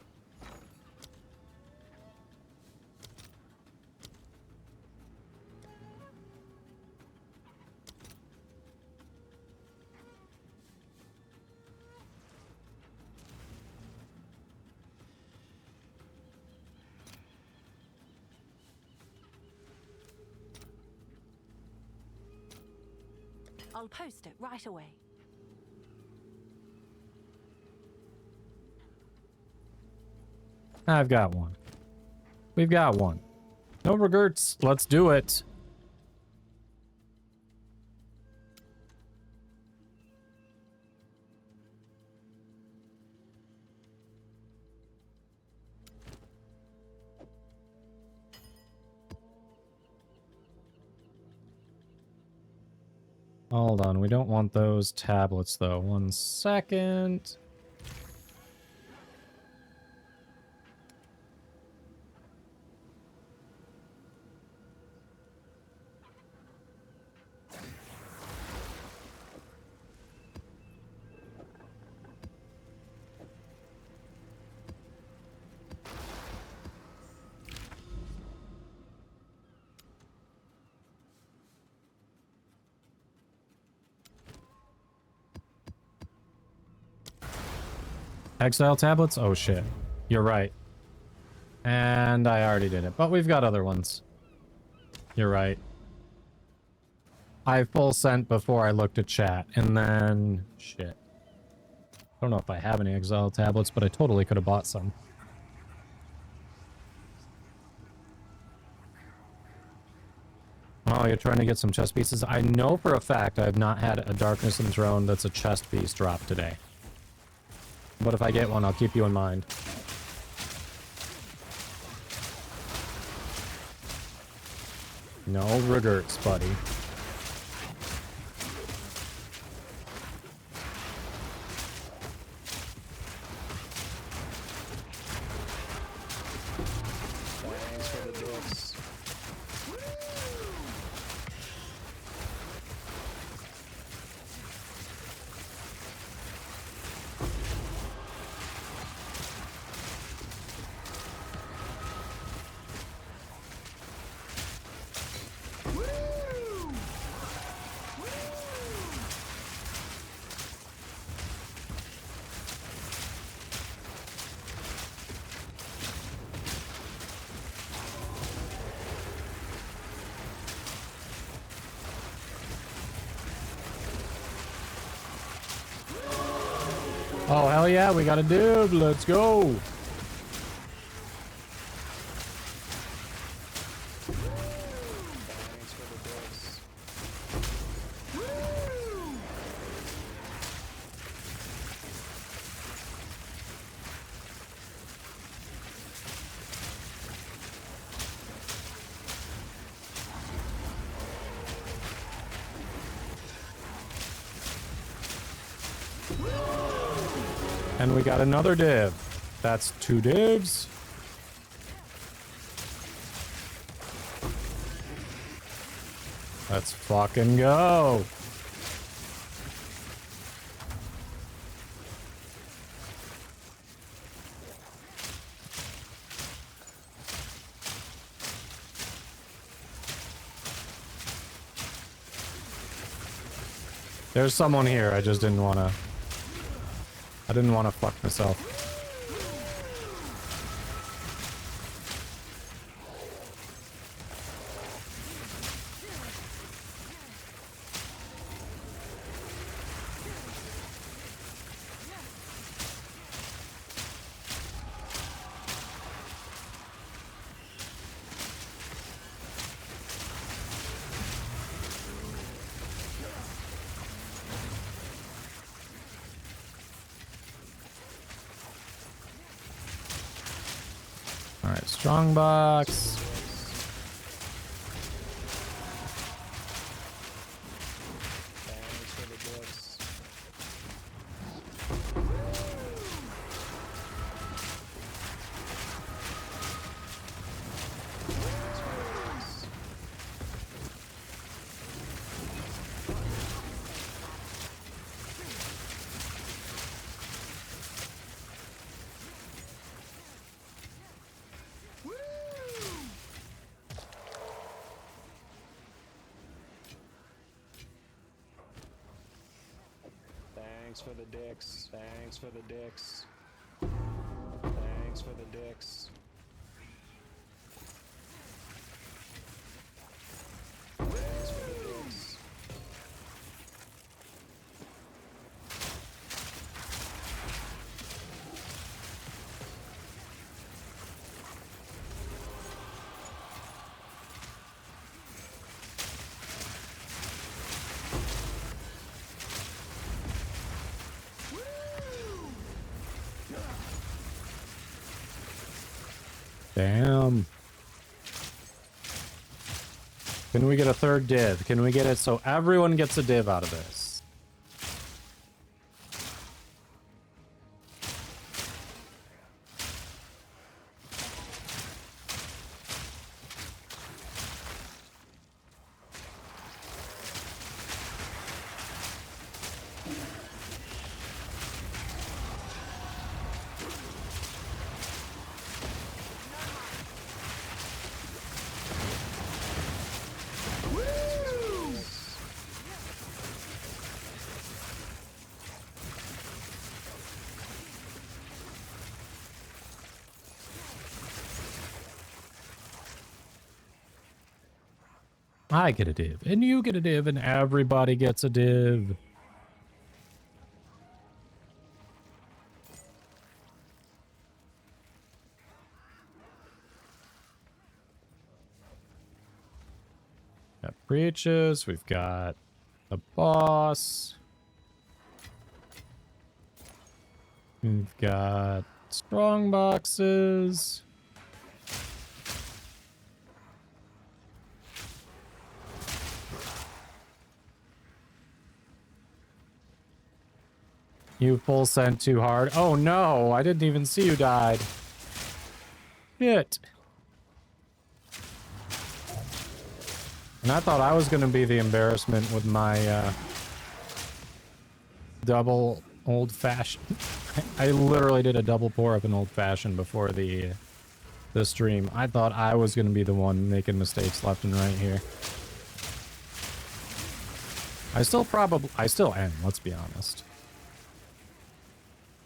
I'll post it right away. I've got one. We've got one. No regrets. Let's do it. Hold on, we don't want those tablets though. 1 second. Exile tablets? Oh shit. You're right. And I already did it, but we've got other ones. You're right. I full sent before I looked at chat, and then... shit. I don't know if I have any Exile tablets, but I totally could have bought some. Oh, you're trying to get some chest pieces? I know for a fact I have not had a Darkness Enthroned that's a chest piece drop today. But if I get one, I'll keep you in mind. No regrets, buddy. Thanks for the bits. Oh, hell yeah, we got a div. Let's go. Thanks for the bits. And we got another div. That's 2 divs. Let's fucking go. There's someone here. I just didn't want to... I didn't want to fuck myself. Alright, strongbox. Thanks for the bits. Thanks for the dicks. Thanks for the dicks. Thanks for the dicks. Thanks for the dicks. Damn. Can we get a third div? Can we get it so everyone gets a div out of this? I get a div, and you get a div, and everybody gets a div. Got breaches, we've got the boss. We've got strong boxes. You full sent too hard. Oh no, I didn't even see you died. Shit. And I thought I was going to be the embarrassment with my double old-fashioned. I literally did a double pour of an old-fashioned before the stream. I thought I was going to be the one making mistakes left and right here. I still am, let's be honest.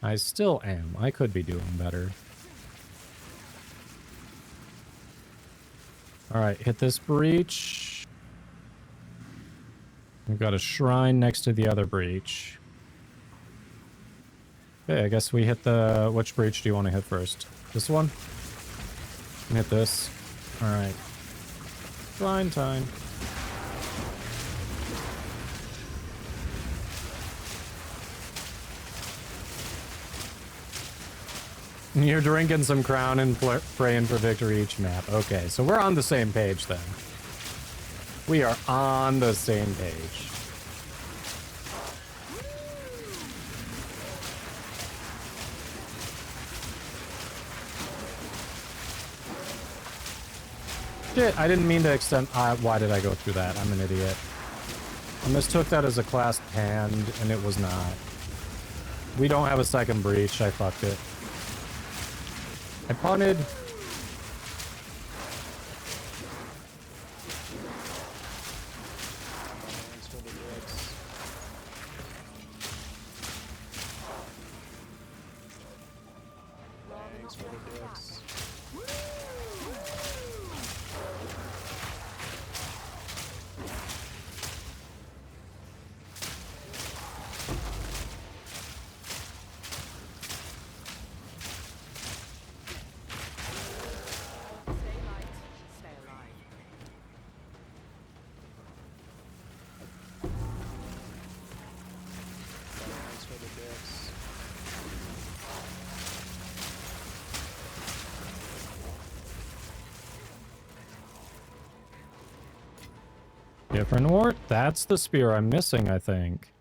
I still am. I could be doing better. Alright, hit this breach. We've got a shrine next to the other breach. Okay, I guess we hit the... Which breach do you want to hit first? This one? Hit this. Alright. Shrine time. You're drinking some Crown and praying for victory each map. Okay, so we're on the same page then. We are on the same page. Shit, I didn't mean to extend... why did I go through that? I'm an idiot. I mistook that as a clasped hand, and it was not. We don't have a second breach. I fucked it. I punted. Different wart? That's the spear I'm missing, I think.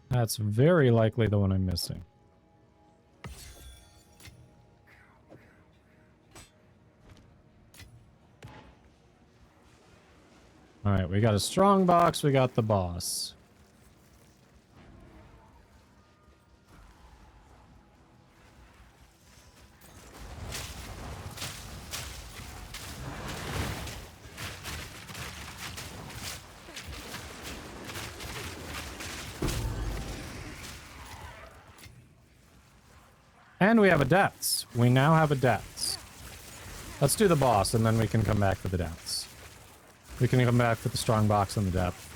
That's very likely the one I'm missing. Alright, we got a strong box, we got the boss. And we have a depths. We now have a depths. Let's do the boss, and then we can come back for the depths. We can come back for the strong box and the depth.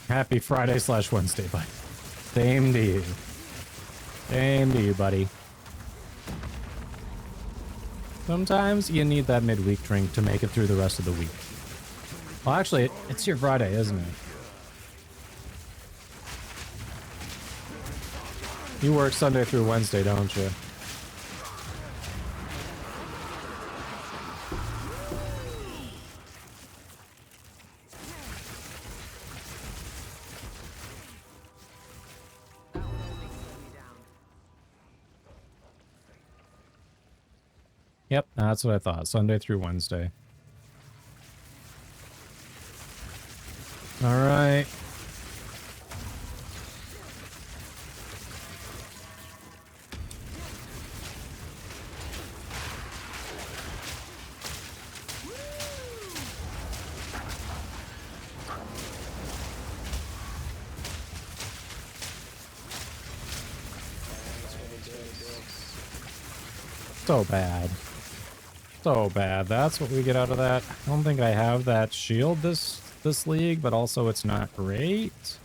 Happy Friday/Wednesday, bud. Same to you. Same to you, buddy. Sometimes you need that midweek drink to make it through the rest of the week. Well, actually, it's your Friday, isn't it? You work Sunday through Wednesday, don't you? Yep, that's what I thought. Sunday through Wednesday. All right. So bad. So bad. That's what we get out of that. I don't think I have that shield this league, but also it's not great.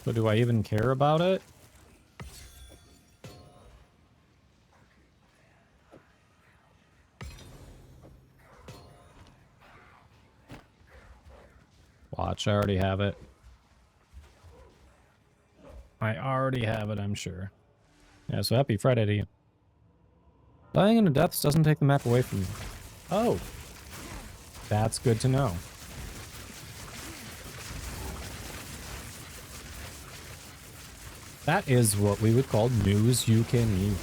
So do I even care about it? Watch, I already have it. I already have it, I'm sure. Yeah, so happy Friday to you. Dying into deaths doesn't take the map away from you. Oh. That's good to know. That is what we would call news you can use.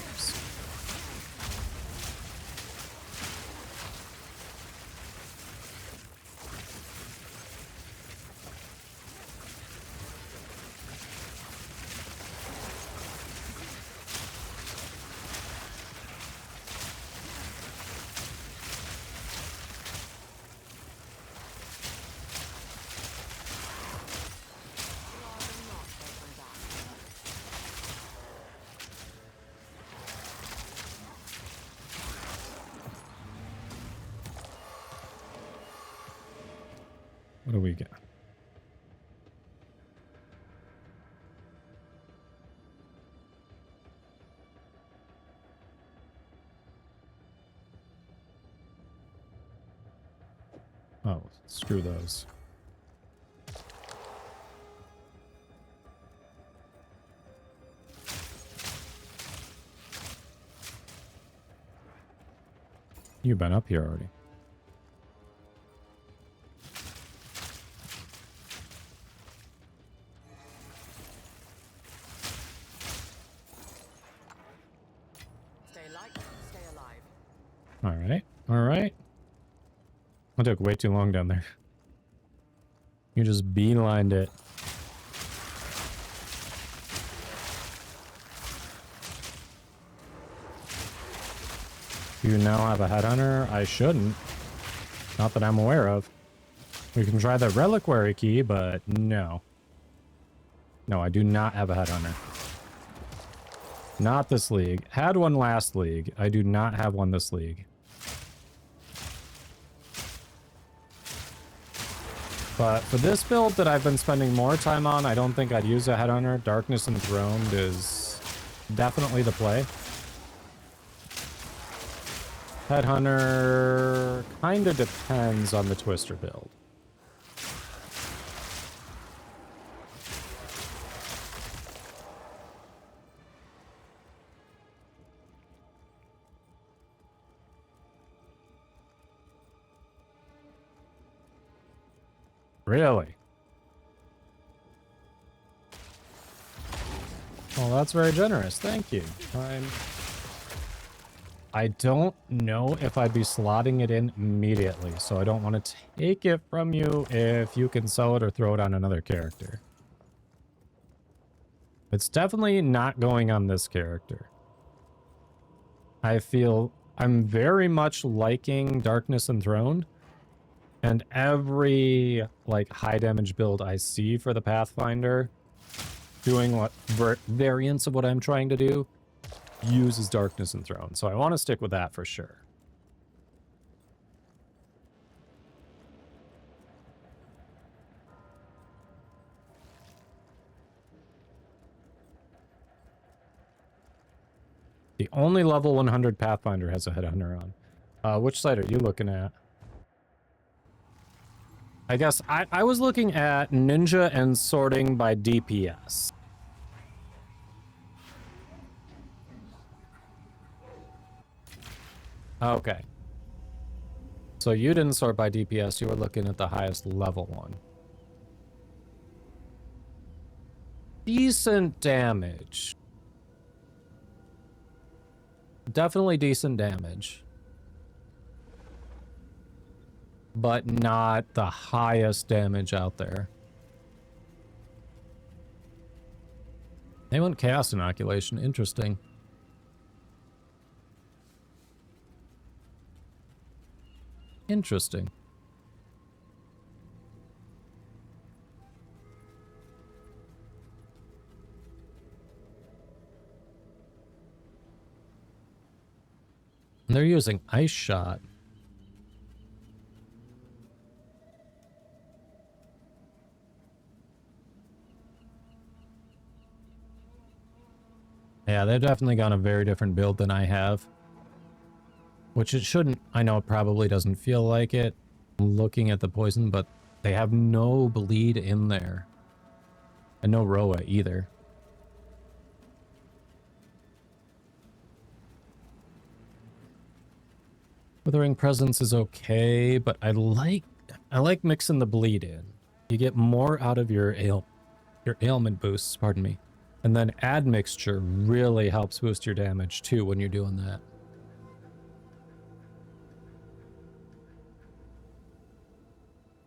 What do we get? Oh, screw those. You've been up here already. Stay light, stay alive. Alright, alright. I took way too long down there. You just beelined it. You now have a headhunter? I shouldn't. Not that I'm aware of. We can try the reliquary key, but no. No, I do not have a headhunter. Not this league. Had one last league. I do not have one this league. But for this build that I've been spending more time on, I don't think I'd use a headhunter. Darkness Enthroned is definitely the play. Headhunter kind of depends on the Twister build. Really? Well, that's very generous. Thank you. I don't know if I'd be slotting it in immediately, so I don't want to take it from you if you can sell it or throw it on another character. It's definitely not going on this character. I feel I'm very much liking Darkness Enthroned, and every like high damage build I see for the Pathfinder doing what variants of what I'm trying to do uses Darkness Enthroned, so I want to stick with that for sure. The only level 100 Pathfinder has a headhunter on. Which site are you looking at? I guess I was looking at Ninja and sorting by DPS. Okay. So you didn't sort by DPS, you were looking at the highest level one. Decent damage. Definitely decent damage. But not the highest damage out there. They went Chaos Inoculation. Interesting. Interesting. They're using Ice Shot. Yeah, they've definitely gone a very different build than I have. Which it shouldn't. I know it probably doesn't feel like it looking at the poison, but they have no bleed in there. And no Roa either. Withering Presence is okay, but I like mixing the bleed in. You get more out of your ailment boosts, pardon me. And then Admixture really helps boost your damage too when you're doing that.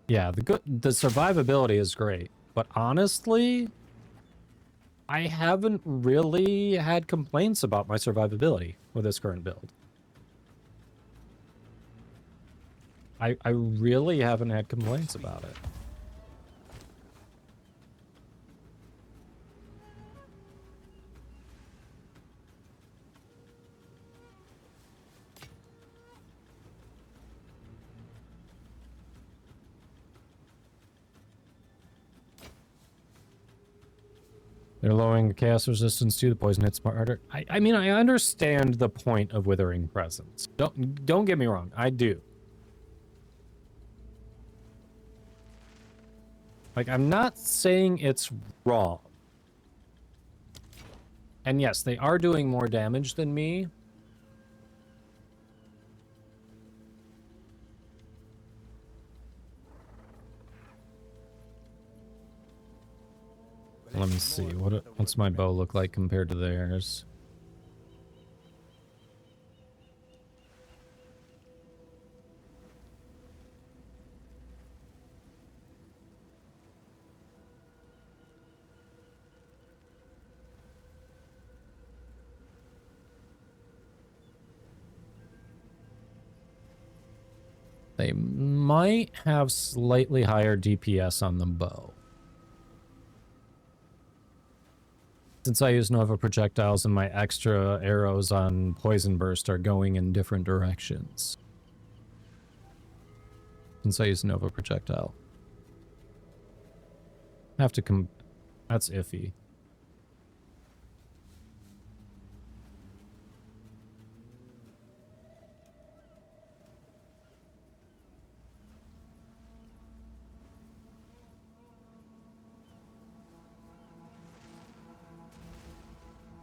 Yeah, the survivability is great, but honestly, I haven't really had complaints about my survivability with this current build. I really haven't had complaints about it. They're lowering the chaos resistance to the poison hits harder. I mean, I understand the point of Withering Presence. Don't get me wrong, I do. Like, I'm not saying it's wrong. And yes, they are doing more damage than me. Let me see. What's my bow look like compared to theirs? They might have slightly higher DPS on the bow. Since I use Nova projectiles and my extra arrows on Poison Burst are going in different directions. Since I use Nova projectile. Have to that's iffy.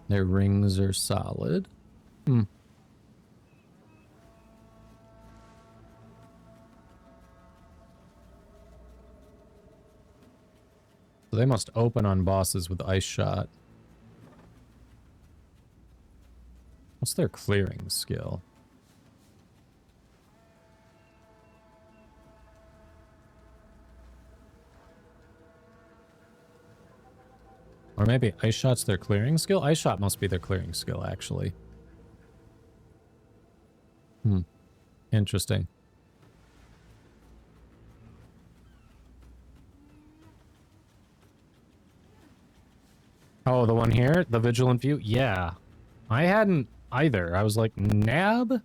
Their rings are solid. Hmm. So they must open on bosses with Ice Shot. What's their clearing skill? Or maybe Ice Shot's their clearing skill? Ice Shot must be their clearing skill, actually. Hmm. Interesting. Oh, the one here? The Vigilant View? Yeah. I hadn't either. I was like, nab?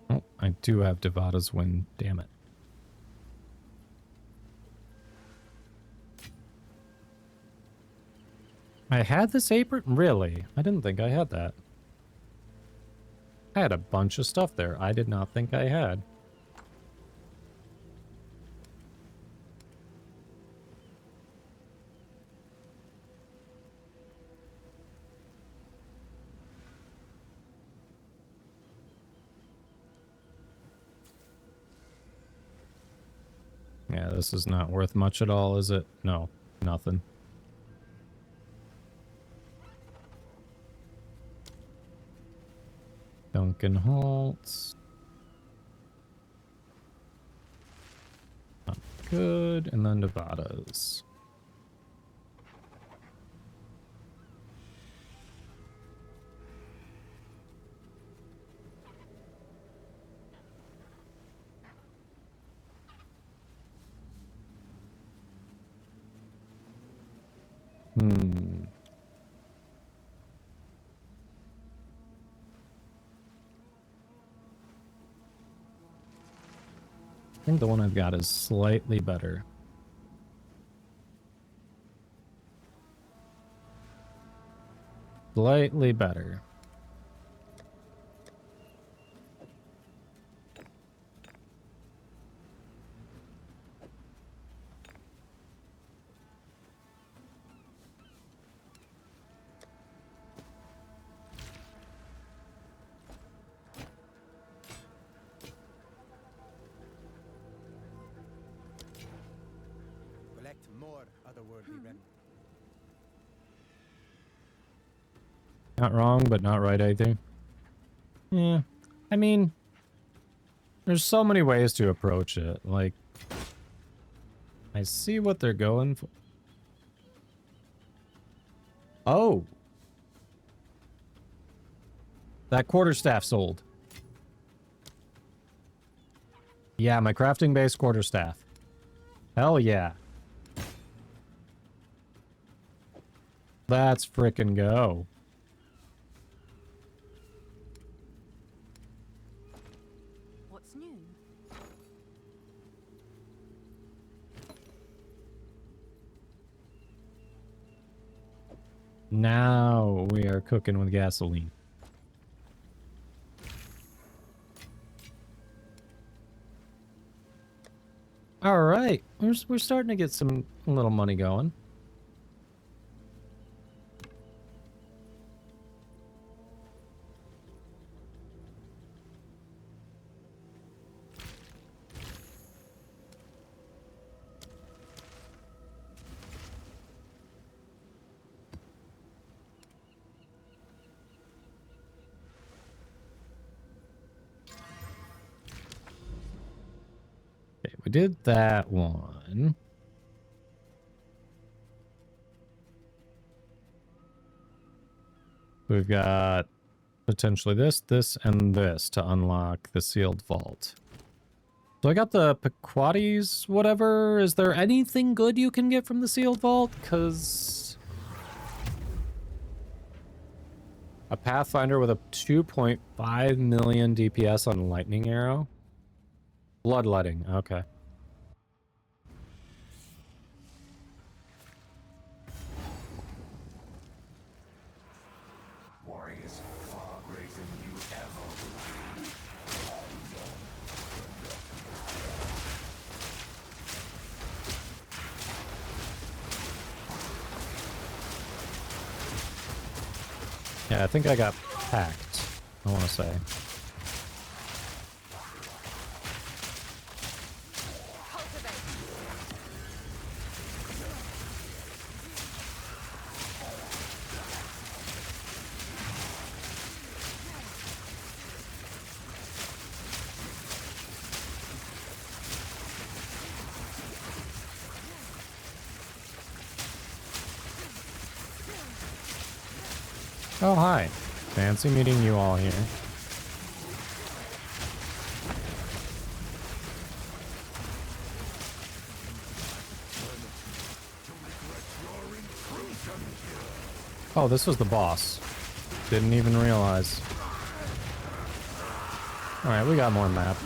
Oh, I do have Devada's Wind, damn it. I had this apron? Really? I didn't think I had that. I had a bunch of stuff there I did not think I had. Yeah, this is not worth much at all, is it? No, nothing. Drunken Halts. Not good. And then Nevadas. I think the one I've got is slightly better. Slightly better. Collect more otherworldly remnants. Not wrong, but not right either. Yeah. I mean, there's so many ways to approach it. Like, I see what they're going for. Oh. That quarterstaff sold. Yeah, my crafting base quarterstaff. Hell yeah. Let's frickin' go. What's new? Now we are cooking with gasoline. All right, we're starting to get some little money going. Okay, we did that one. We've got potentially this, and this to unlock the sealed vault. So I got the Pequotties, whatever. Is there anything good you can get from the sealed vault? Because a Pathfinder with a 2.5 million DPS on Lightning Arrow. Bloodletting, okay. Warriors far greater than you ever. Yeah, I think I got packed, I want to say. Oh, hi. Fancy meeting you all here. Oh, this was the boss. Didn't even realize. Alright, we got more map.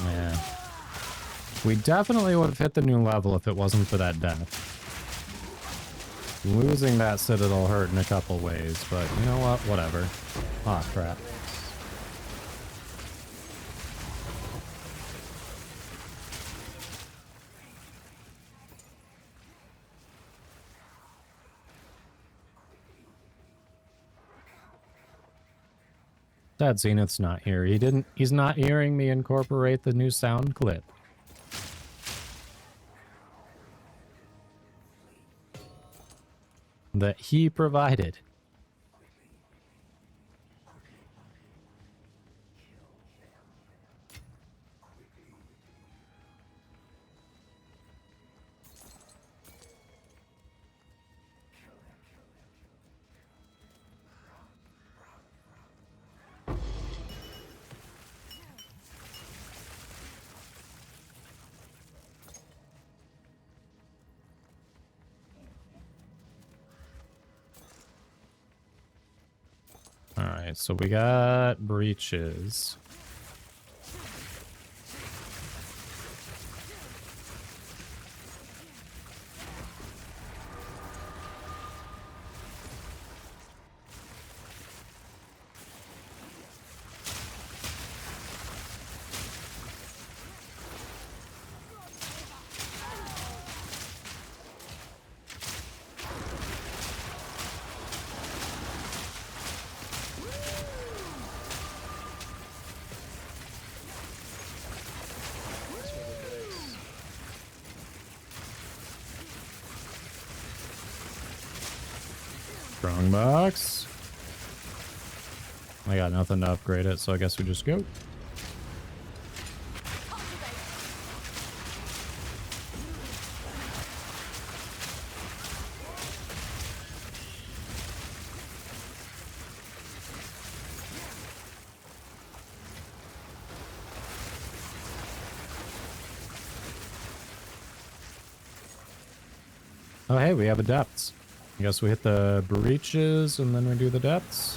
Yeah. We definitely would have hit the new level if it wasn't for that death. Losing that Citadel hurt in a couple ways, but you know what? Whatever. Aw, crap. Sad Zenith's not here. He's not hearing me incorporate the new sound clip. That he provided. Alright, so we got breaches. Strongbox. I got nothing to upgrade it, so I guess we just go. Oh, hey, we have a depths. I guess we hit the breaches and then we do the depths.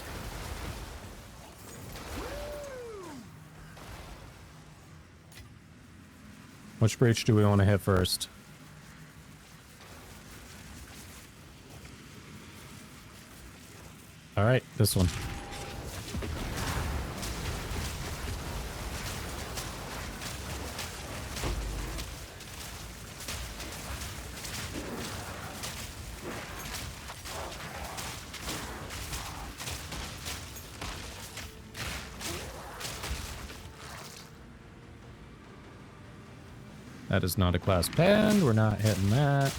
Which breach do we want to hit first? All right, this one. That is not a class band. We're not hitting that.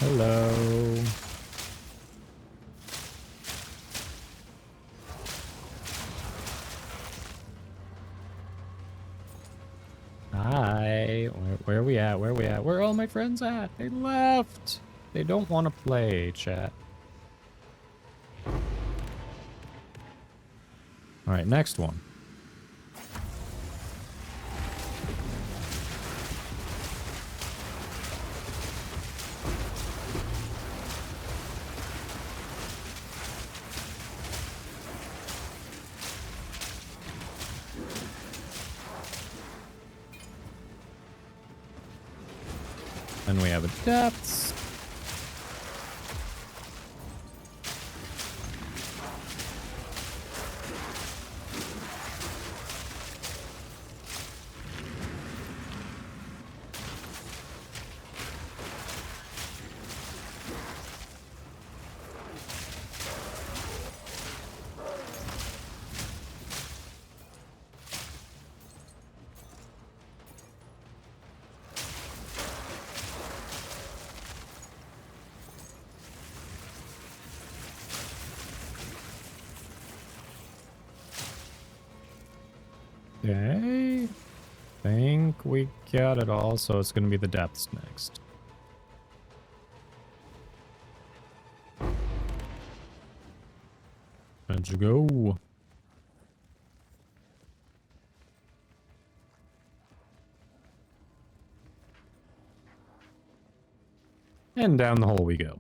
Hello. Hi. Where are we at? Where are we at? Where are all my friends at? They left. They don't want to play, chat. All right, next one. And we have a depths. Okay. Think we got it all, so it's going to be the depths next. Let's go. And down the hole we go.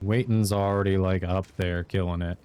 Waiting's already like up there killing it.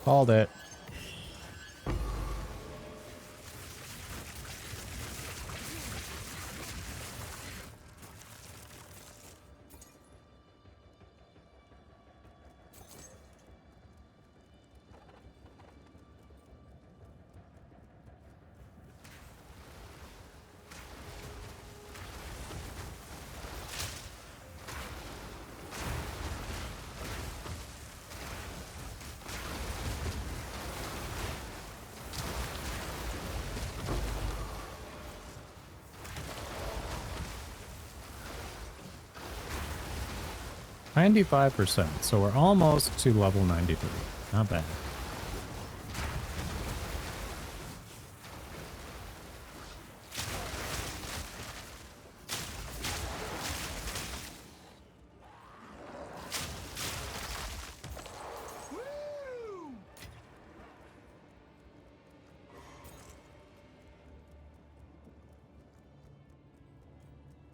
Called it. %, so we're almost to level 93. Not bad.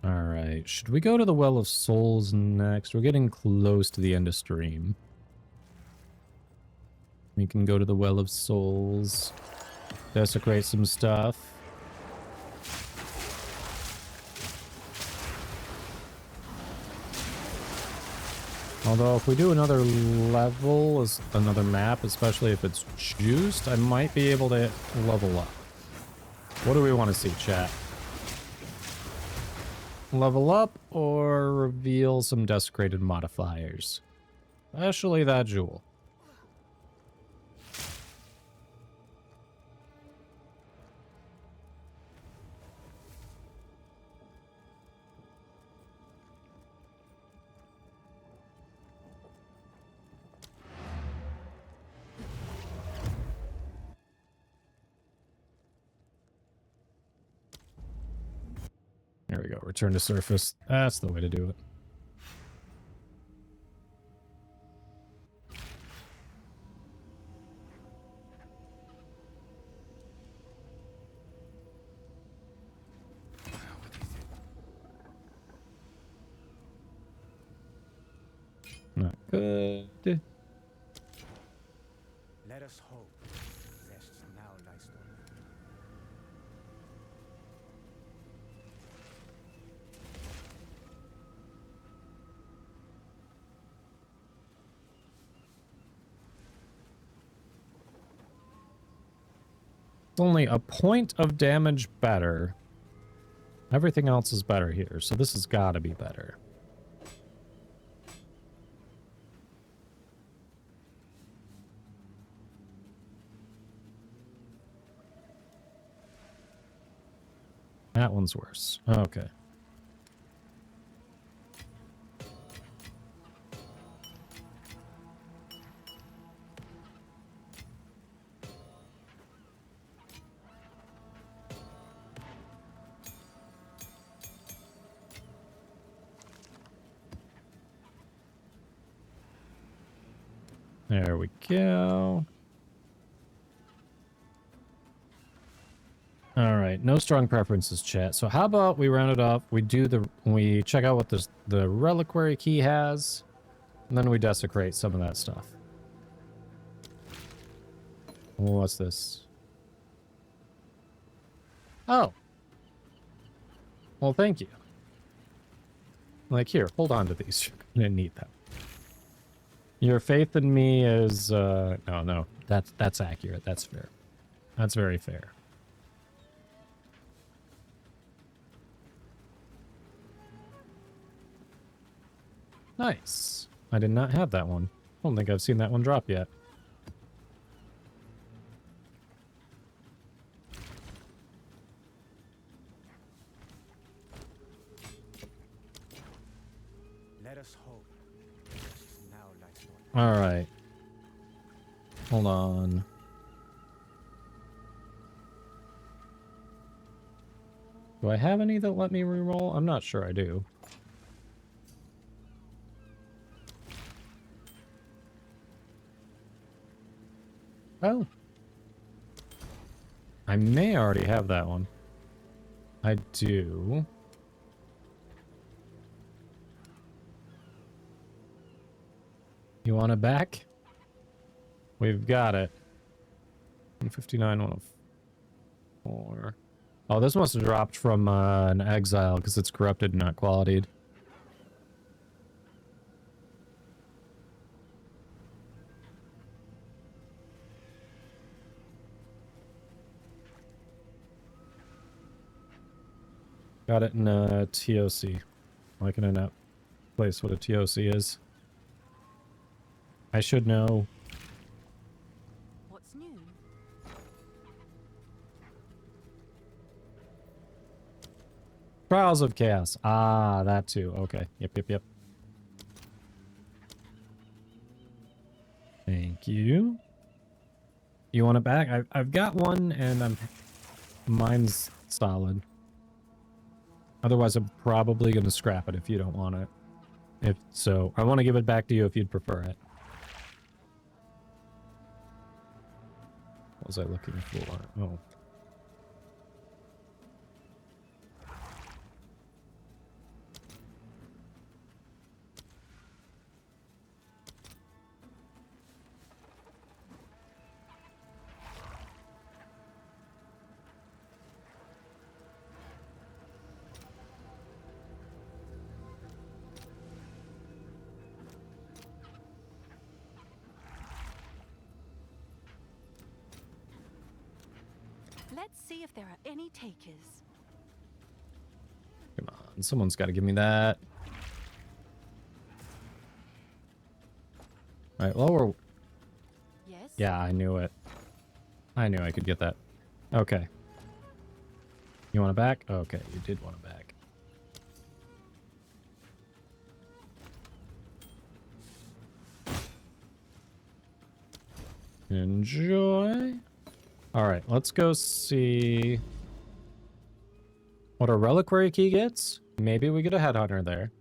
Alright, should we go to the Well of Souls next? We're getting close to the end of stream. We can go to the Well of Souls, desecrate some stuff. Although if we do another level, another map, especially if it's juiced, I might be able to level up. What do we want to see, chat? Level up or reveal some desecrated modifiers? Especially that jewel. There we go. Return to surface. That's the way to do it. Not good. Let us hope. Rests now thy story. It's only a point of damage better. Everything else is better here, so this has got to be better. That one's worse. Okay. There we go. All right, no strong preferences, chat. So how about we round it up? We check out what the reliquary key has, and then we desecrate some of that stuff. What's this? Oh. Well, thank you. Like, here, hold on to these. You're gonna need them. Your faith in me is no, that's accurate. That's fair. That's very fair. Nice. I did not have that one. I don't think I've seen that one drop yet. Let us hope. Now lies not. All right. Hold on. Do I have any that let me reroll? I'm not sure I do. Oh. I may already have that one. I do. You want it back? We've got it. 159, 104. Oh, this must have dropped from an Exile because it's corrupted, not qualityed. Got it in a TOC. Why can I not place what a TOC is? I should know. What's new? Trials of Chaos. Ah, that too. Okay. Yep. Thank you. You want it back? I've got one, and mine's solid. Otherwise, I'm probably going to scrap it if you don't want it. If so, I want to give it back to you if you'd prefer it. What was I looking for? Oh. Let's see if there are any takers. Come on, someone's got to give me that. All right, well, we're... Yes? Yeah, I knew it. I knew I could get that. Okay. You want it back? Okay, you did want it back. Enjoy. All right, let's go see what a reliquary key gets. Maybe we get a headhunter there.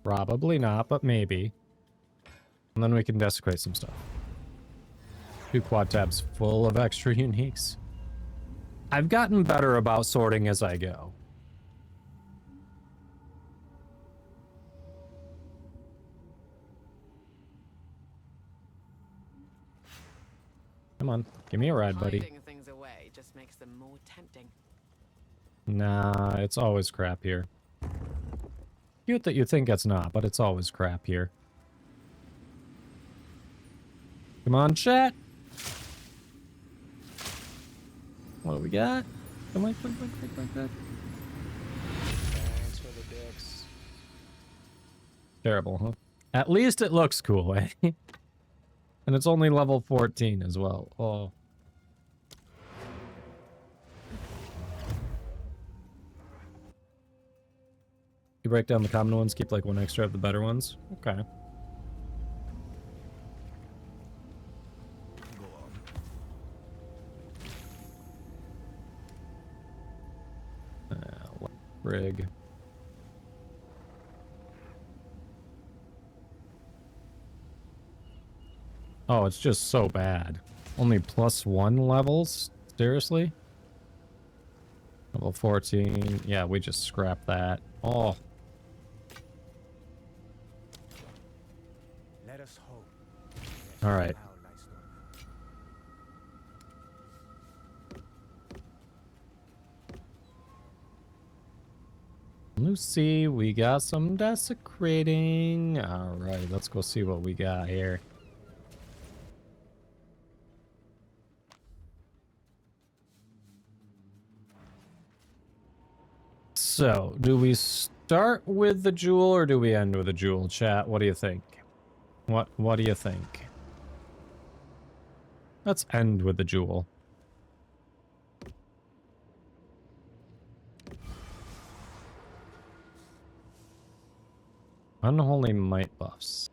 Probably not, but maybe. And then we can desecrate some stuff. 2 quad tabs full of extra uniques. I've gotten better about sorting as I go. Come on, give me a ride, buddy. Hiding things away just makes them more tempting. Nah, it's always crap here. Cute that you think it's not, but it's always crap here. Come on, chat. What do we got? Come on, quick. Thanks for the dicks. Terrible, huh? At least it looks cool, eh? And it's only level 14 as well. Oh. You break down the common ones, keep like 1 extra of the better ones. Okay. Go on. Rig. Oh, it's just so bad. Only +1 levels? Seriously? Level 14. Yeah, we just scrapped that. Oh. Let us hope. All right. Now lies not. Lucy, we got some desecrating. All right, let's go see what we got here. So, do we start with the jewel or do we end with the jewel, chat? What do you think? What do you think? Let's end with the jewel. Unholy Might buffs.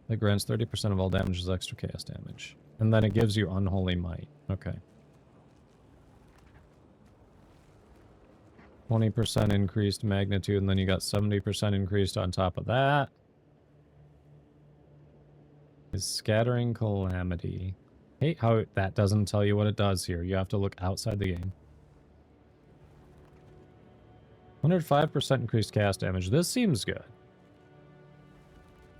That grants 30% of all damage as extra chaos damage. And then it gives you Unholy Might. Okay. 20% increased magnitude, and then you got 70% increased on top of that. Is Scattering Calamity. Hate how that doesn't tell you what it does here. You have to look outside the game. 105% increased cast damage. This seems good.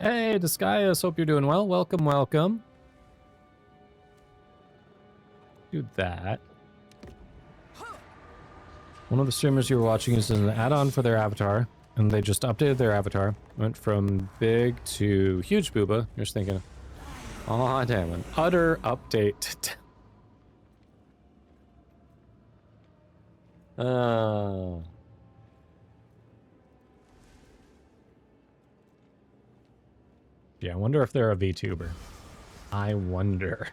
Hey, Disguise, hope you're doing well. Welcome, welcome. Do that. One of the streamers you were watching is an add-on for their avatar, and they just updated their avatar. Went from big to huge booba. You're just thinking, oh damn, an utter update. Yeah, I wonder if they're a VTuber. I wonder.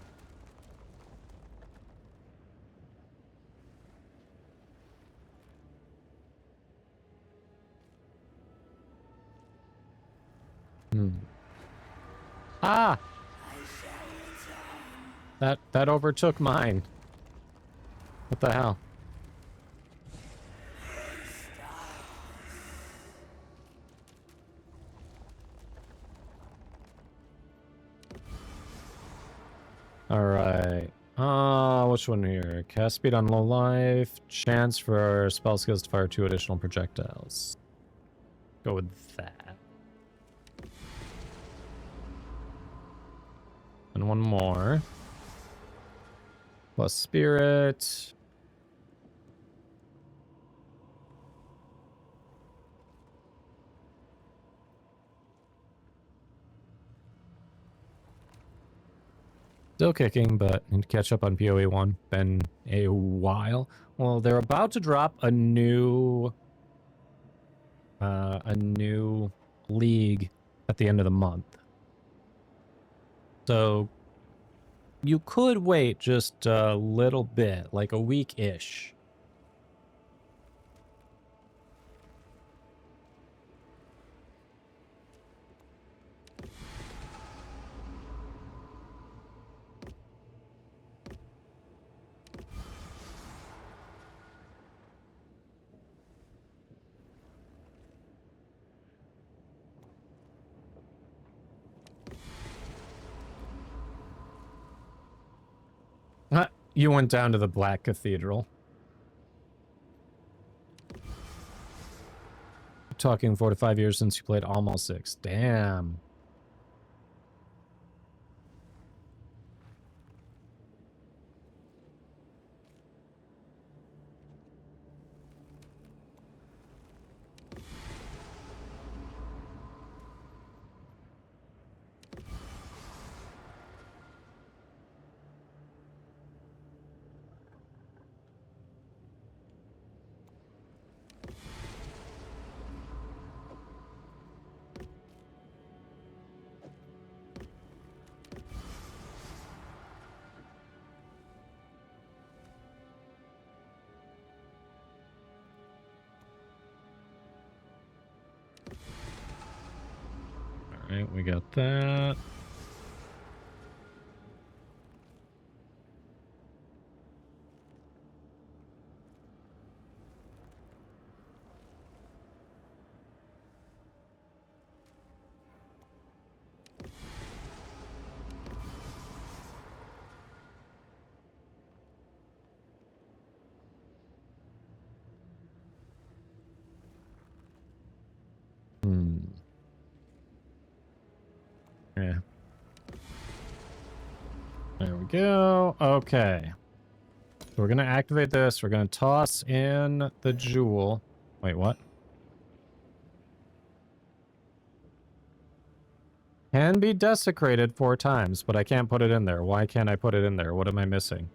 Ah! That overtook mine. What the hell? Alright. Which one here? Cast speed on low life. Chance for spell skills to fire 2 additional projectiles. Go with that. And one more. Plus spirit. Still kicking, but need to catch up on PoE 1. Been a while. Well, they're about to drop a new league at the end of the month. So you could wait just a little bit, like a week-ish. You went down to the Black Cathedral. Talking 4 to 5 years since you played almost 6. Damn. Alright, we got that. Yeah. There we go. Okay. So we're going to activate this. We're going to toss in the jewel. Wait, what? Can be desecrated 4 times, but I can't put it in there. Why can't I put it in there? What am I missing?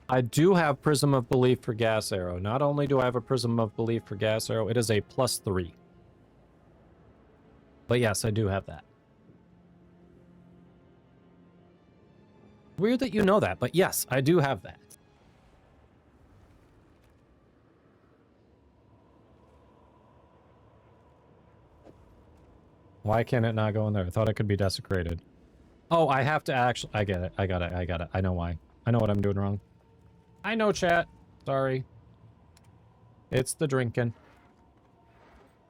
I do have Prism of Belief for Gas Arrow. Not only do I have a Prism of Belief for Gas Arrow, it is a +3. But yes, I do have that. Weird that you know that, but yes, I do have that. Why can't it not go in there? I thought it could be desecrated. Oh, I have to actually... I get it. I got it. I know why. I know what I'm doing wrong. I know, chat. Sorry. It's the drinking.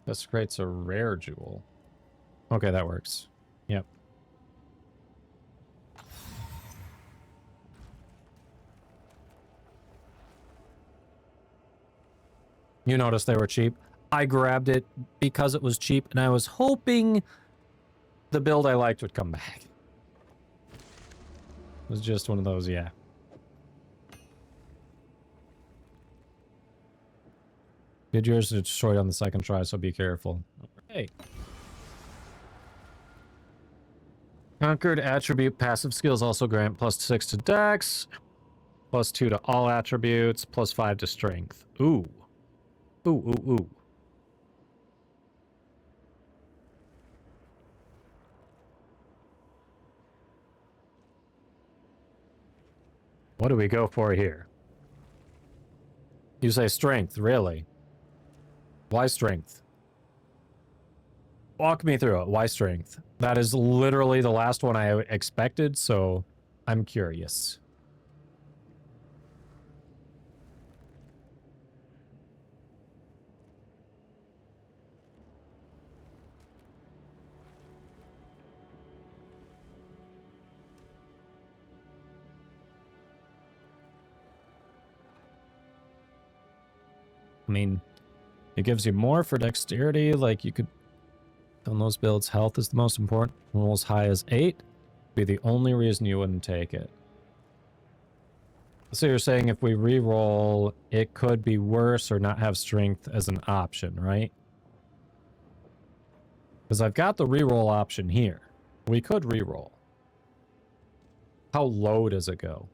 Desecrates a rare jewel. Okay, that works. Yep. You noticed they were cheap. I grabbed it because it was cheap, and I was hoping the build I liked would come back. It was just one of those, yeah. Good yours are destroyed on the second try, so be careful. Hey. Conquered attribute passive skills also grant +6 to Dex, +2 to all attributes, +5 to strength. Ooh. Ooh. What do we go for here? You say strength, really? Why strength? Walk me through it. Why strength? That is literally the last one I expected, so I'm curious. I mean, it gives you more for dexterity, like you could... On those builds, health is the most important. Roll as high as 8 be the only reason you wouldn't take it. So you're saying if we re-roll, it could be worse or not have strength as an option, right? Because I've got the re-roll option here. We could re-roll. How low does it go?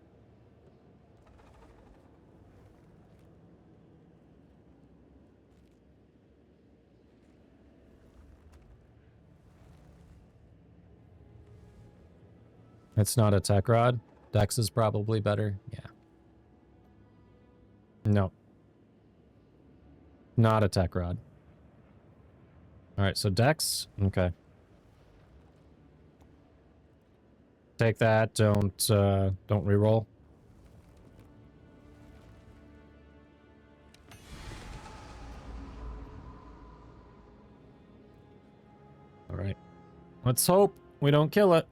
It's not a tech rod. Dex is probably better. Yeah. No. Not a tech rod. Alright, so Dex. Okay. Take that. Don't reroll. Alright. Let's hope we don't kill it.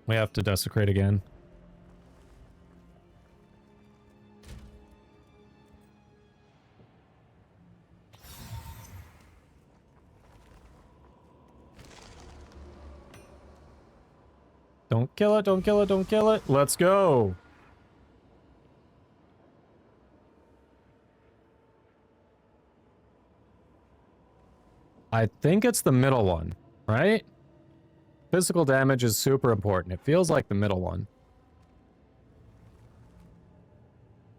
We have to desecrate again. Don't kill it, don't kill it, don't kill it. Let's go. I think it's the middle one, right? Physical damage is super important. It feels like the middle one.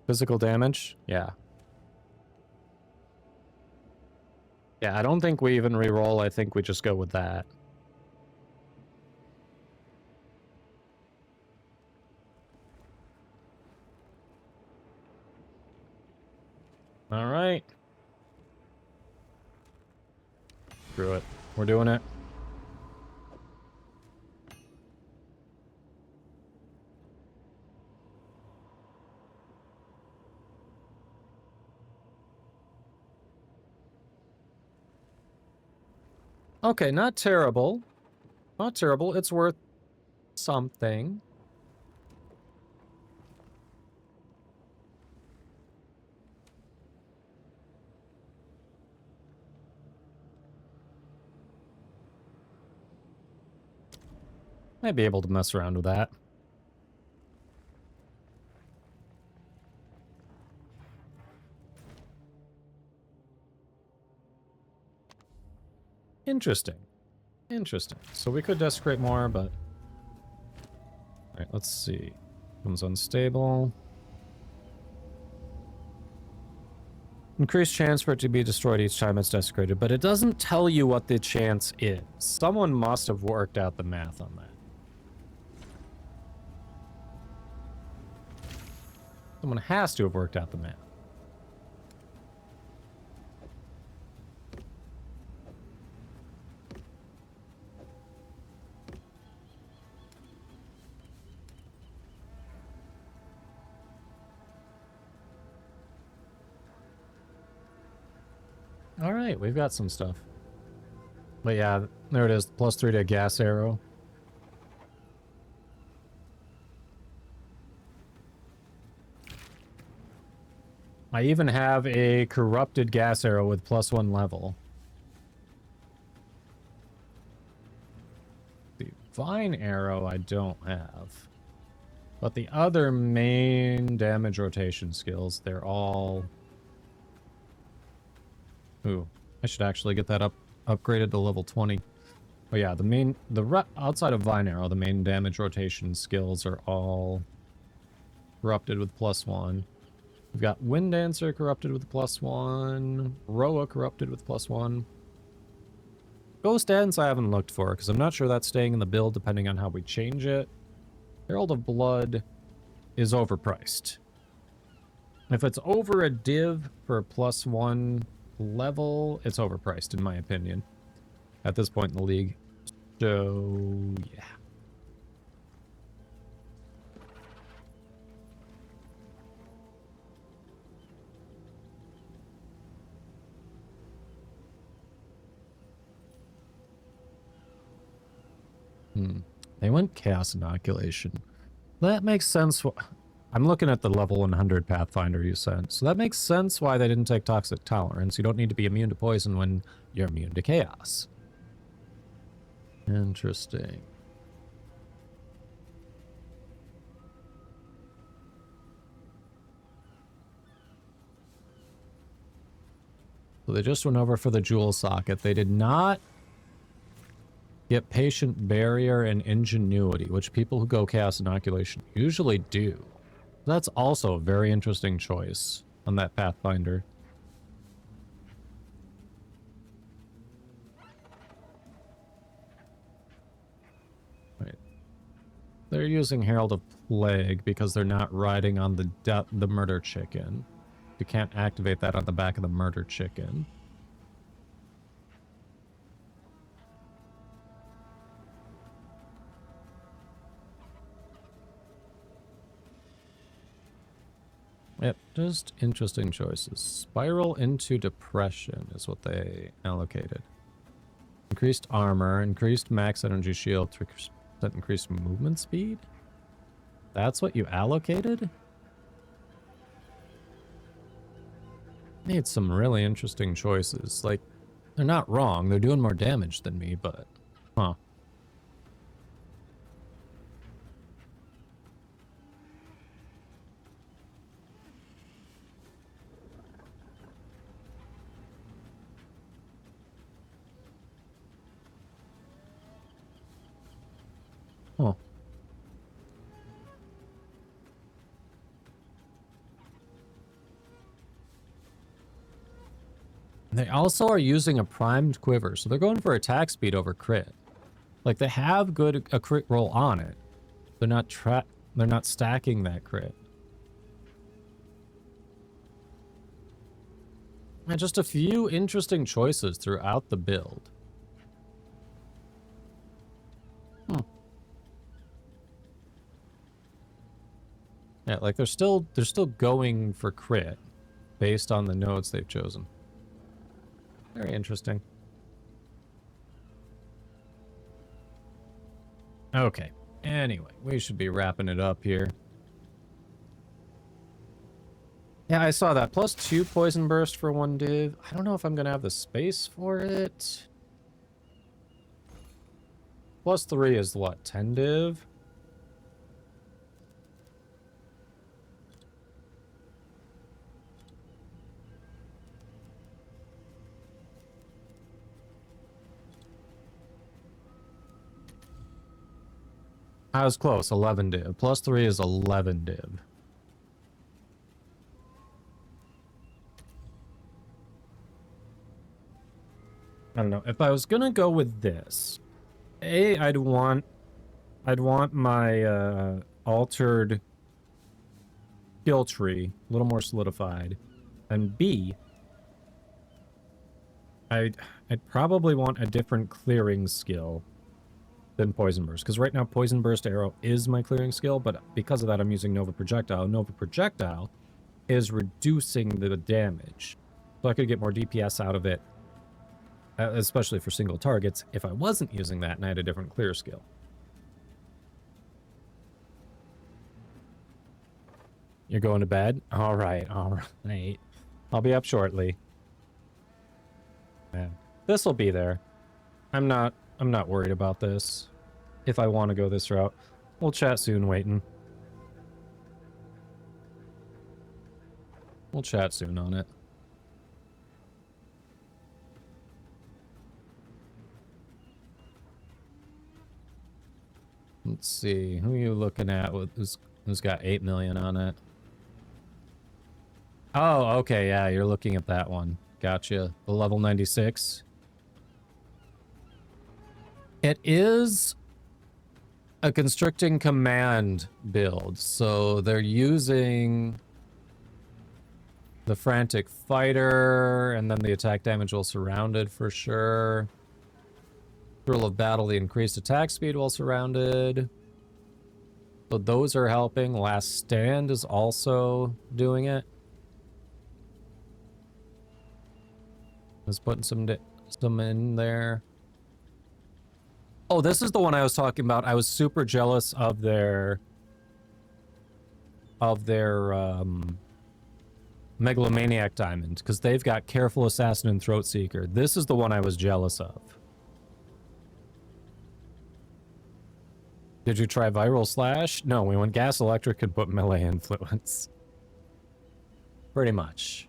Physical damage? Yeah. Yeah, I don't think we even re-roll. I think we just go with that. All right. Screw it. We're doing it. Okay, not terrible. Not terrible. It's worth something. Might be able to mess around with that. Interesting. Interesting. So we could desecrate more, but... Alright, let's see. One's unstable. Increased chance for it to be destroyed each time it's desecrated, but it doesn't tell you what the chance is. Someone must have worked out the math on that. Someone has to have worked out the math. All right, we've got some stuff. But yeah, there it is. +3 to gas arrow. I even have a corrupted gas arrow with +1 level. The vine arrow I don't have. But the other main damage rotation skills, they're all... Ooh, I should actually get that upgraded to level 20. Oh yeah, outside of Vine Arrow, the main damage rotation skills are all corrupted with +1. We've got Wind Dancer corrupted with +1, Roa corrupted with +1. Ghost Dance I haven't looked for, because I'm not sure that's staying in the build depending on how we change it. Herald of Blood is overpriced. If it's over a div for a +1 level, it's overpriced in my opinion at this point in the league. So yeah, they went Chaos Inoculation. That makes sense. I'm looking at the level 100 Pathfinder you sent, so that makes sense why they didn't take Toxic Tolerance. You don't need to be immune to poison when you're immune to chaos. Interesting. So they just went over for the Jewel Socket. They did not get Patient Barrier and Ingenuity, which people who go Chaos Inoculation usually do. That's also a very interesting choice on that Pathfinder. Right. They're using Herald of Plague because they're not riding on the Murder Chicken. You can't activate that on the back of the Murder Chicken. Yep, just interesting choices. Spiral into Depression is what they allocated. Increased armor, increased max energy shield, 3% increased movement speed? That's what you allocated? Made some really interesting choices. Like, they're not wrong. They're doing more damage than me, but... Huh. Huh. They also are using a primed quiver, so they're going for attack speed over crit. Like, they have a crit roll on it. They're not stacking that crit. And just a few interesting choices throughout the build. Yeah, like they're still going for crit based on the nodes they've chosen. Very interesting. Okay. Anyway, we should be wrapping it up here. Yeah, I saw that. +2 poison burst for 1 div. I don't know if I'm gonna have the space for it. +3 is what? 10 div? I was close. 11 div. +3 is 11 div. I don't know. If I was gonna go with this, I'd want my altered skill tree a little more solidified, and B, I'd probably want a different clearing skill than Poison Burst, because right now Poison Burst Arrow is my clearing skill, but because of that I'm using Nova Projectile. Nova Projectile is reducing the damage, so I could get more DPS out of it, especially for single targets, if I wasn't using that and I had a different clear skill. You're going to bed? All right, all right. I'll be up shortly. Yeah. This will be there. I'm not worried about this. If I want to go this route. We'll chat soon, waiting. We'll chat soon on it. Let's see. Who are you looking at with who's got 8 million on it? Oh, okay, yeah, you're looking at that one. Gotcha. The level 96. It is a constricting command build, so they're using the frantic fighter, and then the attack damage while surrounded for sure. Thrill of battle, the increased attack speed while surrounded. So those are helping. Last Stand is also doing it. Let's put some in there. Oh, this is the one I was talking about. I was super jealous of their Megalomaniac Diamond, because they've got Careful Assassin and Throat Seeker. This is the one I was jealous of. Did you try Viral Slash? No, we went Gas Electric and put Melee Influence. Pretty much.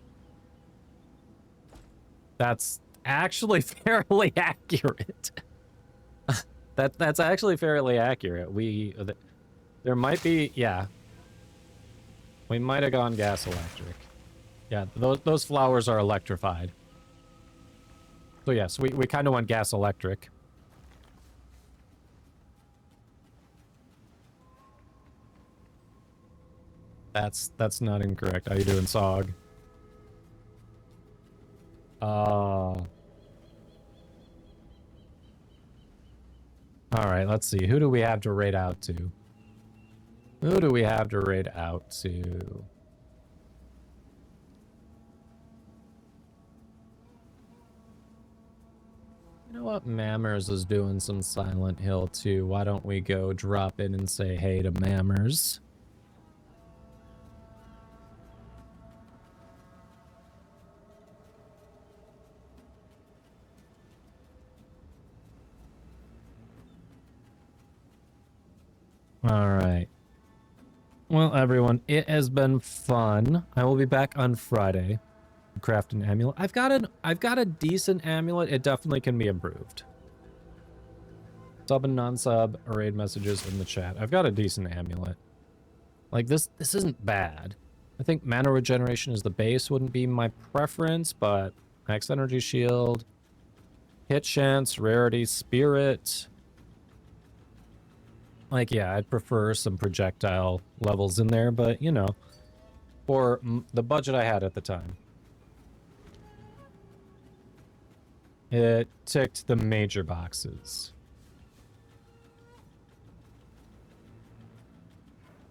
That's actually fairly accurate. That's actually fairly accurate. There might be, yeah. We might have gone Gas Electric. Yeah, those flowers are electrified. So yes, we kind of went Gas Electric. That's not incorrect. How you doing, Sog? Alright, let's see. Who do we have to raid out to? Who do we have to raid out to? You know what? Mammers is doing some Silent Hill too. Why don't we go drop in and say hey to Mammers? All right. Well, everyone, it has been fun. I will be back on Friday. Craft an amulet. I've got a decent amulet. It definitely can be improved. Sub and non-sub raid messages in the chat. I've got a decent amulet. Like this isn't bad. I think mana regeneration is the base, wouldn't be my preference, but max energy shield, hit chance, rarity, spirit. Like, yeah, I'd prefer some projectile levels in there, but, you know, for the budget I had at the time, it ticked the major boxes.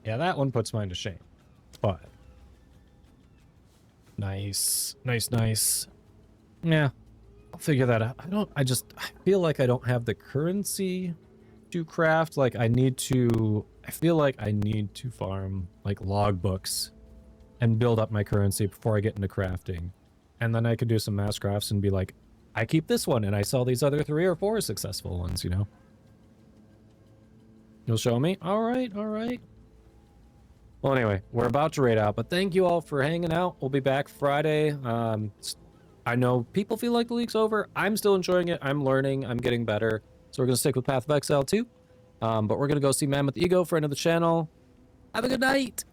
Yeah, that one puts mine to shame, but nice. Yeah, I'll figure that out. I feel like I don't have the currency to craft. Like I feel like I need to farm like logbooks and build up my currency before I get into crafting, and then I could do some mass crafts and be like, I keep this one and I sell these other 3 or 4 successful ones, you know. You'll show me? All right, all right. Well, anyway, we're about to raid out, but thank you all for hanging out. We'll be back Friday. I know people feel like the league's over. I'm still enjoying it. I'm learning. I'm getting better. So we're going to stick with Path of Exile too. But we're going to go see Man with Ego, friend of the channel. Have a good night.